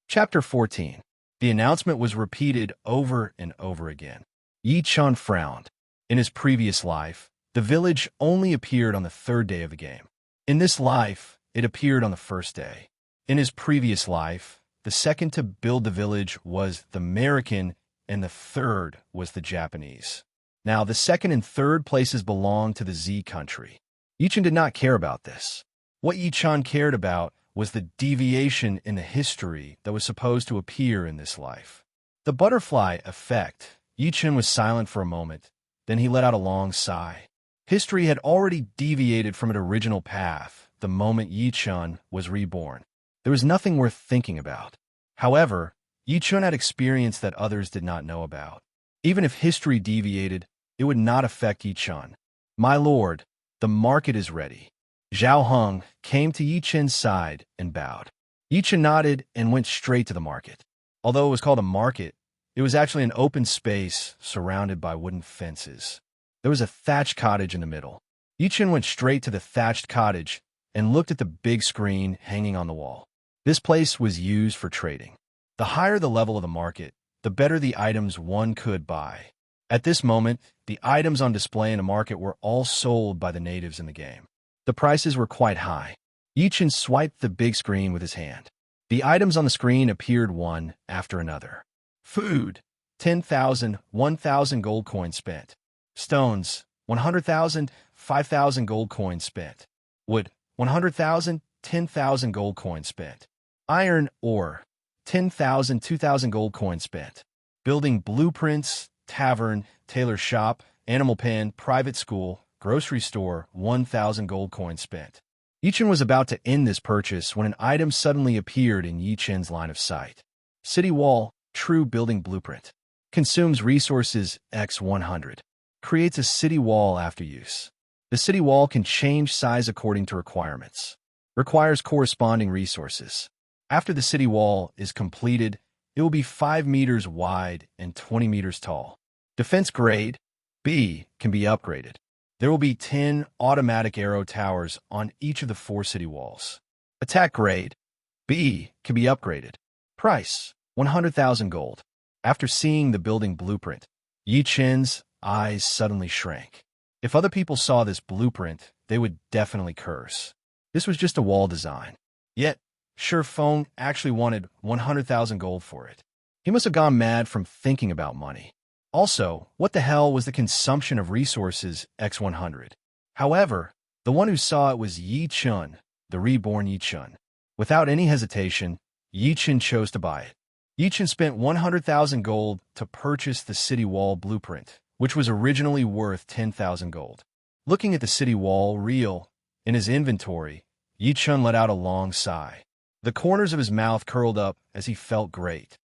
Chapter 14. The announcement was repeated over and over again. Yi Chun frowned. In his previous life, the village only appeared on the third day of the game. In this life, it appeared on the first day. In his previous life, the second to build the village was the American, and the third was the Japanese. Now, the second and third places belonged to the Z country. Yi-chan did not care about this. What Yi-chan cared about was the deviation in the history that was supposed to appear in this life. The butterfly effect. Yi-chan was silent for a moment, then he let out a long sigh. History had already deviated from its original path the moment Yi-chan was reborn. There was nothing worth thinking about. However, Yi-chun had experience that others did not know about. Even if history deviated, it would not affect Yi-chun. My lord, the market is ready. Zhao Heng came to Yi-chun's side and bowed. Yi-chun nodded and went straight to the market. Although it was called a market, it was actually an open space surrounded by wooden fences. There was a thatched cottage in the middle. Yi-chun went straight to the thatched cottage and looked at the big screen hanging on the wall. This place was used for trading. The higher the level of the market, the better the items one could buy. At this moment, the items on display in the market were all sold by the natives in the game. The prices were quite high. Yi-chan swiped the big screen with his hand. The items on the screen appeared one after another. Food, 10,000, 1,000 gold coins spent. Stones, 100,000, 5,000 gold coins spent. Wood, 100,000, 10,000 gold coins spent. Iron ore, 10,000, 2,000 gold coins spent. Building blueprints, tavern, tailor shop, animal pen, private school, grocery store, 1,000 gold coins spent. Yi-chan was about to end this purchase when an item suddenly appeared in Yi-chan's line of sight. City wall, true building blueprint. Consumes resources x 100. Creates a city wall after use. The city wall can change size according to requirements. Requires corresponding resources. After the city wall is completed, it will be 5 meters wide and 20 meters tall. Defense grade B can be upgraded. There will be 10 automatic arrow towers on each of the 4 city walls. Attack grade B can be upgraded. Price 100,000 gold. After seeing the building blueprint, Yi-chan's eyes suddenly shrank. If other people saw this blueprint, they would definitely curse. This was just a wall design. Yet, Shi Feng actually wanted 100,000 gold for it. He must have gone mad from thinking about money. Also, what the hell was the consumption of resources x 100? However, the one who saw it was Yi-chun, the reborn Yi-chun. Without any hesitation, Yi-chun chose to buy it. Yi-chun spent 100,000 gold to purchase the city wall blueprint, which was originally worth 10,000 gold. Looking at the city wall real in his inventory, Yi-chun let out a long sigh. The corners of his mouth curled up as he felt great.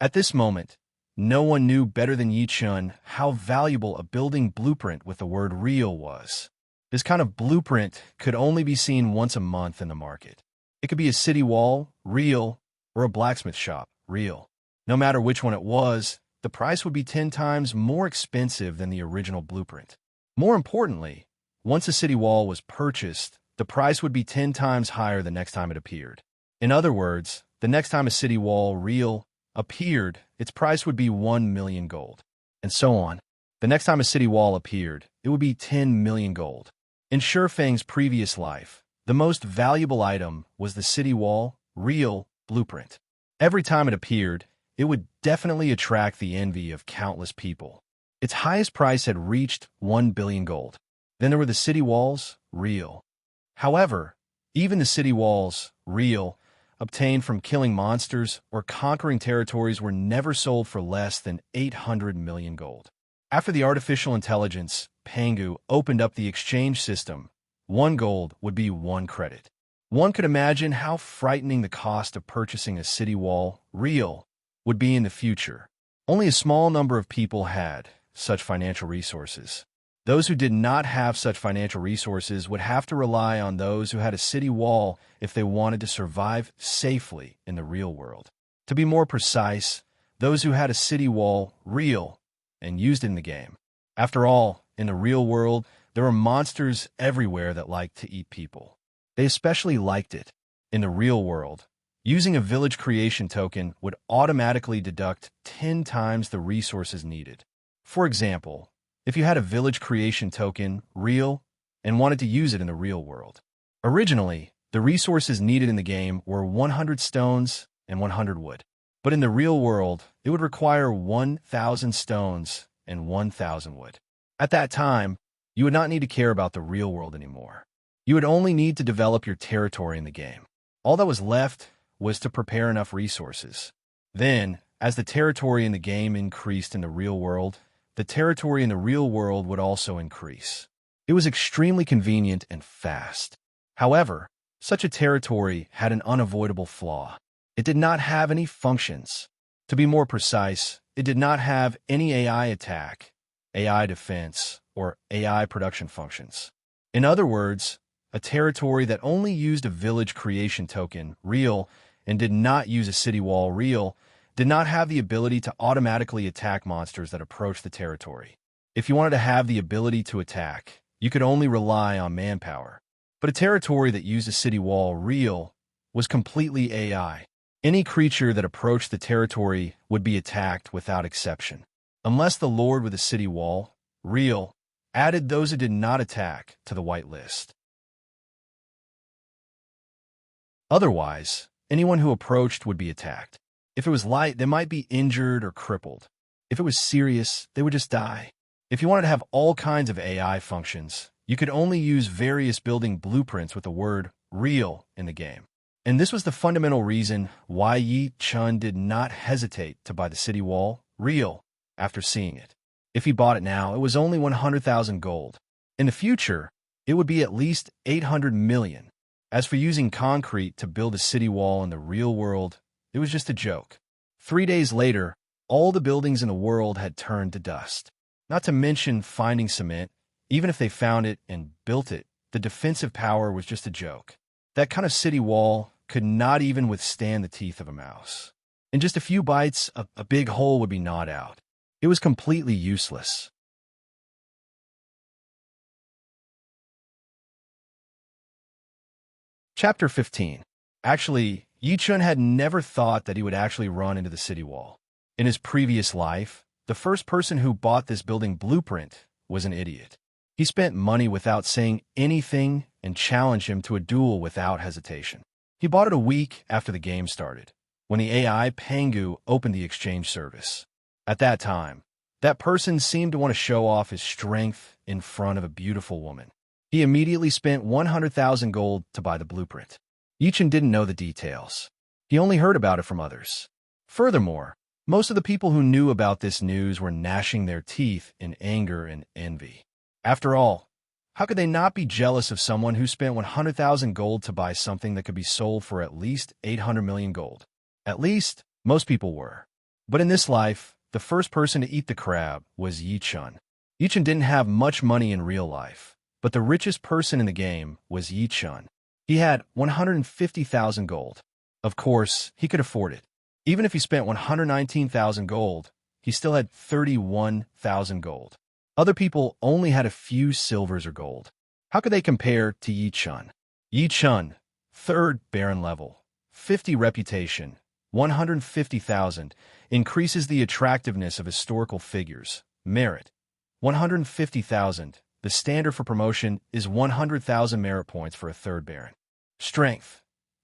At this moment, no one knew better than Yi-chun how valuable a building blueprint with the word real was. This kind of blueprint could only be seen once a month in the market. It could be a city wall, real, or a blacksmith shop, real. No matter which one it was, the price would be 10 times more expensive than the original blueprint. More importantly, once a city wall was purchased, the price would be 10 times higher the next time it appeared. In other words, the next time a city wall real appeared, its price would be 1 million gold. And so on. The next time a city wall appeared, it would be 10 million gold. In Shi Feng's previous life, the most valuable item was the city wall real blueprint. Every time it appeared, it would definitely attract the envy of countless people. Its highest price had reached 1 billion gold. Then there were the city walls, real. However, even the city walls, real, obtained from killing monsters or conquering territories were never sold for less than 800 million gold. After the artificial intelligence, Pangu, opened up the exchange system, 1 gold would be 1 credit. One could imagine how frightening the cost of purchasing a city wall, real, would be in the future. Only a small number of people had such financial resources. Those who did not have such financial resources would have to rely on those who had a city wall if they wanted to survive safely in the real world. To be more precise, those who had a city wall real and used it in the game. After all, in the real world, there were monsters everywhere that liked to eat people. They especially liked it. In the real world, using a village creation token would automatically deduct 10 times the resources needed. For example, if you had a village creation token, real, and wanted to use it in the real world. Originally, the resources needed in the game were 100 stones and 100 wood. But in the real world, it would require 1,000 stones and 1,000 wood. At that time, you would not need to care about the real world anymore. You would only need to develop your territory in the game. All that was left was to prepare enough resources. Then, as the territory in the game increased in the real world, the territory in the real world would also increase. It was extremely convenient and fast. However, such a territory had an unavoidable flaw. It did not have any functions. To be more precise, it did not have any AI attack, AI defense, or AI production functions. In other words, a territory that only used a village creation token, real, and did not use a city wall, real, did not have the ability to automatically attack monsters that approached the territory. If you wanted to have the ability to attack, you could only rely on manpower. But a territory that used a city wall, real, was completely AI. Any creature that approached the territory would be attacked without exception. Unless the lord with a city wall, real, added those who did not attack to the whitelist. Otherwise, anyone who approached would be attacked. If it was light, they might be injured or crippled. If it was serious, they would just die. If you wanted to have all kinds of AI functions, you could only use various building blueprints with the word real in the game. And this was the fundamental reason why Yi Chun did not hesitate to buy the city wall, real, after seeing it. If he bought it now, it was only 100,000 gold. In the future, it would be at least 800 million. As for using concrete to build a city wall in the real world, it was just a joke. 3 days later, all the buildings in the world had turned to dust. Not to mention finding cement. Even if they found it and built it, the defensive power was just a joke. That kind of city wall could not even withstand the teeth of a mouse. In just a few bites, a big hole would be gnawed out. It was completely useless. Chapter 15. Actually, Yi Chun had never thought that he would actually run into the city wall. In his previous life, the first person who bought this building blueprint was an idiot. He spent money without saying anything and challenged him to a duel without hesitation. He bought it a week after the game started, when the AI Pangu opened the exchange service. At that time, that person seemed to want to show off his strength in front of a beautiful woman. He immediately spent 100,000 gold to buy the blueprint. Yi Chun didn't know the details. He only heard about it from others. Furthermore, most of the people who knew about this news were gnashing their teeth in anger and envy. After all, how could they not be jealous of someone who spent 100,000 gold to buy something that could be sold for at least 800 million gold? At least, most people were. But in this life, the first person to eat the crab was Yi Chun. Yi Chun didn't have much money in real life, but the richest person in the game was Yi Chun. He had 150,000 gold. Of course, he could afford it. Even if he spent 119,000 gold, he still had 31,000 gold. Other people only had a few silvers or gold. How could they compare to Yi Chun? Yi Chun, 3rd Baron level, 50 reputation, 150,000, increases the attractiveness of historical figures. Merit, 150,000. The standard for promotion is 100,000 merit points for a 3rd Baron. Strength,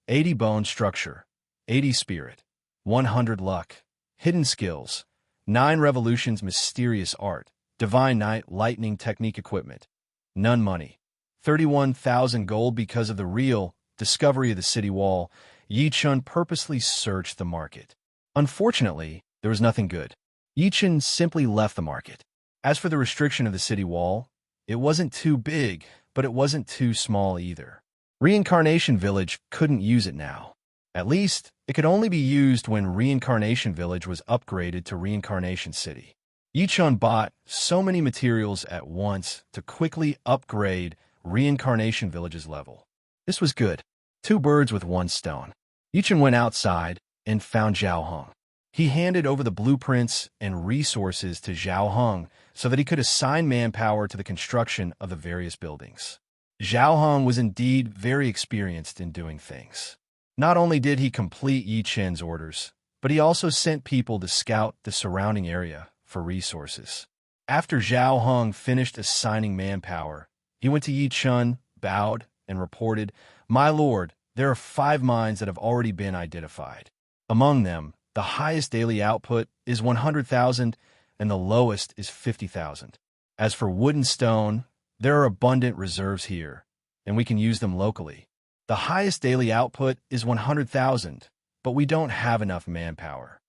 80 bone structure, 80 spirit, 100 luck. Hidden skills, 9 revolutions mysterious art, divine night lightning technique equipment. None money. 31,000 gold because of the real discovery of the city wall. Yi Chun purposely searched the market. Unfortunately, there was nothing good. Yi Chun simply left the market. As for the restriction of the city wall, it wasn't too big, but it wasn't too small either. Reincarnation Village couldn't use it now. At least, it could only be used when Reincarnation Village was upgraded to Reincarnation City. Yichun bought so many materials at once to quickly upgrade Reincarnation Village's level. This was good. Two birds with one stone. Yichun went outside and found Zhao Heng. He handed over the blueprints and resources to Zhao Heng so that he could assign manpower to the construction of the various buildings. Zhao Heng was indeed very experienced in doing things. Not only did he complete Yi Chen's orders, but he also sent people to scout the surrounding area for resources. After Zhao Heng finished assigning manpower, he went to Yi Chen, bowed, and reported, "My lord, there are 5 mines that have already been identified. Among them, the highest daily output is 100,000 and the lowest is 50,000. As for wood and stone, there are abundant reserves here, and we can use them locally. The highest daily output is 100,000, but we don't have enough manpower."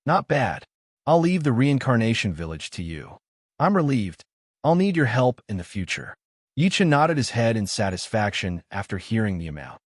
"Not bad. I'll leave the Reincarnation Village to you." "I'm relieved. I'll need your help in the future." Yichen nodded his head in satisfaction after hearing the amount.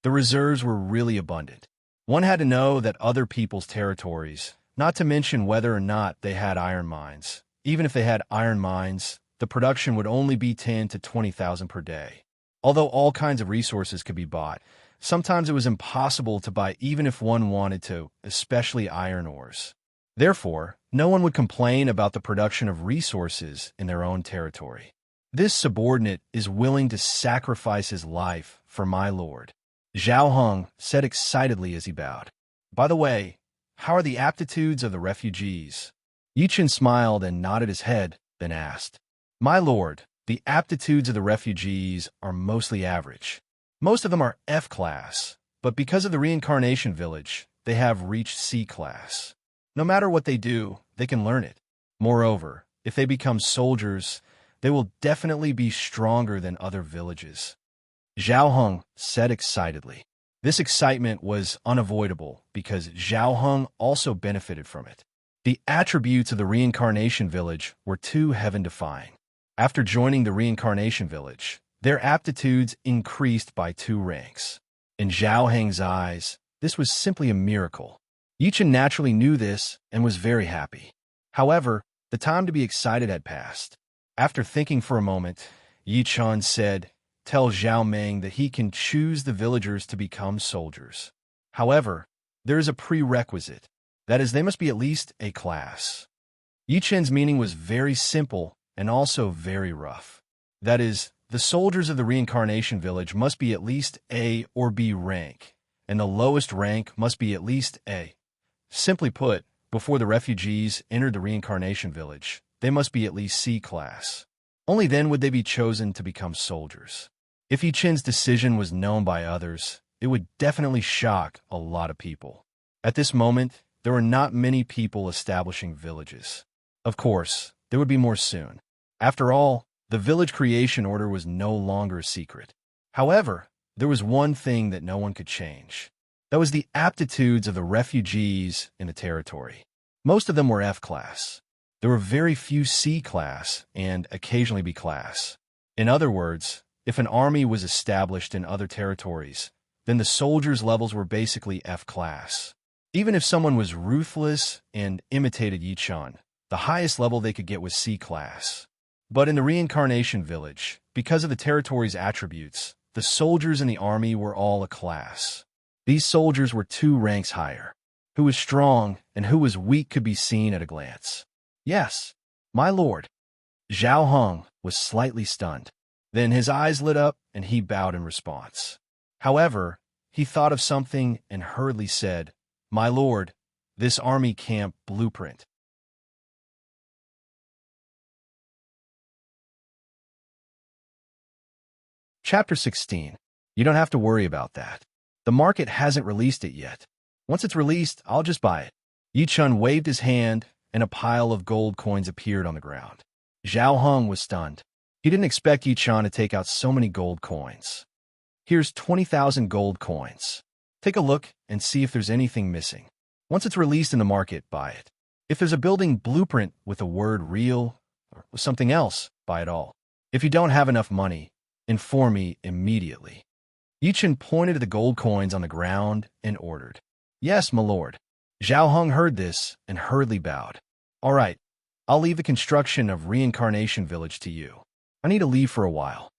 The reserves were really abundant. One had to know that other people's territories, not to mention whether or not they had iron mines. Even if they had iron mines, the production would only be 10 to 20,000 per day. Although all kinds of resources could be bought, sometimes it was impossible to buy even if one wanted to, especially iron ores. Therefore, no one would complain about the production of resources in their own territory. This subordinate is willing to sacrifice his life for my lord, Zhao Heng said excitedly as he bowed. "By the way, how are the aptitudes of the refugees?" Yichen smiled and nodded his head, then asked, "My lord, the aptitudes of the refugees are mostly average. Most of them are F class, but because of the Reincarnation Village, they have reached C class. No matter what they do, they can learn it. Moreover, if they become soldiers, they will definitely be stronger than other villages," Zhao Heng said excitedly. This excitement was unavoidable because Zhao Heng also benefited from it. The attributes of the Reincarnation Village were too heaven-defying. After joining the Reincarnation Village, their aptitudes increased by 2 ranks. In Zhao Heng's eyes, this was simply a miracle. Yichen naturally knew this and was very happy. However, the time to be excited had passed. After thinking for a moment, Yichen said, "Tell Zhao Meng that he can choose the villagers to become soldiers. However, there is a prerequisite. That is, they must be at least A class." Yichen's meaning was very simple and also very rough. That is, the soldiers of the Reincarnation Village must be at least A or B rank, and the lowest rank must be at least A. Simply put, before the refugees entered the Reincarnation Village, they must be at least C class. Only then would they be chosen to become soldiers. If Yichen's decision was known by others, it would definitely shock a lot of people. At this moment, there were not many people establishing villages. Of course, there would be more soon. After all, the village creation order was no longer a secret. However, there was one thing that no one could change. That was the aptitudes of the refugees in the territory. Most of them were F class. There were very few C class and occasionally B class. In other words, if an army was established in other territories, then the soldiers' levels were basically F class. Even if someone was ruthless and imitated Yichen, the highest level they could get was C class. But in the Reincarnation Village, because of the territory's attributes, the soldiers in the army were all a class. These soldiers were 2 ranks higher. Who was strong and who was weak could be seen at a glance. "Yes, my lord." Zhao Heng was slightly stunned. Then his eyes lit up and he bowed in response. However, he thought of something and hurriedly said, "My lord, this army camp blueprint." Chapter 16. You don't have to worry about that. The market hasn't released it yet. Once it's released, I'll just buy it. Yichun waved his hand, and a pile of gold coins appeared on the ground. Zhao Heng was stunned. He didn't expect Yichun to take out so many gold coins. "Here's 20,000 gold coins. Take a look and see if there's anything missing. Once it's released in the market, buy it. If there's a building blueprint with the word real or something else, buy it all. If you don't have enough money, inform me immediately." Yichen pointed to the gold coins on the ground and ordered, "Yes, my lord." Zhao Hong heard this and hurriedly bowed. All right, I'll leave the construction of Reincarnation Village to you. I need to leave for a while.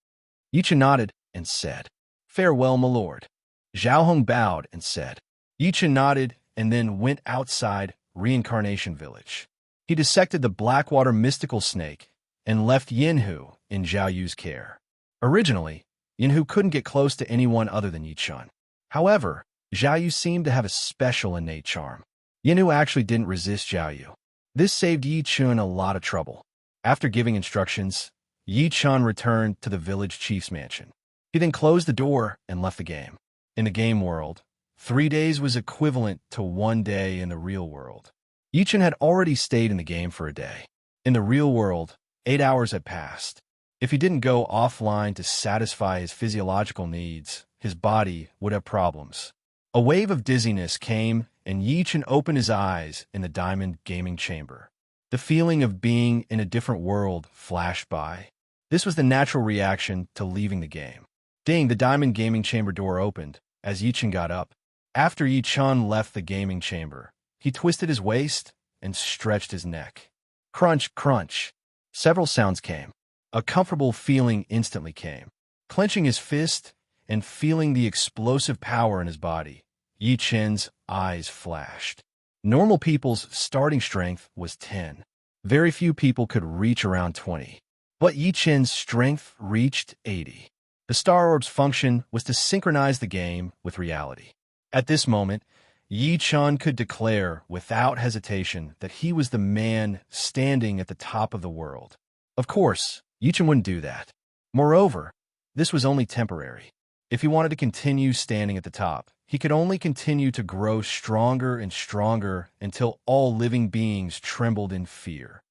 Yichen nodded and said, Farewell, my lord. Zhao Hong bowed and said. Yichen nodded and then went outside Reincarnation Village. He dissected the Blackwater mystical snake and left Yinhu in Zhao Yu's care. Originally, Yinhu couldn't get close to anyone other than Yichun. However, Zhao Yu seemed to have a special innate charm. Yinhu actually didn't resist Zhao Yu. This saved Yichun a lot of trouble. After giving instructions, Yichun returned to the village chief's mansion. He then closed the door and left the game. In the game world, 3 days was equivalent to 1 day in the real world. Yichun had already stayed in the game for a day. In the real world, 8 hours had passed. If he didn't go offline to satisfy his physiological needs, his body would have problems. A wave of dizziness came, and Yichun opened his eyes in the diamond gaming chamber. The feeling of being in a different world flashed by. This was the natural reaction to leaving the game. Ding, the diamond gaming chamber door opened as Yichun got up. After Yichun left the gaming chamber, he twisted his waist and stretched his neck. Crunch, crunch. Several sounds came. A comfortable feeling instantly came. Clenching his fist and feeling the explosive power in his body, Yichun's eyes flashed. Normal people's starting strength was 10. Very few people could reach around 20. But Yichun's strength reached 80. The Star Orb's function was to synchronize the game with reality. At this moment, Yichun could declare without hesitation that he was the man standing at the top of the world. Of course, Yichun wouldn't do that. Moreover, this was only temporary. If he wanted to continue standing at the top, he could only continue to grow stronger and stronger until all living beings trembled in fear.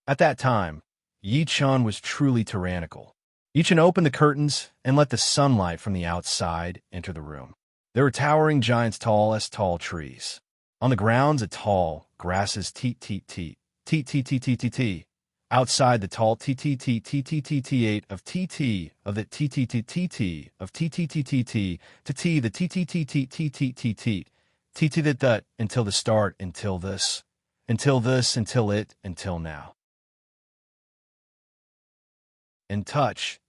At that time, Yichun was truly tyrannical. Yichun opened the curtains and let the sunlight from the outside enter the room. There were towering giants tall as tall trees. On the grounds, a tall grasses teet teet teet, teet teet teet teet teet teet. Outside the tall teet teet teet teet teet teet teet of TT of the teet teet teet teet of TT teet teet teet to T the teet teet teet teet teet teet teet teet teet that until the start until this until it until now. And touch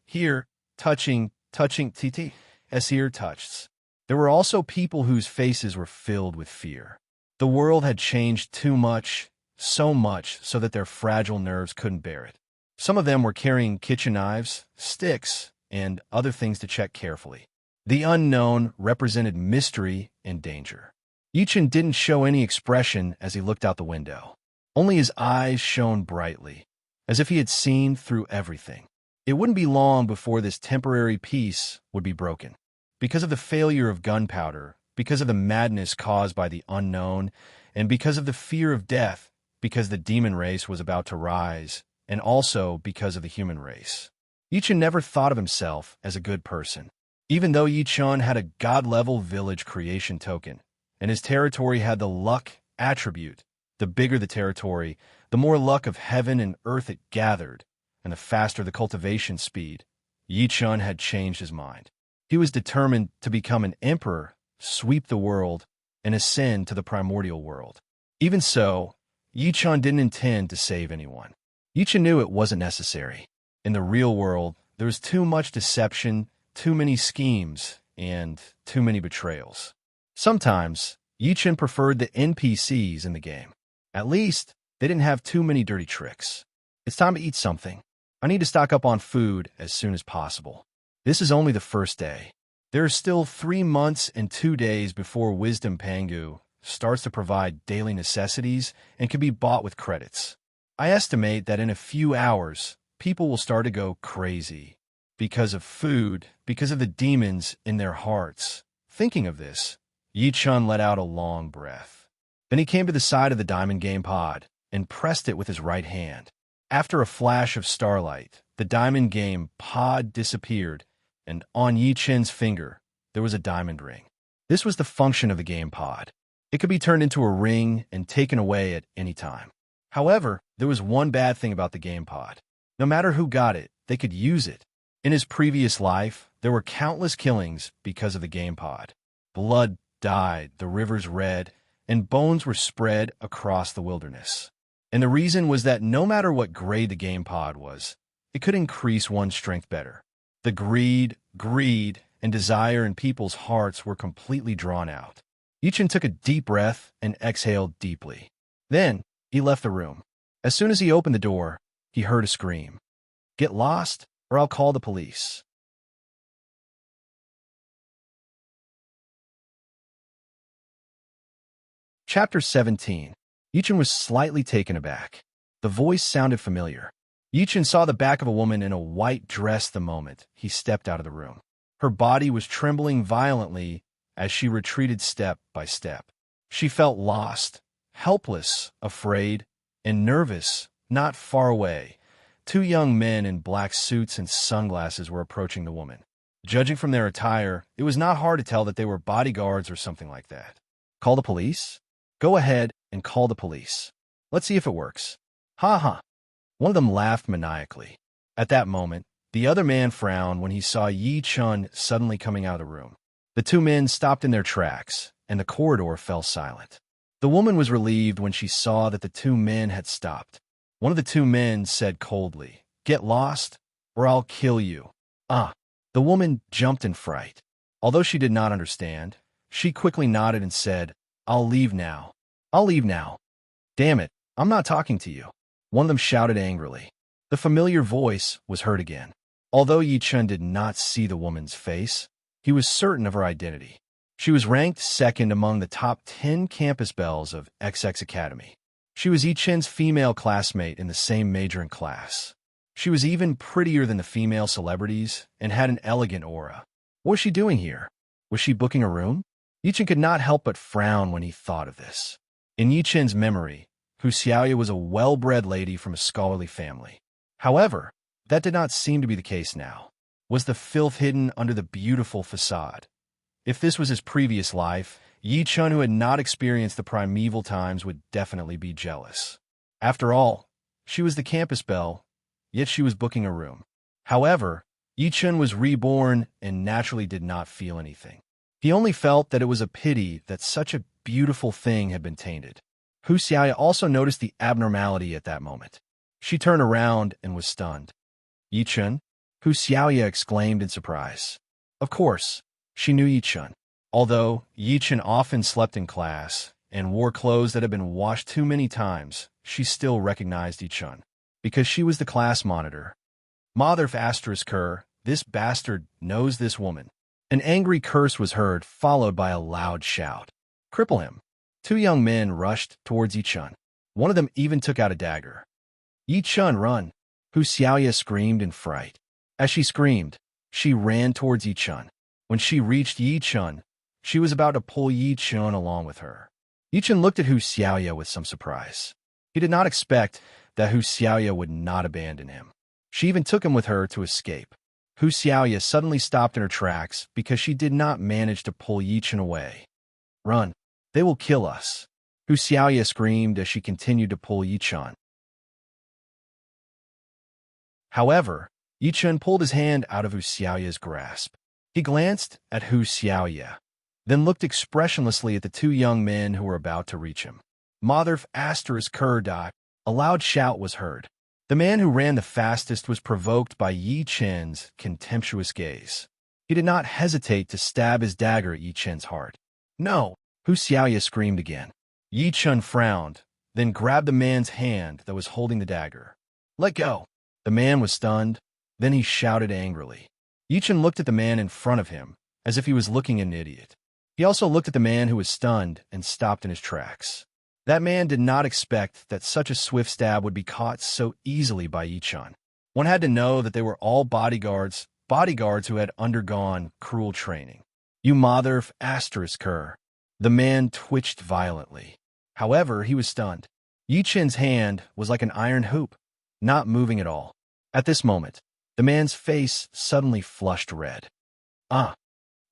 here touching TT as here touched. There were also people whose faces were filled with fear. The world had changed too much, so much so that their fragile nerves couldn't bear it. Some of them were carrying kitchen knives, sticks, and other things to check carefully. The unknown represented mystery and danger. Yichun didn't show any expression as he looked out the window. Only his eyes shone brightly, as if he had seen through everything. It wouldn't be long before this temporary peace would be broken. Because of the failure of gunpowder, because of the madness caused by the unknown, and because of the fear of death, because the demon race was about to rise, and also because of the human race. Yichun never thought of himself as a good person. Even though Yichun had a god-level village creation token, and his territory had the luck attribute, the bigger the territory, the more luck of heaven and earth it gathered, and the faster the cultivation speed, Yichun had changed his mind. He was determined to become an emperor, sweep the world, and ascend to the primordial world. Even so, Yichun didn't intend to save anyone. Yichun knew it wasn't necessary. In the real world, there was too much deception, too many schemes, and too many betrayals. Sometimes, Yichun preferred the NPCs in the game. At least, they didn't have too many dirty tricks. It's time to eat something. I need to stock up on food as soon as possible. This is only the first day. There are still 3 months and 2 days before Wisdom Pangu starts to provide daily necessities and can be bought with credits. I estimate that in a few hours, people will start to go crazy because of food, because of the demons in their hearts. Thinking of this, Yichun let out a long breath. Then he came to the side of the diamond game pod and pressed it with his right hand. After a flash of starlight, the diamond game pod disappeared, and on Yichun's finger, there was a diamond ring. This was the function of the game pod. It could be turned into a ring and taken away at any time. However, there was one bad thing about the game pod. No matter who got it, they could use it. In his previous life, there were countless killings because of the game pod. Blood dyed the rivers red, and bones were spread across the wilderness. And the reason was that no matter what grade the game pod was, it could increase one's strength better. The greed, and desire in people's hearts were completely drawn out. Yichen took a deep breath and exhaled deeply. Then, he left the room. As soon as he opened the door, he heard a scream. "Get lost, or I'll call the police." Chapter 17. Yichen was slightly taken aback. The voice sounded familiar. Yichen saw the back of a woman in a white dress the moment he stepped out of the room. Her body was trembling violently as she retreated step by step. She felt lost, helpless, afraid, and nervous. Not far away, two young men in black suits and sunglasses were approaching the woman. Judging from their attire, it was not hard to tell that they were bodyguards or something like that. "Call the police?" "Go ahead and call the police. Let's see if it works." "Ha ha." One of them laughed maniacally. At that moment, the other man frowned when he saw Yichen suddenly coming out of the room. The two men stopped in their tracks, and the corridor fell silent. The woman was relieved when she saw that the two men had stopped. One of the two men said coldly, "Get lost, or I'll kill you." "Ah." The woman jumped in fright. Although she did not understand, she quickly nodded and said, "I'll leave now. I'll leave now." "Damn it, I'm not talking to you." One of them shouted angrily. The familiar voice was heard again. Although Yichen did not see the woman's face, he was certain of her identity. She was ranked second among the top 10 campus belles of XX Academy. She was Yichen's female classmate in the same major and class. She was even prettier than the female celebrities and had an elegant aura. What was she doing here? Was she booking a room? Yichen could not help but frown when he thought of this. In Yichen's memory, Hu Xiaoya was a well-bred lady from a scholarly family. However, that did not seem to be the case now. Was the filth hidden under the beautiful facade? If this was his previous life, Yichen, who had not experienced the primeval times, would definitely be jealous. After all, she was the campus belle, yet she was booking a room. However, Yichen was reborn and naturally did not feel anything. He only felt that it was a pity that such a beautiful thing had been tainted. Hu Xiaoya also noticed the abnormality at that moment. She turned around and was stunned. "Yichen?" Hu Xiaoya exclaimed in surprise. Of course, she knew Yichen. Although Yichen often slept in class and wore clothes that had been washed too many times, she still recognized Yichen, because she was the class monitor. "Mother asterisk her, this bastard knows this woman." An angry curse was heard, followed by a loud shout. "Cripple him." Two young men rushed towards Yichen. One of them even took out a dagger. "Yichen, run!" Hu Xiaoya screamed in fright. As she screamed, she ran towards Yichen. When she reached Yichen, she was about to pull Yichen along with her. Yichen looked at Hu Xiaoya with some surprise. He did not expect that Hu Xiaoya would not abandon him. She even took him with her to escape. Hu Xiaoya suddenly stopped in her tracks because she did not manage to pull Yichen away. "Run! They will kill us!" Hu Xiaoya screamed as she continued to pull Yichen. However, Yichen pulled his hand out of Hu Xiaoya's grasp. He glanced at Hu Xiaoya, then looked expressionlessly at the two young men who were about to reach him. "Mother asterisk her dot." A loud shout was heard. The man who ran the fastest was provoked by Yichen's contemptuous gaze. He did not hesitate to stab his dagger at Yichen's heart. "No!" Hu Xiaoya screamed again. Yichen frowned, then grabbed the man's hand that was holding the dagger. "Let go!" The man was stunned, then he shouted angrily. Yichen looked at the man in front of him, as if he was looking at an idiot. He also looked at the man who was stunned and stopped in his tracks. That man did not expect that such a swift stab would be caught so easily by Yichen. One had to know that they were all bodyguards who had undergone cruel training. "You mother asterisk her." The man twitched violently. However, he was stunned. Yichen's hand was like an iron hoop, not moving at all. At this moment, the man's face suddenly flushed red. "Ah!"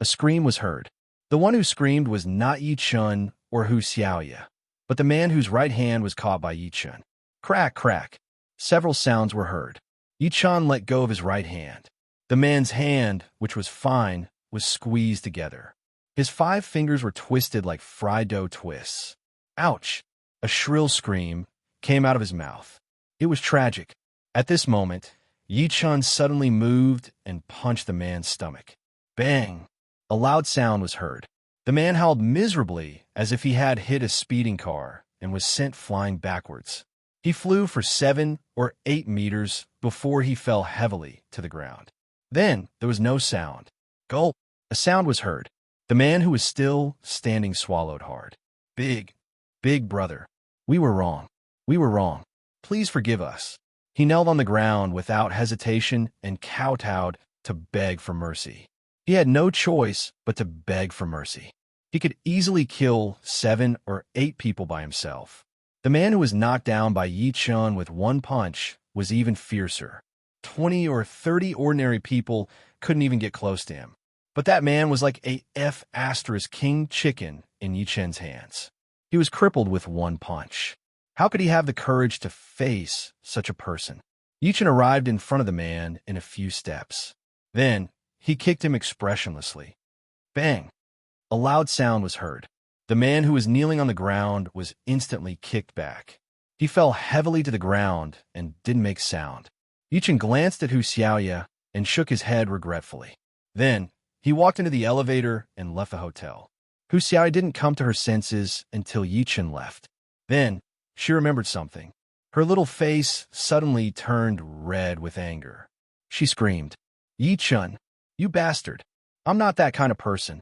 A scream was heard. The one who screamed was not Yichen or Hu Xiaoya, but the man whose right hand was caught by Yichen. Crack, crack. Several sounds were heard. Yichen let go of his right hand. The man's hand, which was fine, was squeezed together. His 5 fingers were twisted like fried dough twists. Ouch! A shrill scream came out of his mouth. It was tragic. At this moment, Yi Chun suddenly moved and punched the man's stomach. Bang! A loud sound was heard. The man howled miserably as if he had hit a speeding car and was sent flying backwards. He flew for 7 or 8 meters before he fell heavily to the ground. Then there was no sound. Gulp! A sound was heard. The man who was still standing swallowed hard. Big brother. We were wrong. We were wrong. Please forgive us. He knelt on the ground without hesitation and kowtowed to beg for mercy. He had no choice but to beg for mercy. He could easily kill 7 or 8 people by himself. The man who was knocked down by Yi Chun with one punch was even fiercer. 20 or 30 ordinary people couldn't even get close to him. But that man was like a F***king chicken in Yi Chun's hands. He was crippled with one punch. How could he have the courage to face such a person? Yi Chun arrived in front of the man in a few steps. Then, he kicked him expressionlessly. Bang! A loud sound was heard. The man who was kneeling on the ground was instantly kicked back. He fell heavily to the ground and didn't make sound. Yi Chun glanced at Hu Xiaoya and shook his head regretfully. Then, he walked into the elevator and left the hotel. Hu Xiaoya didn't come to her senses until Yi Chun left. Then, she remembered something. Her little face suddenly turned red with anger. She screamed, Yi Chun, you bastard. I'm not that kind of person.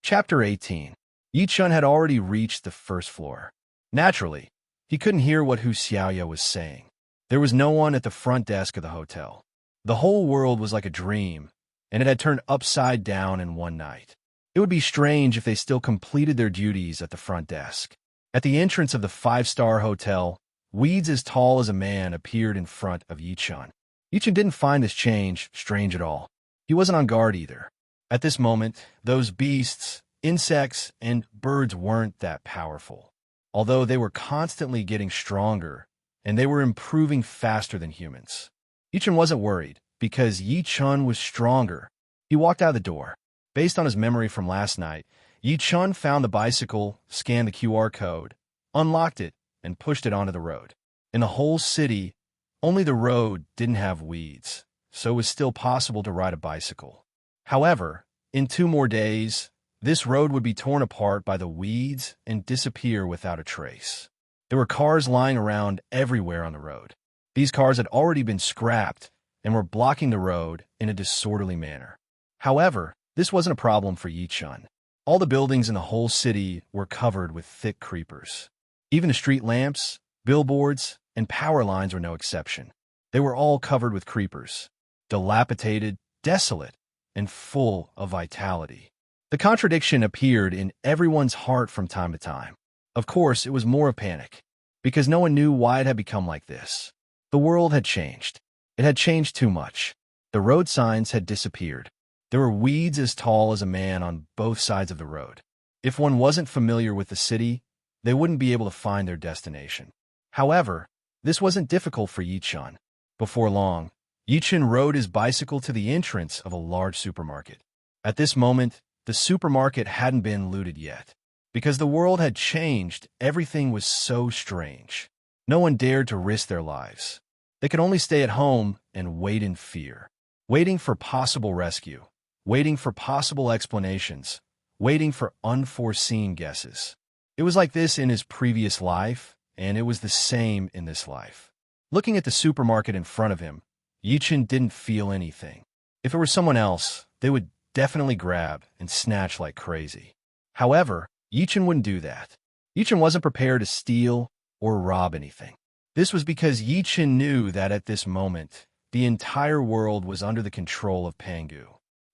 Chapter 18. Yi Chun had already reached the first floor. Naturally, he couldn't hear what Hu Xiaoya was saying. There was no one at the front desk of the hotel. The whole world was like a dream, and it had turned upside down in one night. It would be strange if they still completed their duties at the front desk. At the entrance of the 5-star hotel, weeds as tall as a man appeared in front of Yi Chun. Yi Chun didn't find this change strange at all. He wasn't on guard either. At this moment, those beasts, insects, and birds weren't that powerful, although they were constantly getting stronger, and they were improving faster than humans. Yi Chun wasn't worried, because Yi Chun was stronger. He walked out of the door. Based on his memory from last night, Yi Chun found the bicycle, scanned the QR code, unlocked it, and pushed it onto the road. In the whole city, only the road didn't have weeds, so it was still possible to ride a bicycle. However, in 2 more days, this road would be torn apart by the weeds and disappear without a trace. There were cars lying around everywhere on the road. These cars had already been scrapped and were blocking the road in a disorderly manner. However, this wasn't a problem for Yi Chun. All the buildings in the whole city were covered with thick creepers. Even the street lamps, billboards, and power lines were no exception. They were all covered with creepers, dilapidated, desolate, and full of vitality. The contradiction appeared in everyone's heart from time to time. Of course, it was more of panic, because no one knew why it had become like this. The world had changed. It had changed too much. The road signs had disappeared. There were weeds as tall as a man on both sides of the road. If one wasn't familiar with the city, they wouldn't be able to find their destination. However, this wasn't difficult for Yi Chun. Before long, Yi Chun rode his bicycle to the entrance of a large supermarket. At this moment, the supermarket hadn't been looted yet. Because the world had changed, everything was so strange. No one dared to risk their lives. They could only stay at home and wait in fear, waiting for possible rescue, waiting for possible explanations, waiting for unforeseen guesses. It was like this in his previous life, and it was the same in this life. Looking at the supermarket in front of him, Yi Chun didn't feel anything. If it were someone else, they would definitely grab and snatch like crazy. However, Yi Chun wouldn't do that. Yi Chun wasn't prepared to steal or rob anything. This was because Yi Chun knew that at this moment, the entire world was under the control of Pangu.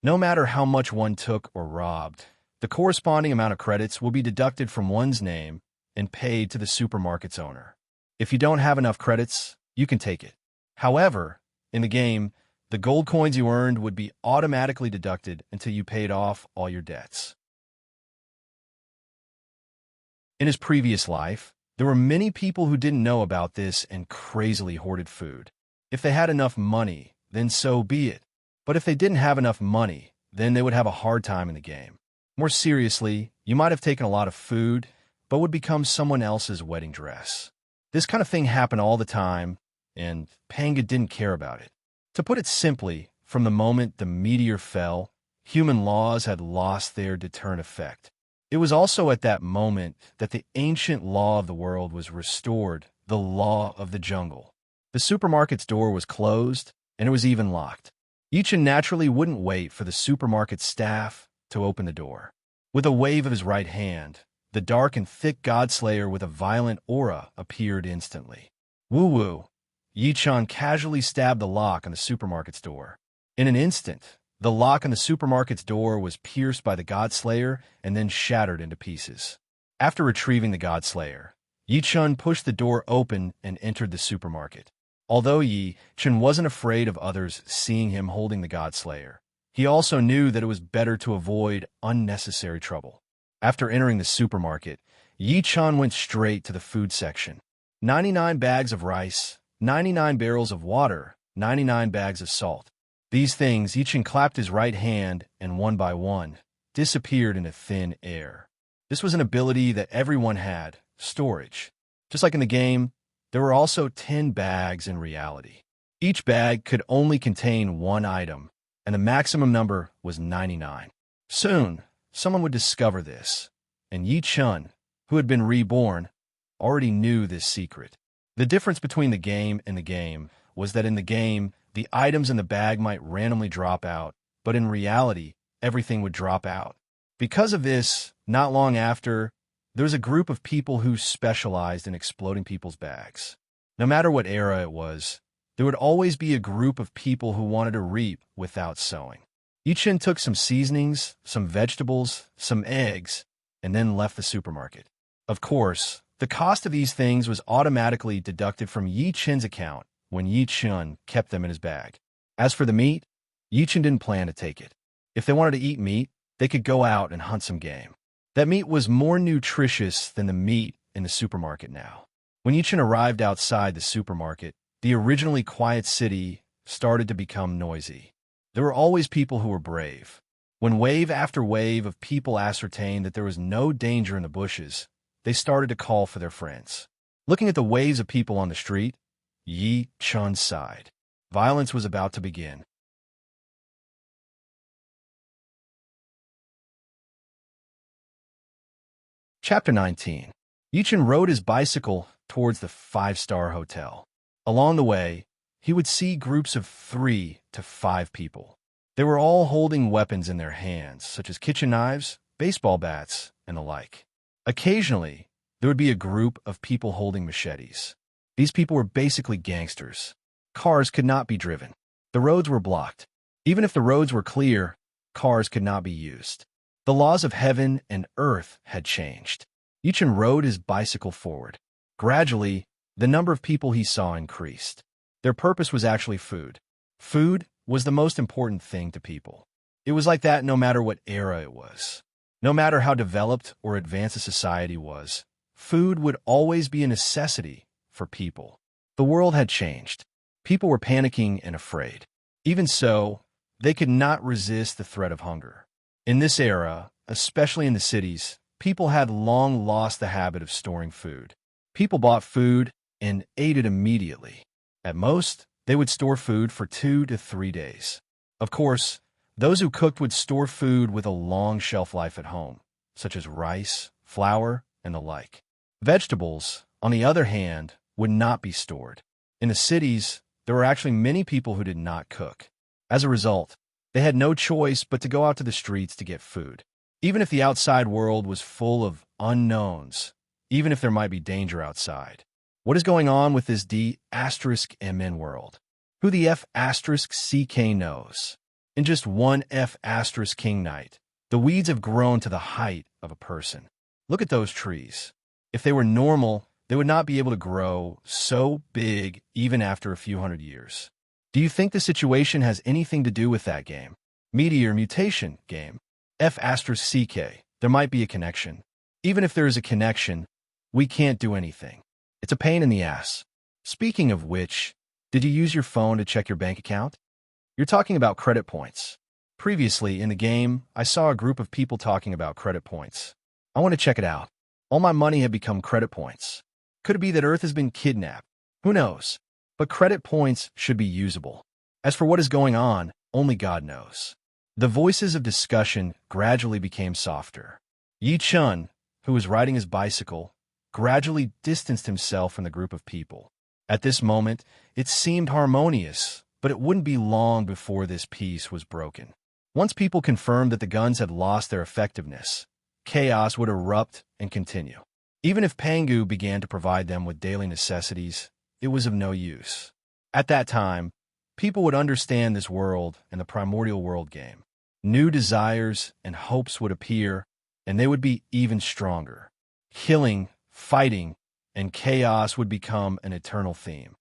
No matter how much one took or robbed, the corresponding amount of credits will be deducted from one's name and paid to the supermarket's owner. If you don't have enough credits, you can take it. However, in the game, the gold coins you earned would be automatically deducted until you paid off all your debts. In his previous life, there were many people who didn't know about this and crazily hoarded food. If they had enough money, then so be it. But if they didn't have enough money, then they would have a hard time in the game. More seriously, you might have taken a lot of food, but would become someone else's wedding dress. This kind of thing happened all the time, and Panga didn't care about it. To put it simply, from the moment the meteor fell, human laws had lost their deterrent effect. It was also at that moment that the ancient law of the world was restored, the law of the jungle. The supermarket's door was closed, and it was even locked. Yichin naturally wouldn't wait for the supermarket staff to open the door. With a wave of his right hand, the dark and thick godslayer with a violent aura appeared instantly. Woo-woo! Yichin casually stabbed the lock on the supermarket's door. In an instant, the lock on the supermarket's door was pierced by the godslayer and then shattered into pieces. After retrieving the godslayer, Yichin pushed the door open and entered the supermarket. Although Yichin wasn't afraid of others seeing him holding the godslayer, he also knew that it was better to avoid unnecessary trouble. After entering the supermarket, Yichin went straight to the food section. 99 bags of rice, 99 barrels of water, 99 bags of salt. These things, Yichin clapped his right hand and one by one disappeared into thin air. This was an ability that everyone had, storage. Just like in the game, there were also 10 bags in reality. Each bag could only contain one item, and the maximum number was 99. Soon, someone would discover this, and Yichin, who had been reborn, already knew this secret. The difference between the game and the game was that in the game, the items in the bag might randomly drop out, but in reality, everything would drop out. Because of this, not long after, there was a group of people who specialized in exploding people's bags. No matter what era it was, there would always be a group of people who wanted to reap without sowing. Yichin took some seasonings, some vegetables, some eggs, and then left the supermarket. Of course, the cost of these things was automatically deducted from Yichin's account when Yichin kept them in his bag. As for the meat, Yichin didn't plan to take it. If they wanted to eat meat, they could go out and hunt some game. That meat was more nutritious than the meat in the supermarket now. When Yichin arrived outside the supermarket, the originally quiet city started to become noisy. There were always people who were brave. When wave after wave of people ascertained that there was no danger in the bushes, they started to call for their friends. Looking at the waves of people on the street, Yichin sighed. Violence was about to begin. Chapter 19. Yichin rode his bicycle towards the five-star hotel. Along the way, he would see groups of 3 to 5 people. They were all holding weapons in their hands, such as kitchen knives, baseball bats, and the like. Occasionally, there would be a group of people holding machetes. These people were basically gangsters. Cars could not be driven. The roads were blocked. Even if the roads were clear, cars could not be used. The laws of heaven and earth had changed. Yichin rode his bicycle forward. Gradually, the number of people he saw increased. Their purpose was actually food. Food was the most important thing to people. It was like that no matter what era it was. No matter how developed or advanced a society was, food would always be a necessity for people. The world had changed. People were panicking and afraid. Even so, they could not resist the threat of hunger. In this era, especially in the cities, people had long lost the habit of storing food. People bought food and ate it immediately. At most, they would store food for 2 to 3 days. Of course, those who cooked would store food with a long shelf life at home, such as rice, flour, and the like. Vegetables, on the other hand, would not be stored. In the cities, there were actually many people who did not cook. As a result, they had no choice but to go out to the streets to get food. Even if the outside world was full of unknowns, even if there might be danger outside. What is going on with this D*MN world? Who the F*CK knows? In just one F*King night, the weeds have grown to the height of a person. Look at those trees. If they were normal, they would not be able to grow so big even after a few hundred years. Do you think the situation has anything to do with that game? Meteor mutation game. F*CK. There might be a connection. Even if there is a connection, we can't do anything. It's a pain in the ass. Speaking of which, did you use your phone to check your bank account? You're talking about credit points. Previously, in the game, I saw a group of people talking about credit points. I want to check it out. All my money had become credit points. Could it be that Earth has been kidnapped? Who knows? But credit points should be usable. As for what is going on, only God knows. The voices of discussion gradually became softer. Yi Chun, who was riding his bicycle, gradually distanced himself from the group of people. At this moment, it seemed harmonious, but it wouldn't be long before this peace was broken. Once people confirmed that the guns had lost their effectiveness, chaos would erupt and continue. Even if Pangu began to provide them with daily necessities, it was of no use. At that time, people would understand this world and the primordial world game. New desires and hopes would appear, and they would be even stronger. Killing, fighting, and chaos would become an eternal theme.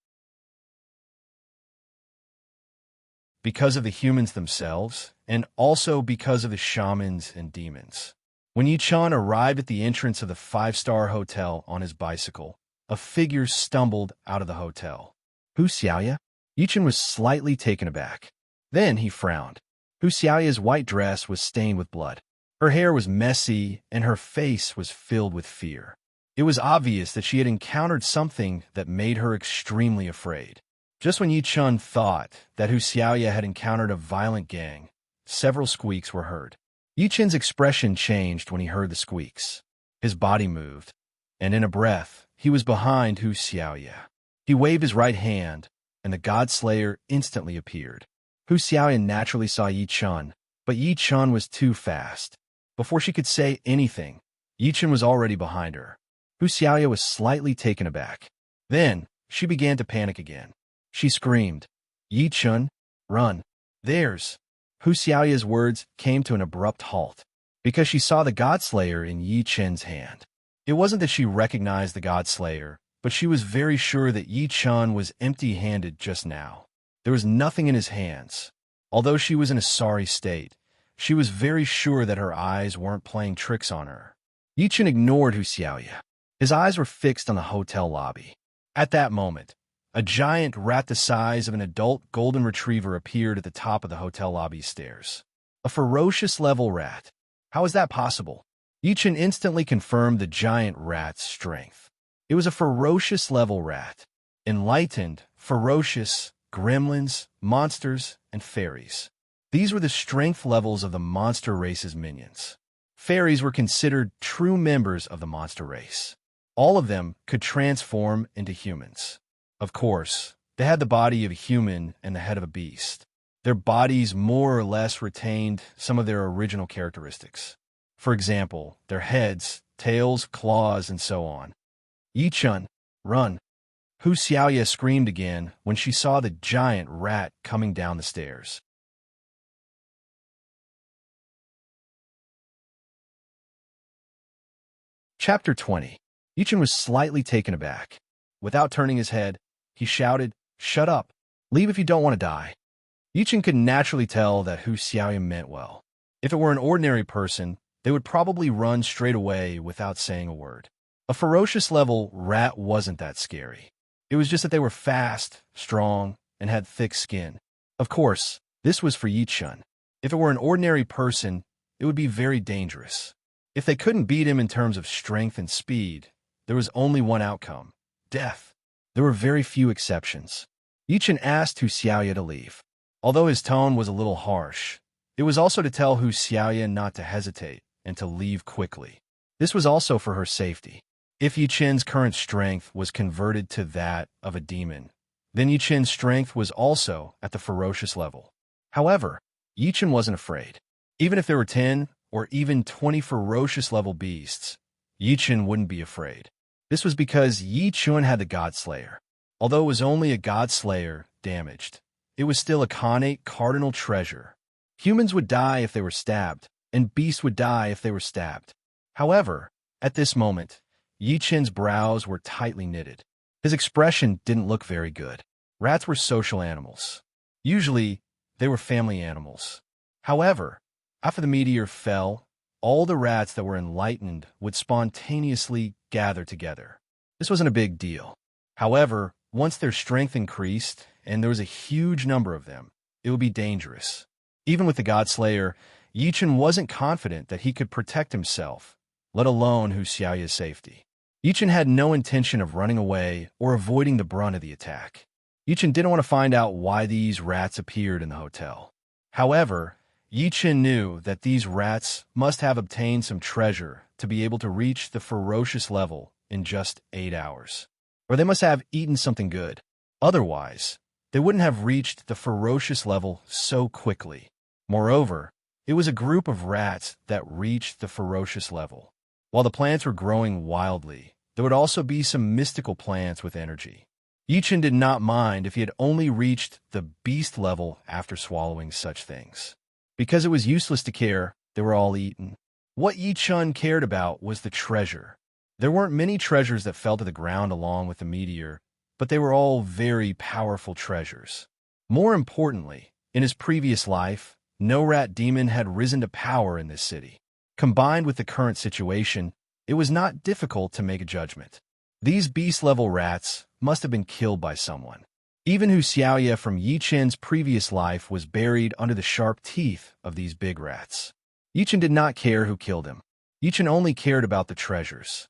Because of the humans themselves, and also because of the shamans and demons. When Yi Chun arrived at the entrance of the five-star hotel on his bicycle, a figure stumbled out of the hotel. Hu Xiaoya? Yi Chun was slightly taken aback. Then he frowned. Hu Xiaoya's white dress was stained with blood. Her hair was messy, and her face was filled with fear. It was obvious that she had encountered something that made her extremely afraid. Just when Yi Chun thought that Hu Xiaoya had encountered a violent gang, several squeaks were heard. Yi Chun's expression changed when he heard the squeaks. His body moved, and in a breath, he was behind Hu Xiaoya. He waved his right hand, and the God Slayer instantly appeared. Hu Xiaoya naturally saw Yi Chun, but Yi Chun was too fast. Before she could say anything, Yi Chun was already behind her. Hu Xiaoya was slightly taken aback. Then, she began to panic again. She screamed, "Yi Chun, run!" "There's!" Hu Xiaoya's words came to an abrupt halt, because she saw the God Slayer in Yi Chun's hand. It wasn't that she recognized the God Slayer, but she was very sure that Yi Chun was empty-handed just now. There was nothing in his hands. Although she was in a sorry state, she was very sure that her eyes weren't playing tricks on her. Yi Chun ignored Hu Xiaoya. His eyes were fixed on the hotel lobby. At that moment, a giant rat the size of an adult golden retriever appeared at the top of the hotel lobby stairs. A ferocious level rat. How is that possible? Yi Chun instantly confirmed the giant rat's strength. It was a ferocious level rat. Enlightened, ferocious, gremlins, monsters, and fairies. These were the strength levels of the monster race's minions. Fairies were considered true members of the monster race. All of them could transform into humans. Of course, they had the body of a human and the head of a beast. Their bodies more or less retained some of their original characteristics. For example, their heads, tails, claws, and so on. Yi Chun, run! Hu Xiaoya screamed again when she saw the giant rat coming down the stairs. Chapter 20. Yi Chun was slightly taken aback. Without turning his head, he shouted, "Shut up! Leave if you don't want to die." Yi Chun could naturally tell that Hu Xiaoya meant well. If it were an ordinary person, they would probably run straight away without saying a word. A ferocious level rat wasn't that scary. It was just that they were fast, strong, and had thick skin. Of course, this was for Yi Chun. If it were an ordinary person, it would be very dangerous. If they couldn't beat him in terms of strength and speed, there was only one outcome: death. There were very few exceptions. Yi Chun asked Hu Xiaoya to leave. Although his tone was a little harsh, it was also to tell Hu Xiaoya not to hesitate and to leave quickly. This was also for her safety. If Yi Chun's current strength was converted to that of a demon, then Yi Chun's strength was also at the ferocious level. However, Yi Chun wasn't afraid. Even if there were 10 or even 20 ferocious level beasts, Yi Chun wouldn't be afraid. This was because Yi Chun had the God Slayer. Although it was only a God Slayer damaged, it was still a Khanate cardinal treasure. Humans would die if they were stabbed, and beasts would die if they were stabbed. However, at this moment, Yi Chun's brows were tightly knitted. His expression didn't look very good. Rats were social animals. Usually, they were family animals. However, after the meteor fell, all the rats that were enlightened would spontaneously gather together. This wasn't a big deal. However, once their strength increased, and there was a huge number of them, it would be dangerous. Even with the Godslayer, Yichen wasn't confident that he could protect himself, let alone Hu Xiaoya's safety. Yichen had no intention of running away or avoiding the brunt of the attack. Yichen didn't want to find out why these rats appeared in the hotel. However, Yichen knew that these rats must have obtained some treasure to be able to reach the ferocious level in just 8 hours. Or they must have eaten something good. Otherwise, they wouldn't have reached the ferocious level so quickly. Moreover, it was a group of rats that reached the ferocious level. While the plants were growing wildly, there would also be some mystical plants with energy. Yichen did not mind if he had only reached the beast level after swallowing such things. Because it was useless to care, they were all eaten. What Yichen cared about was the treasure. There weren't many treasures that fell to the ground along with the meteor, but they were all very powerful treasures. More importantly, in his previous life, no rat demon had risen to power in this city. Combined with the current situation, it was not difficult to make a judgment. These beast-level rats must have been killed by someone. Even Hu Xiaoya from Yichen's previous life was buried under the sharp teeth of these big rats. Yichen did not care who killed him. Yichen only cared about the treasures.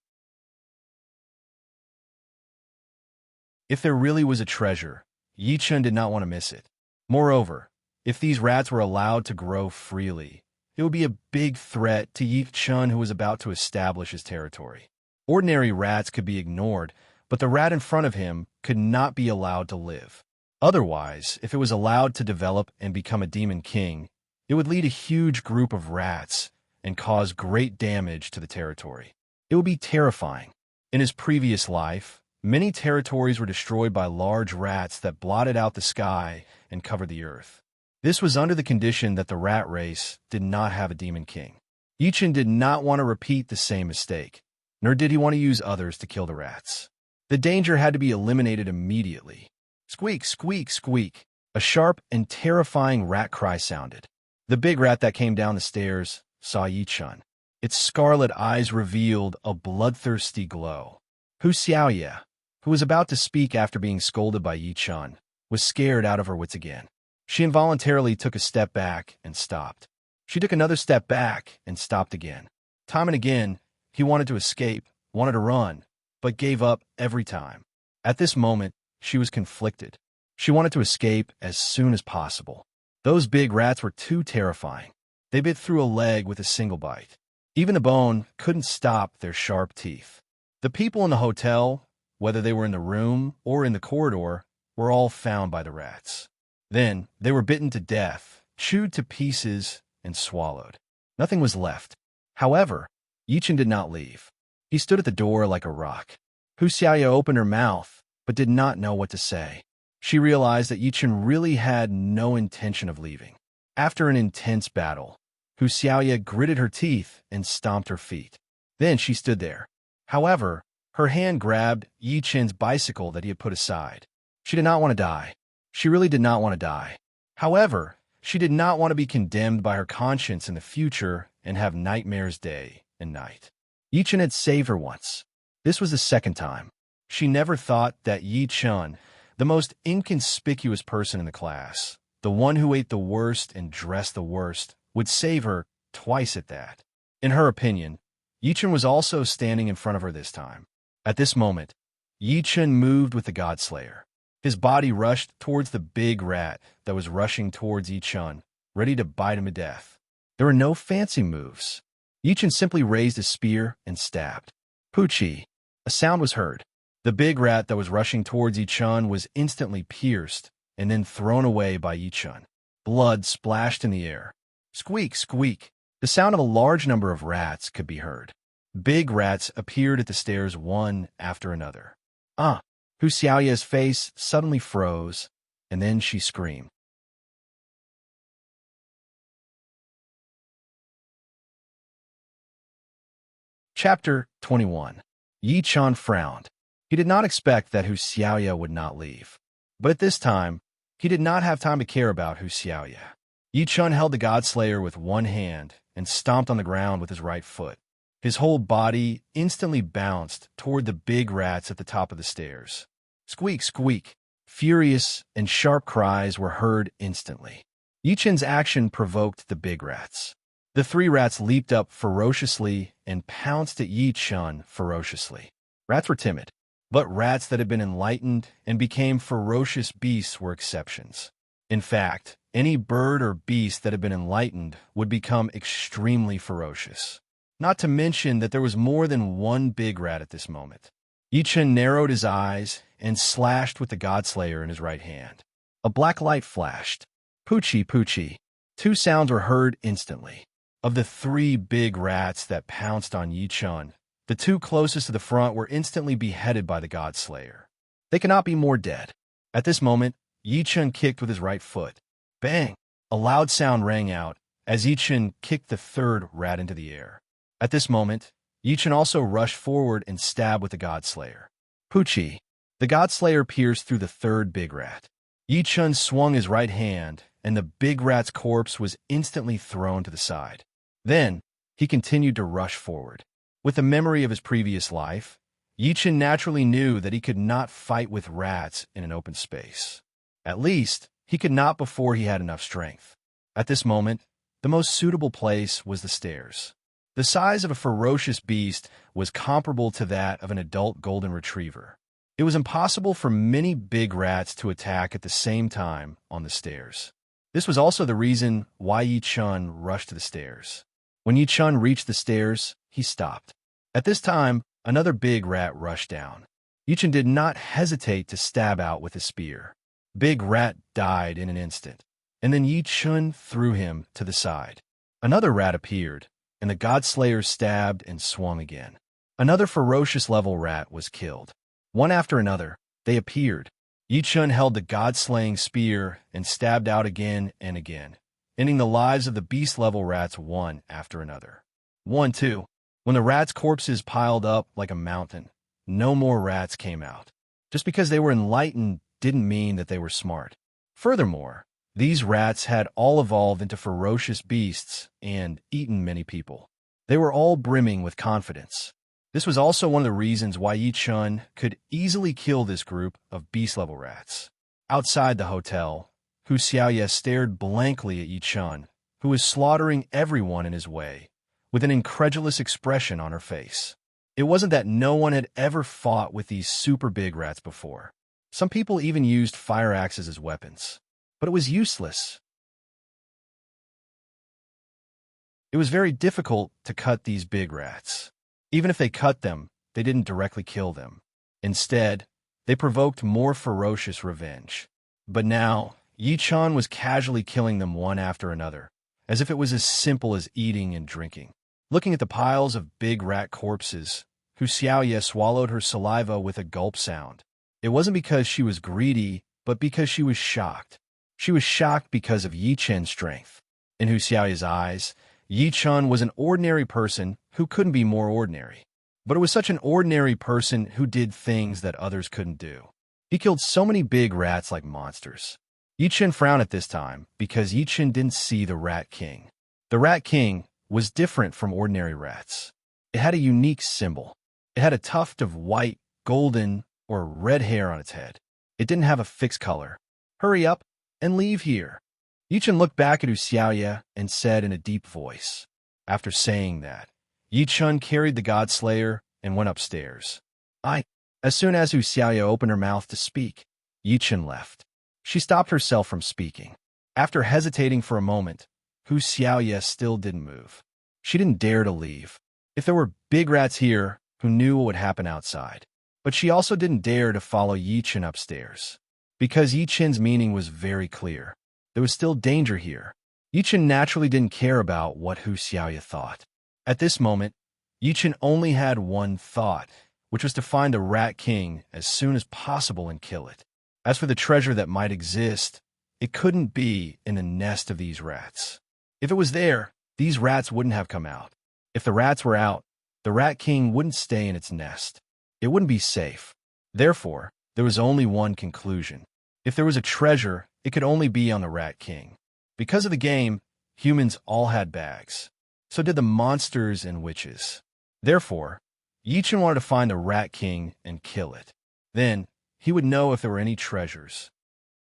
If there really was a treasure, Yichen did not want to miss it. Moreover, if these rats were allowed to grow freely, it would be a big threat to Yichen, who was about to establish his territory. Ordinary rats could be ignored, but the rat in front of him could not be allowed to live. Otherwise, if it was allowed to develop and become a demon king, it would lead a huge group of rats and cause great damage to the territory. It would be terrifying. In his previous life, many territories were destroyed by large rats that blotted out the sky and covered the earth. This was under the condition that the rat race did not have a demon king. Yichen did not want to repeat the same mistake, nor did he want to use others to kill the rats. The danger had to be eliminated immediately. Squeak, squeak, squeak. A sharp and terrifying rat cry sounded. The big rat that came down the stairs saw Yichen. Its scarlet eyes revealed a bloodthirsty glow. Hu Xiaoya, who was about to speak after being scolded by Yichen, was scared out of her wits again. She involuntarily took a step back and stopped. She took another step back and stopped again. Time and again, he wanted to escape, wanted to run, but gave up every time. At this moment, she was conflicted. She wanted to escape as soon as possible. Those big rats were too terrifying. They bit through a leg with a single bite. Even the bone couldn't stop their sharp teeth. The people in the hotel, whether they were in the room or in the corridor, were all found by the rats. Then they were bitten to death, chewed to pieces, and swallowed. Nothing was left. However, Yichen did not leave. He stood at the door like a rock. Hu Xiaoya opened her mouth, but did not know what to say. She realized that Yichen really had no intention of leaving. After an intense battle, Hu Xiaoya gritted her teeth and stomped her feet. Then she stood there. However, her hand grabbed Yichen's bicycle that he had put aside. She did not want to die. She really did not want to die. However, she did not want to be condemned by her conscience in the future and have nightmares day and night. Yichen had saved her once. This was the second time. She never thought that Yichen, the most inconspicuous person in the class, the one who ate the worst and dressed the worst, would save her twice at that. In her opinion, Yichen was also standing in front of her this time. At this moment, Yichen moved with the Godslayer. His body rushed towards the big rat that was rushing towards Yichen, ready to bite him to death. There were no fancy moves. Yichen simply raised his spear and stabbed. Poochie! A sound was heard. The big rat that was rushing towards Yichen was instantly pierced and then thrown away by Yichen. Blood splashed in the air. Squeak, squeak. The sound of a large number of rats could be heard. Big rats appeared at the stairs one after another. Hu Xiaoya's face suddenly froze, and then she screamed. Chapter 21. Yichen frowned. He did not expect that Hu Xiaoya would not leave. But at this time, he did not have time to care about Hu Xiaoya. Yichen held the Godslayer with one hand and stomped on the ground with his right foot. His whole body instantly bounced toward the big rats at the top of the stairs. Squeak, squeak. furious, and sharp cries were heard instantly. Yichen's action provoked the big rats. The three rats leaped up ferociously and pounced at Yichun ferociously. Rats were timid, but rats that had been enlightened and became ferocious beasts were exceptions. In fact, any bird or beast that had been enlightened would become extremely ferocious. Not to mention that there was more than one big rat at this moment. Yichun narrowed his eyes and slashed with the Godslayer in his right hand. A black light flashed. Poochie, poochie. Two sounds were heard instantly. Of the three big rats that pounced on Yichun, the two closest to the front were instantly beheaded by the Godslayer. They cannot be more dead. At this moment, Yichun kicked with his right foot. Bang! A loud sound rang out as Yichun kicked the third rat into the air. At this moment, Yichun also rushed forward and stabbed with the Godslayer. Poochie! The Godslayer pierced through the third big rat. Yichun swung his right hand, and the big rat's corpse was instantly thrown to the side. Then, he continued to rush forward. With the memory of his previous life, Yichun naturally knew that he could not fight with rats in an open space. At least, he could not before he had enough strength. At this moment, the most suitable place was the stairs. The size of a ferocious beast was comparable to that of an adult golden retriever. It was impossible for many big rats to attack at the same time on the stairs. This was also the reason why Yichun rushed to the stairs. When Yichun reached the stairs, he stopped. At this time, another big rat rushed down. Yichun did not hesitate to stab out with his spear. Big rat died in an instant, and then Yichun threw him to the side. Another rat appeared, and the Godslayer stabbed and swung again. Another ferocious level rat was killed. One after another, they appeared. Yichun held the God-slaying spear and stabbed out again and again, ending the lives of the beast-level rats one after another. 1, 2. When the rats' corpses piled up like a mountain, no more rats came out. Just because they were enlightened didn't mean that they were smart. Furthermore, these rats had all evolved into ferocious beasts and eaten many people. They were all brimming with confidence. This was also one of the reasons why Yichun could easily kill this group of beast-level rats. Outside the hotel, Hu Xiaoye stared blankly at Yichun, who was slaughtering everyone in his way, with an incredulous expression on her face. It wasn't that no one had ever fought with these super big rats before. Some people even used fire axes as weapons, but it was useless. It was very difficult to cut these big rats. Even if they cut them, they didn't directly kill them. Instead, they provoked more ferocious revenge. But now, Yichun was casually killing them one after another, as if it was as simple as eating and drinking. Looking at the piles of big rat corpses, Hu Xiaoye swallowed her saliva with a gulp sound. It wasn't because she was greedy, but because she was shocked. She was shocked because of Yichun's strength. In Hu Xiaoye's eyes, Yichun was an ordinary person who couldn't be more ordinary. But it was such an ordinary person who did things that others couldn't do. He killed so many big rats like monsters. Yichun frowned at this time because Yichun didn't see the Rat King. The Rat King was different from ordinary rats. It had a unique symbol. It had a tuft of white, golden, or red hair on its head. It didn't have a fixed color. Hurry up and leave here. Yichun looked back at Hu Xiaoye and said in a deep voice. After saying that, Yichun carried the Godslayer and went upstairs. As soon as Hu Xiaoye opened her mouth to speak, Yichun left. She stopped herself from speaking. After hesitating for a moment, Hu Xiaoye still didn't move. She didn't dare to leave. If there were big rats here, who knew what would happen outside? But she also didn't dare to follow Yichun upstairs, because Yichun's meaning was very clear. There was still danger here. Yichun naturally didn't care about what Hu Xiaoye thought. At this moment, Yichun only had one thought, which was to find the Rat King as soon as possible and kill it. As for the treasure that might exist, it couldn't be in the nest of these rats. If it was there, these rats wouldn't have come out. If the rats were out, the Rat King wouldn't stay in its nest. It wouldn't be safe. Therefore, there was only one conclusion. If there was a treasure, it could only be on the Rat King. Because of the game, humans all had bags. So did the monsters and witches. Therefore, Yichun wanted to find the Rat King and kill it. Then, he would know if there were any treasures.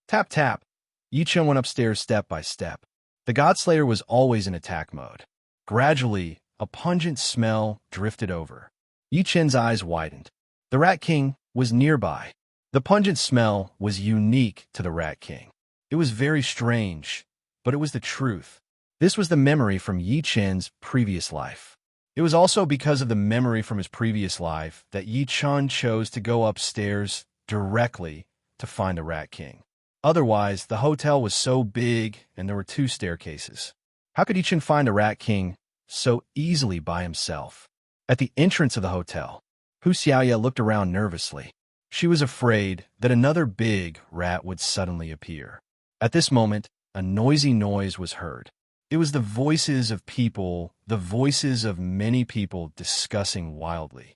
Tap, tap. Yi-Chun went upstairs step by step. The Godslayer was always in attack mode. Gradually, a pungent smell drifted over. Yi-Chun's eyes widened. The Rat King was nearby. The pungent smell was unique to the Rat King. It was very strange, but it was the truth. This was the memory from Yi-Chun's previous life. It was also because of the memory from his previous life that Yi-Chun chose to go upstairs directly to find the Rat King. Otherwise, the hotel was so big and there were 2 staircases. How could Yi-Chun find the Rat King so easily by himself? At the entrance of the hotel, Hu Xiaoya looked around nervously. She was afraid that another big rat would suddenly appear. At this moment, a noisy noise was heard. It was the voices of people, the voices of many people discussing wildly.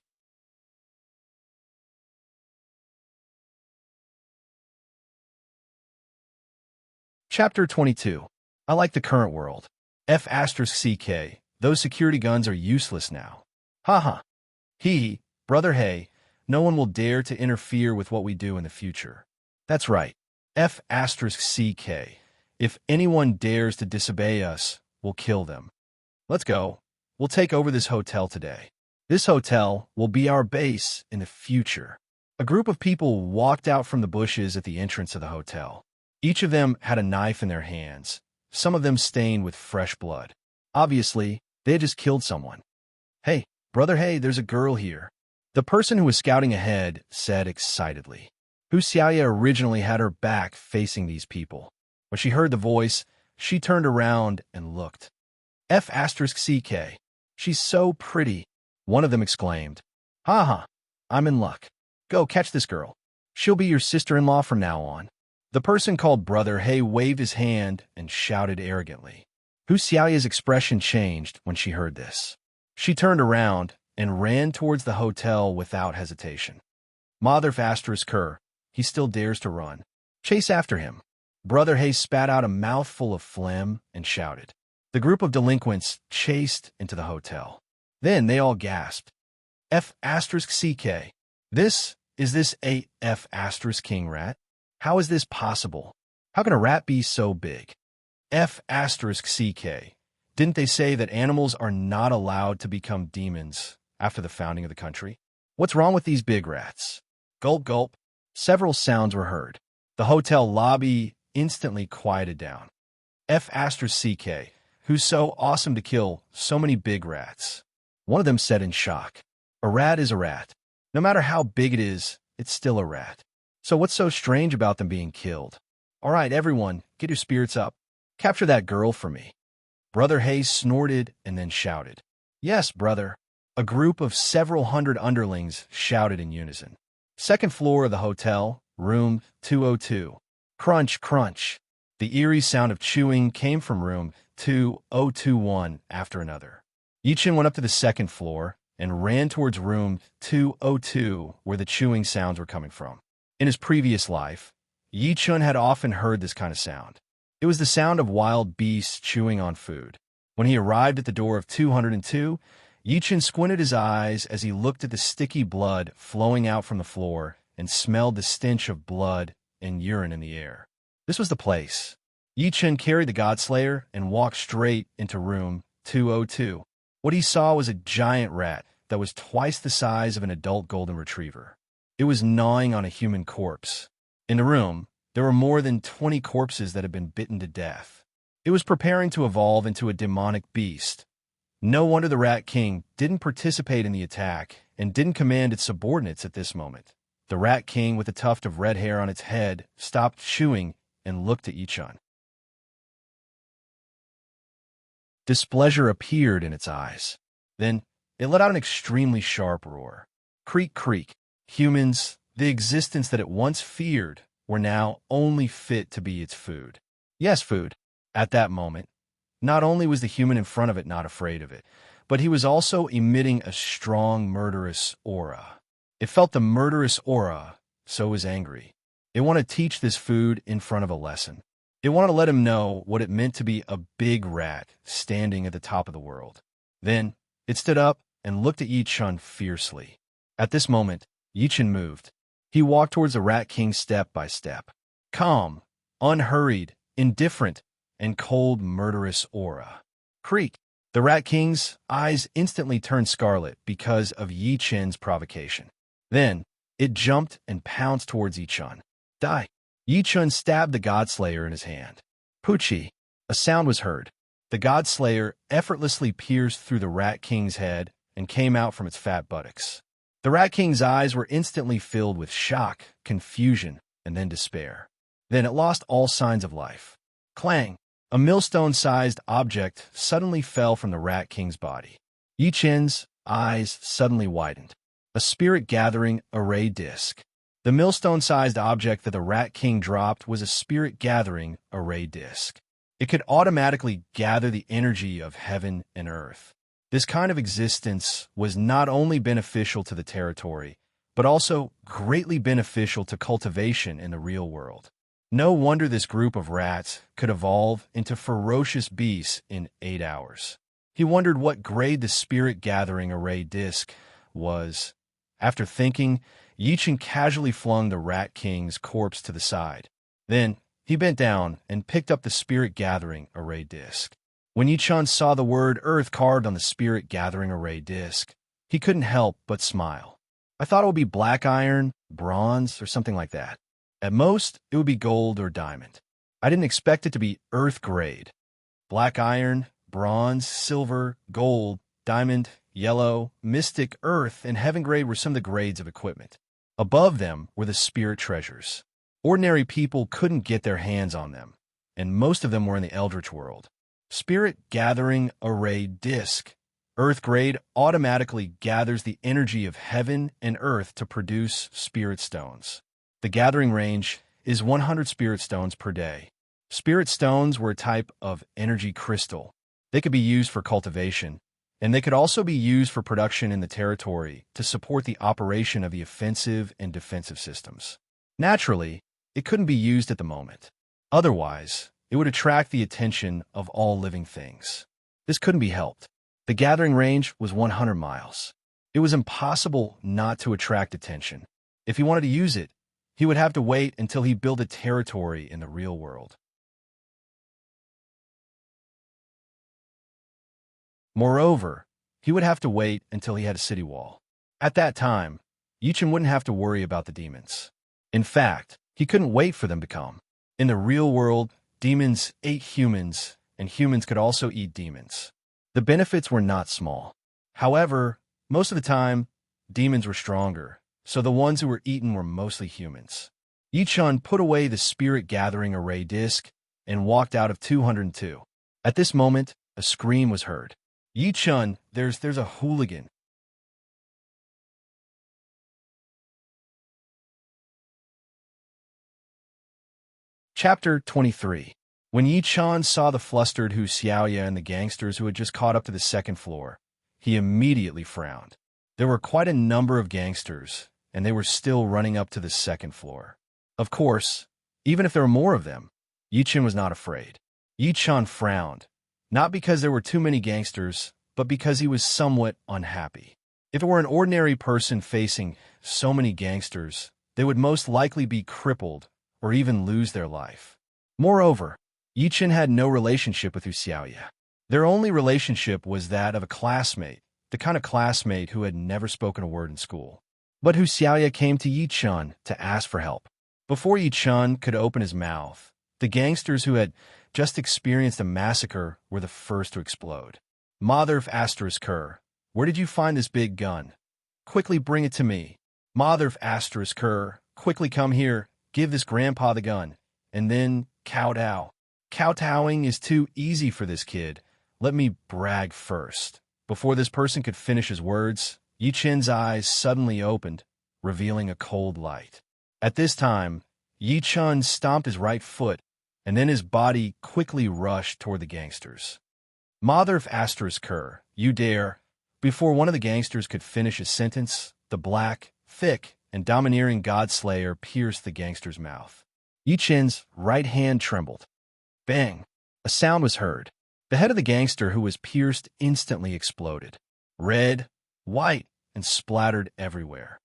Chapter 22. I like the current world. F*CK. Those security guns are useless now. Haha. Hee, brother hey, no one will dare to interfere with what we do in the future. That's right. F*CK. If anyone dares to disobey us, we'll kill them. Let's go. We'll take over this hotel today. This hotel will be our base in the future. A group of people walked out from the bushes at the entrance of the hotel. Each of them had a knife in their hands, some of them stained with fresh blood. Obviously, they had just killed someone. Hey, brother hey, there's a girl here. The person who was scouting ahead said excitedly. Hu Xiaoya originally had her back facing these people. When she heard the voice, she turned around and looked. F*CK. She's so pretty, one of them exclaimed. Haha, I'm in luck. Go catch this girl. She'll be your sister-in-law from now on. The person called Brother Hey waved his hand and shouted arrogantly. Hu Xiaoya's expression changed when she heard this. She turned around and ran towards the hotel without hesitation. Mother Kerr, he still dares to run. Chase after him. Brother Hay spat out a mouthful of phlegm and shouted. The group of delinquents chased into the hotel. Then they all gasped. F*CK. Is this a F*King rat? How is this possible? How can a rat be so big? F*CK. Didn't they say that animals are not allowed to become demons after the founding of the country? What's wrong with these big rats? Gulp, gulp. Several sounds were heard. The hotel lobby instantly quieted down. F*CK. Who's so awesome to kill so many big rats? One of them said in shock. A rat is a rat. No matter how big it is, it's still a rat. So what's so strange about them being killed? All right, everyone, get your spirits up. Capture that girl for me. Brother Hayes snorted and then shouted. Yes, brother. A group of several hundred underlings shouted in unison. Second floor of the hotel, room 202. Crunch, crunch. The eerie sound of chewing came from room 2021 after another. Yi-Chun went up to the second floor and ran towards room 202 where the chewing sounds were coming from. In his previous life, Yi-Chun had often heard this kind of sound. It was the sound of wild beasts chewing on food. When he arrived at the door of 202, Yi-Chun squinted his eyes as he looked at the sticky blood flowing out from the floor and smelled the stench of blood and urine in the air. This was the place. Yi-Chun carried the Godslayer and walked straight into room 202. What he saw was a giant rat that was twice the size of an adult golden retriever. It was gnawing on a human corpse. In the room, there were more than 20 corpses that had been bitten to death. It was preparing to evolve into a demonic beast. No wonder the Rat King didn't participate in the attack and didn't command its subordinates at this moment. The Rat King with a tuft of red hair on its head stopped chewing and looked at Yi-Chun. Displeasure appeared in its eyes. Then it let out an extremely sharp roar. Creak, creak. Humans, the existence that it once feared, were now only fit to be its food. Yes, food. At that moment, not only was the human in front of it not afraid of it, but he was also emitting a strong murderous aura. It felt the murderous aura, so it was angry. It wanted to teach this food in front of a lesson. It wanted to let him know what it meant to be a big rat standing at the top of the world. Then, it stood up and looked at Yi-Chun fiercely. At this moment, Yi-Chun moved. He walked towards the Rat King step by step. Calm, unhurried, indifferent, and cold, murderous aura. Creak. The Rat King's eyes instantly turned scarlet because of Yi Chen's provocation. Then, it jumped and pounced towards Yi Chen. Die. Yi Chen stabbed the Godslayer in his hand. Puchi. A sound was heard. The Godslayer effortlessly pierced through the Rat King's head and came out from its fat buttocks. The Rat King's eyes were instantly filled with shock, confusion, and then despair. Then it lost all signs of life. Clang! A millstone-sized object suddenly fell from the Rat King's body. Yi Chen's eyes suddenly widened. A spirit-gathering array disc. The millstone-sized object that the Rat King dropped was a spirit-gathering array disc. It could automatically gather the energy of heaven and earth. This kind of existence was not only beneficial to the territory, but also greatly beneficial to cultivation in the real world. No wonder this group of rats could evolve into ferocious beasts in 8 hours. He wondered what grade the spirit-gathering array disc was. After thinking, Yi Chen casually flung the Rat King's corpse to the side. Then, he bent down and picked up the spirit-gathering array disc. When Yi Chen saw the word Earth carved on the spirit-gathering array disc, he couldn't help but smile. I thought it would be black iron, bronze, or something like that. At most, it would be gold or diamond. I didn't expect it to be Earth grade. Black iron, bronze, silver, gold, diamond, yellow, mystic, earth, and heaven grade were some of the grades of equipment. Above them were the spirit treasures. Ordinary people couldn't get their hands on them, and most of them were in the Eldritch world. Spirit Gathering Array Disc. Earth grade automatically gathers the energy of heaven and earth to produce spirit stones. The gathering range is 100 spirit stones per day. Spirit stones were a type of energy crystal. They could be used for cultivation, and they could also be used for production in the territory to support the operation of the offensive and defensive systems. Naturally, it couldn't be used at the moment. Otherwise, it would attract the attention of all living things. This couldn't be helped. The gathering range was 100 miles. It was impossible not to attract attention. If he wanted to use it, he would have to wait until he built a territory in the real world. Moreover, he would have to wait until he had a city wall. At that time, Yi Chen wouldn't have to worry about the demons. In fact, he couldn't wait for them to come. In the real world, demons ate humans, and humans could also eat demons. The benefits were not small. However, most of the time, demons were stronger, so the ones who were eaten were mostly humans. Yi Chen put away the spirit-gathering array disc and walked out of 202. At this moment, a scream was heard. Yi Chen, there's a hooligan. Chapter 23. When Yi Chen saw the flustered Hu Xiaoya and the gangsters who had just caught up to the second floor, he immediately frowned. There were quite a number of gangsters, and they were still running up to the second floor. Of course, even if there were more of them, Yi Chen was not afraid. Yi Chen frowned, not because there were too many gangsters, but because he was somewhat unhappy. If it were an ordinary person facing so many gangsters, they would most likely be crippled or even lose their life. Moreover, Yi Chen had no relationship with Hu Xiaoya. Their only relationship was that of a classmate, the kind of classmate who had never spoken a word in school. But Hu Xiaoya came to Yi Chen to ask for help. Before Yi Chen could open his mouth, the gangsters who had just experienced a massacre were the first to explode. Mother of Asterisk Kerr, where did you find this big gun? Quickly bring it to me. Mother of Asterisk Kerr, quickly come here, give this grandpa the gun, and then kowtow. Kowtowing is too easy for this kid. Let me brag first. Before this person could finish his words, Yi Chen's eyes suddenly opened, revealing a cold light. At this time, Yi Chen stomped his right foot, and then his body quickly rushed toward the gangsters. Mother of Asterisk Kerr, you dare. Before one of the gangsters could finish his sentence, the black, thick, and domineering Godslayer pierced the gangster's mouth. Yi Chen's right hand trembled. Bang! A sound was heard. The head of the gangster who was pierced instantly exploded. Red, white, and splattered everywhere.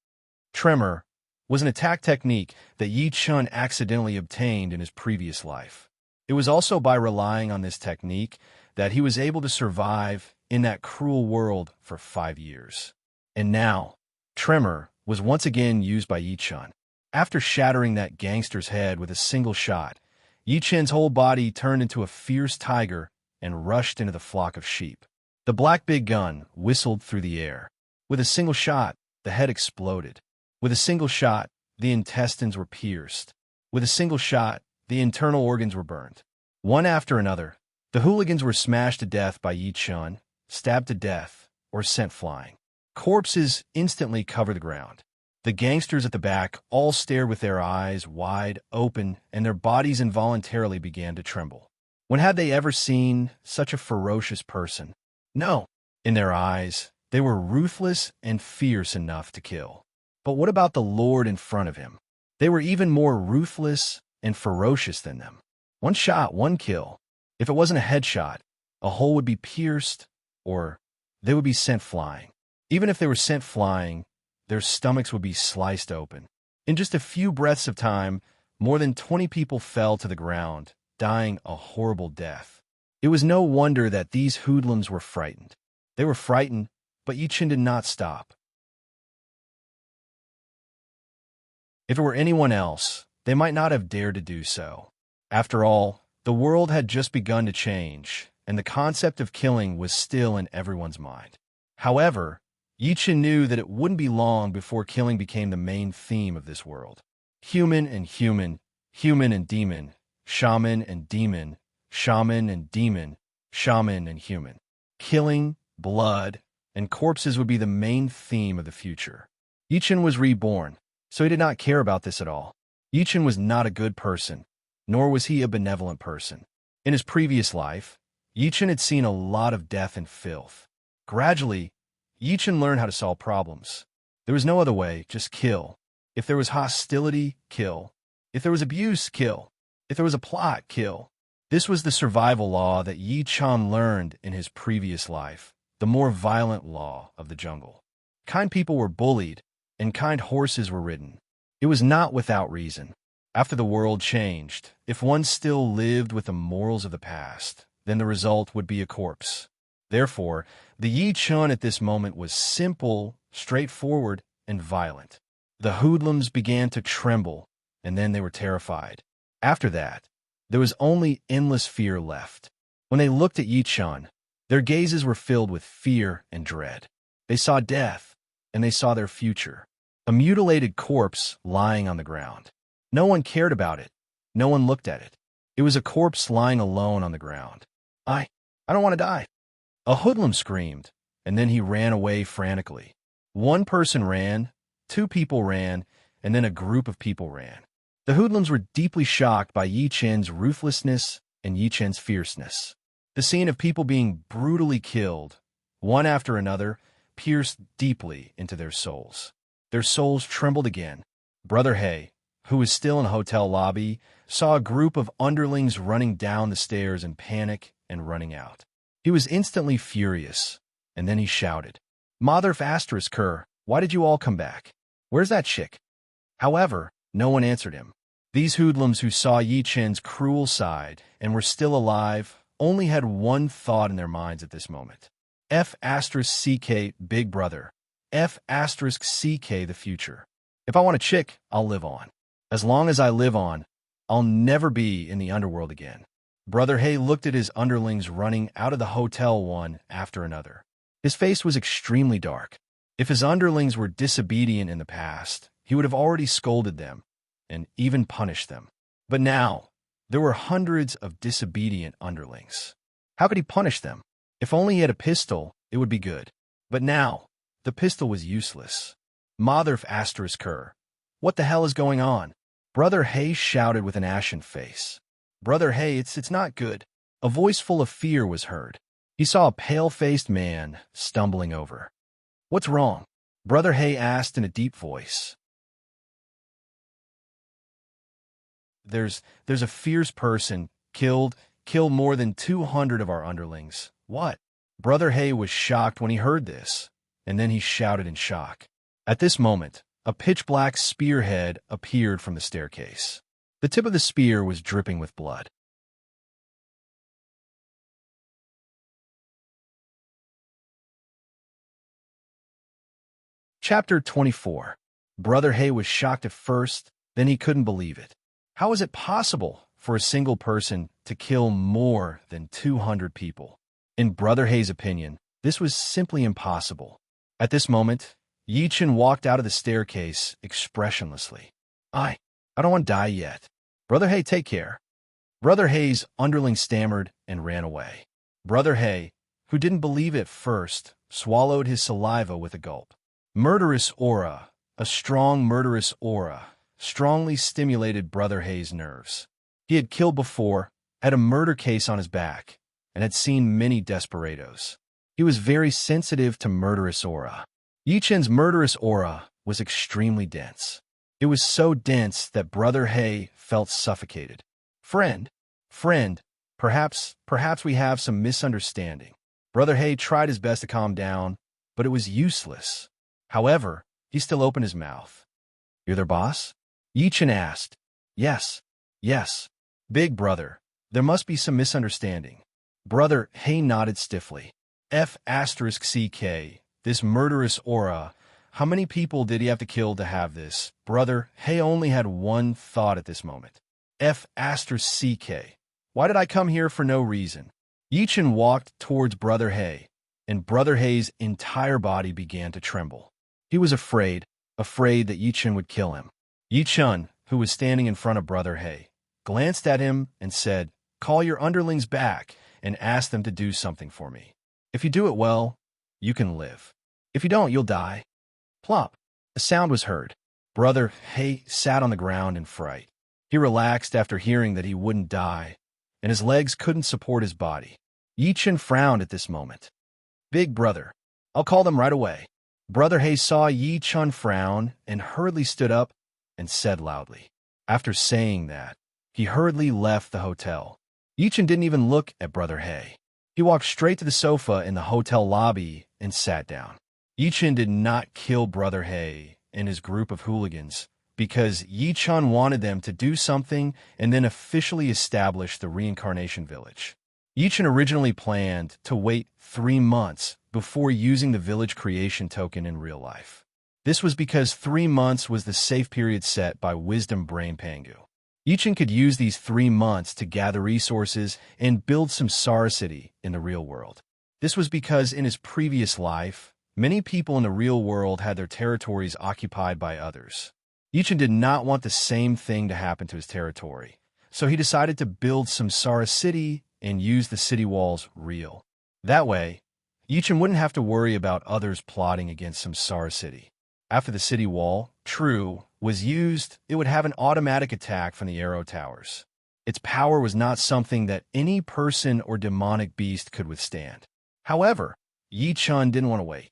Tremor, was an attack technique that Yi Chun accidentally obtained in his previous life. It was also by relying on this technique that he was able to survive in that cruel world for 5 years. And now, Tremor was once again used by Yi Chun. After shattering that gangster's head with a single shot, Yi Chun's whole body turned into a fierce tiger and rushed into the flock of sheep. The black big gun whistled through the air. With a single shot, the head exploded. With a single shot, the intestines were pierced. With a single shot, the internal organs were burned. One after another, the hooligans were smashed to death by Yi Chun, stabbed to death, or sent flying. Corpses instantly covered the ground. The gangsters at the back all stared with their eyes wide open, and their bodies involuntarily began to tremble. When had they ever seen such a ferocious person? No. In their eyes, they were ruthless and fierce enough to kill. But what about the Lord in front of him? They were even more ruthless and ferocious than them. One shot, one kill. If it wasn't a headshot, a hole would be pierced, or they would be sent flying. Even if they were sent flying, their stomachs would be sliced open. In just a few breaths of time, more than 20 people fell to the ground, dying a horrible death. It was no wonder that these hoodlums were frightened. They were frightened, but Yi Chun did not stop. If it were anyone else, they might not have dared to do so. After all, the world had just begun to change, and the concept of killing was still in everyone's mind. However, Yi Chun knew that it wouldn't be long before killing became the main theme of this world. Human and human, human and demon, shaman and demon, shaman and demon, shaman and human. Killing, blood, and corpses would be the main theme of the future. Yi Chun was reborn, so he did not care about this at all. Yi Chun was not a good person, nor was he a benevolent person. In his previous life, Yi Chun had seen a lot of death and filth. Gradually, Yi Chun learned how to solve problems. There was no other way, just kill. If there was hostility, kill. If there was abuse, kill. If there was a plot, kill. This was the survival law that Yi Chun learned in his previous life, the more violent law of the jungle. Kind people were bullied, and kind horses were ridden. It was not without reason. After the world changed, if one still lived with the morals of the past, then the result would be a corpse. Therefore, the Yi Chun at this moment was simple, straightforward, and violent. The hoodlums began to tremble, and then they were terrified. After that, there was only endless fear left. When they looked at Yi Chun, their gazes were filled with fear and dread. They saw death, and they saw their future. A mutilated corpse lying on the ground. No one cared about it. No one looked at it. It was a corpse lying alone on the ground. I don't want to die. A hoodlum screamed, and then he ran away frantically. One person ran, 2 people ran, and then a group of people ran. The hoodlums were deeply shocked by Yi Chun's ruthlessness and Yi Chun's fierceness. The scene of people being brutally killed, one after another, pierced deeply into their souls. Their souls trembled again. Brother Hay, who was still in the hotel lobby, saw a group of underlings running down the stairs in panic and running out. He was instantly furious, and then he shouted, "Mother asterisk cur, why did you all come back? Where's that chick?" However, no one answered him. These hoodlums who saw Yi Chun's cruel side and were still alive only had one thought in their minds at this moment. F*CK Big Brother. F*CK the future. If I want a chick, I'll live on. As long as I live on, I'll never be in the underworld again. Brother Hay looked at his underlings running out of the hotel one after another. His face was extremely dark. If his underlings were disobedient in the past, he would have already scolded them and even punished them. But now, there were hundreds of disobedient underlings. How could he punish them? If only he had a pistol, it would be good. But now, the pistol was useless. Mother asterisk cur. What the hell is going on? Brother Hay shouted with an ashen face. Brother Hay, it's not good. A voice full of fear was heard. He saw a pale-faced man stumbling over. What's wrong? Brother Hay asked in a deep voice. There's a fierce person killed more than 200 of our underlings. What? Brother Hay was shocked when he heard this, and then he shouted in shock. At this moment, a pitch-black spearhead appeared from the staircase. The tip of the spear was dripping with blood. Chapter 24. Brother Hay was shocked at first, then he couldn't believe it. How is it possible for a single person to kill more than 200 people? In Brother Hay's opinion, this was simply impossible. At this moment, Yi-Chen walked out of the staircase expressionlessly. I don't want to die yet. Brother Hay, take care. Brother Hay's underling stammered and ran away. Brother Hay, who didn't believe it first, swallowed his saliva with a gulp. Murderous aura, a strong murderous aura, strongly stimulated Brother Hay's nerves. He had killed before, had a murder case on his back, and had seen many desperados. He was very sensitive to murderous aura. Yi-Chen's murderous aura was extremely dense. It was so dense that Brother Hay felt suffocated. Friend, perhaps we have some misunderstanding. Brother Hay tried his best to calm down, but it was useless. However, he still opened his mouth. You're their boss? Yi-Chen asked. Yes. Big brother, there must be some misunderstanding. Brother Hay nodded stiffly. F*CK, this murderous aura. How many people did he have to kill to have this? Brother Hay only had one thought at this moment. F*CK. Why did I come here for no reason? Yi-Chen walked towards Brother Hay, and Brother Hay's entire body began to tremble. He was afraid that Yi-Chen would kill him. Yi-Chen, who was standing in front of Brother Hay, glanced at him and said, Call your underlings back and ask them to do something for me. If you do it well, you can live. If you don't, you'll die. Plop. A sound was heard. Brother Hay sat on the ground in fright. He relaxed after hearing that he wouldn't die, and his legs couldn't support his body. Yi-Chen frowned at this moment. Big brother, I'll call them right away. Brother Hay saw Yi-Chen frown and hurriedly stood up and said loudly. After saying that, he hurriedly left the hotel. Yi-Chen didn't even look at Brother Hay. He walked straight to the sofa in the hotel lobby and sat down. Yi-Chen did not kill Brother Hay and his group of hooligans because Yi-Chen wanted them to do something and then officially establish the reincarnation village. Yi-Chen originally planned to wait 3 months before using the village creation token in real life. This was because 3 months was the safe period set by Wisdom Brain Pangu. Yi-Chen could use these 3 months to gather resources and build some City in the real world. This was because in his previous life, many people in the real world had their territories occupied by others. Yi-Chen did not want the same thing to happen to his territory, so he decided to build some City and use the city walls real. That way, Yi-Chen wouldn't have to worry about others plotting against some City. After the city wall, True, was used, it would have an automatic attack from the arrow towers. Its power was not something that any person or demonic beast could withstand. However, Yi-Chen didn't want to wait.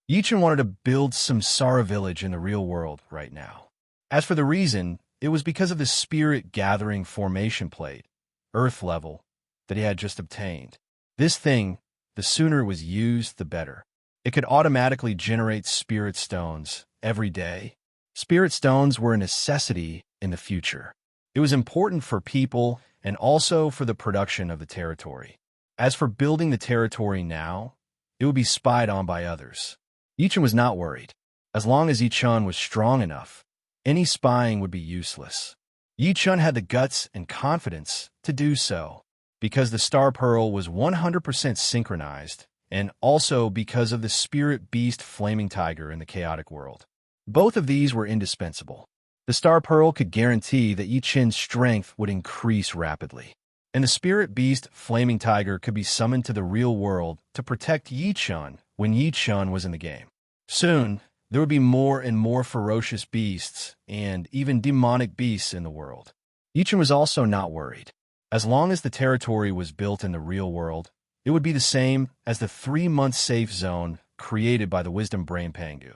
Yi-Chen wanted to build some village in the real world right now. As for the reason, it was because of the spirit gathering formation plate, Earth level, that he had just obtained. This thing, the sooner it was used, the better. It could automatically generate spirit stones every day. Spirit stones were a necessity in the future. It was important for people and also for the production of the territory. As for building the territory now, it would be spied on by others. Yi-Chen was not worried. As long as Yi-Chen was strong enough, any spying would be useless. Yi-Chen had the guts and confidence to do so, because the Star Pearl was 100% synchronized, and also because of the Spirit Beast Flaming Tiger in the chaotic world. Both of these were indispensable. The Star Pearl could guarantee that Yi-Chen's strength would increase rapidly, and the Spirit Beast Flaming Tiger could be summoned to the real world to protect Yi-Chen when Yi-Chen was in the game. Soon, there would be more and more ferocious beasts and even demonic beasts in the world. Yi-Chen was also not worried. As long as the territory was built in the real world, it would be the same as the 3-month safe zone created by the Wisdom Brain Pangu.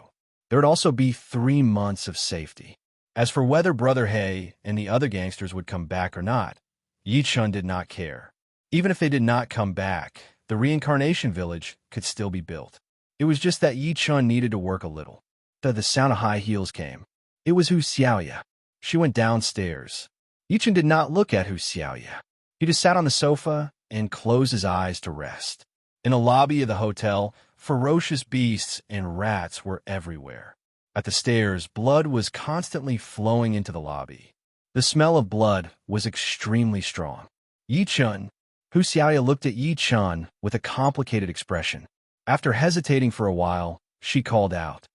There would also be 3 months of safety. As for whether Brother Hay and the other gangsters would come back or not, Yi-Chen did not care. Even if they did not come back, the reincarnation village could still be built. It was just that Yi Chun needed to work a little. The sound of high heels came. It was Hu Xiaoya. She went downstairs. Yi Chun did not look at Hu Xiaoya. He just sat on the sofa and closed his eyes to rest. In the lobby of the hotel, ferocious beasts and rats were everywhere. At the stairs, blood was constantly flowing into the lobby. The smell of blood was extremely strong. Yi Chun, Hu Xiaoya looked at Yi Chun with a complicated expression. After hesitating for a while, she called out,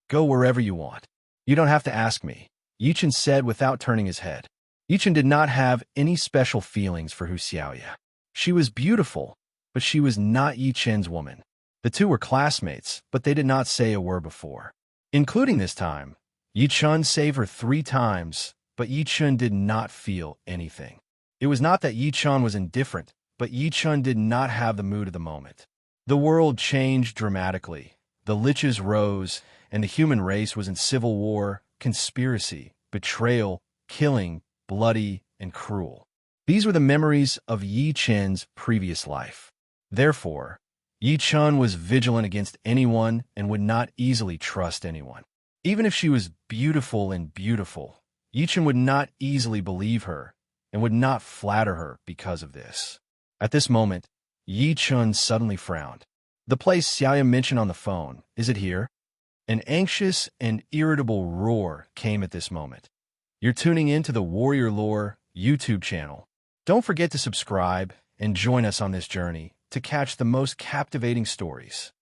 "Go wherever you want. You don't have to ask me," Yi Chun said without turning his head. Yi Chun did not have any special feelings for Hu Xiaoya. She was beautiful, but she was not Yi Chun's woman. The two were classmates, but they did not say a word before. Including this time, Yi Chun saved her 3 times, but Yi Chun did not feel anything. It was not that Yi Chun was indifferent, but Yi Chun did not have the mood of the moment. The world changed dramatically. The liches rose, and the human race was in civil war, conspiracy, betrayal, killing, bloody, and cruel. These were the memories of Yi Chun's previous life. Therefore, Yi Chun was vigilant against anyone and would not easily trust anyone. Even if she was beautiful, Yi Chun would not easily believe her and would not flatter her because of this. At this moment, Yi Chun suddenly frowned. "The place Xiaoya mentioned on the phone, is it here?" An anxious and irritable roar came at this moment. You're tuning in to the Warrior Lore YouTube channel. Don't forget to subscribe and join us on this journey to catch the most captivating stories.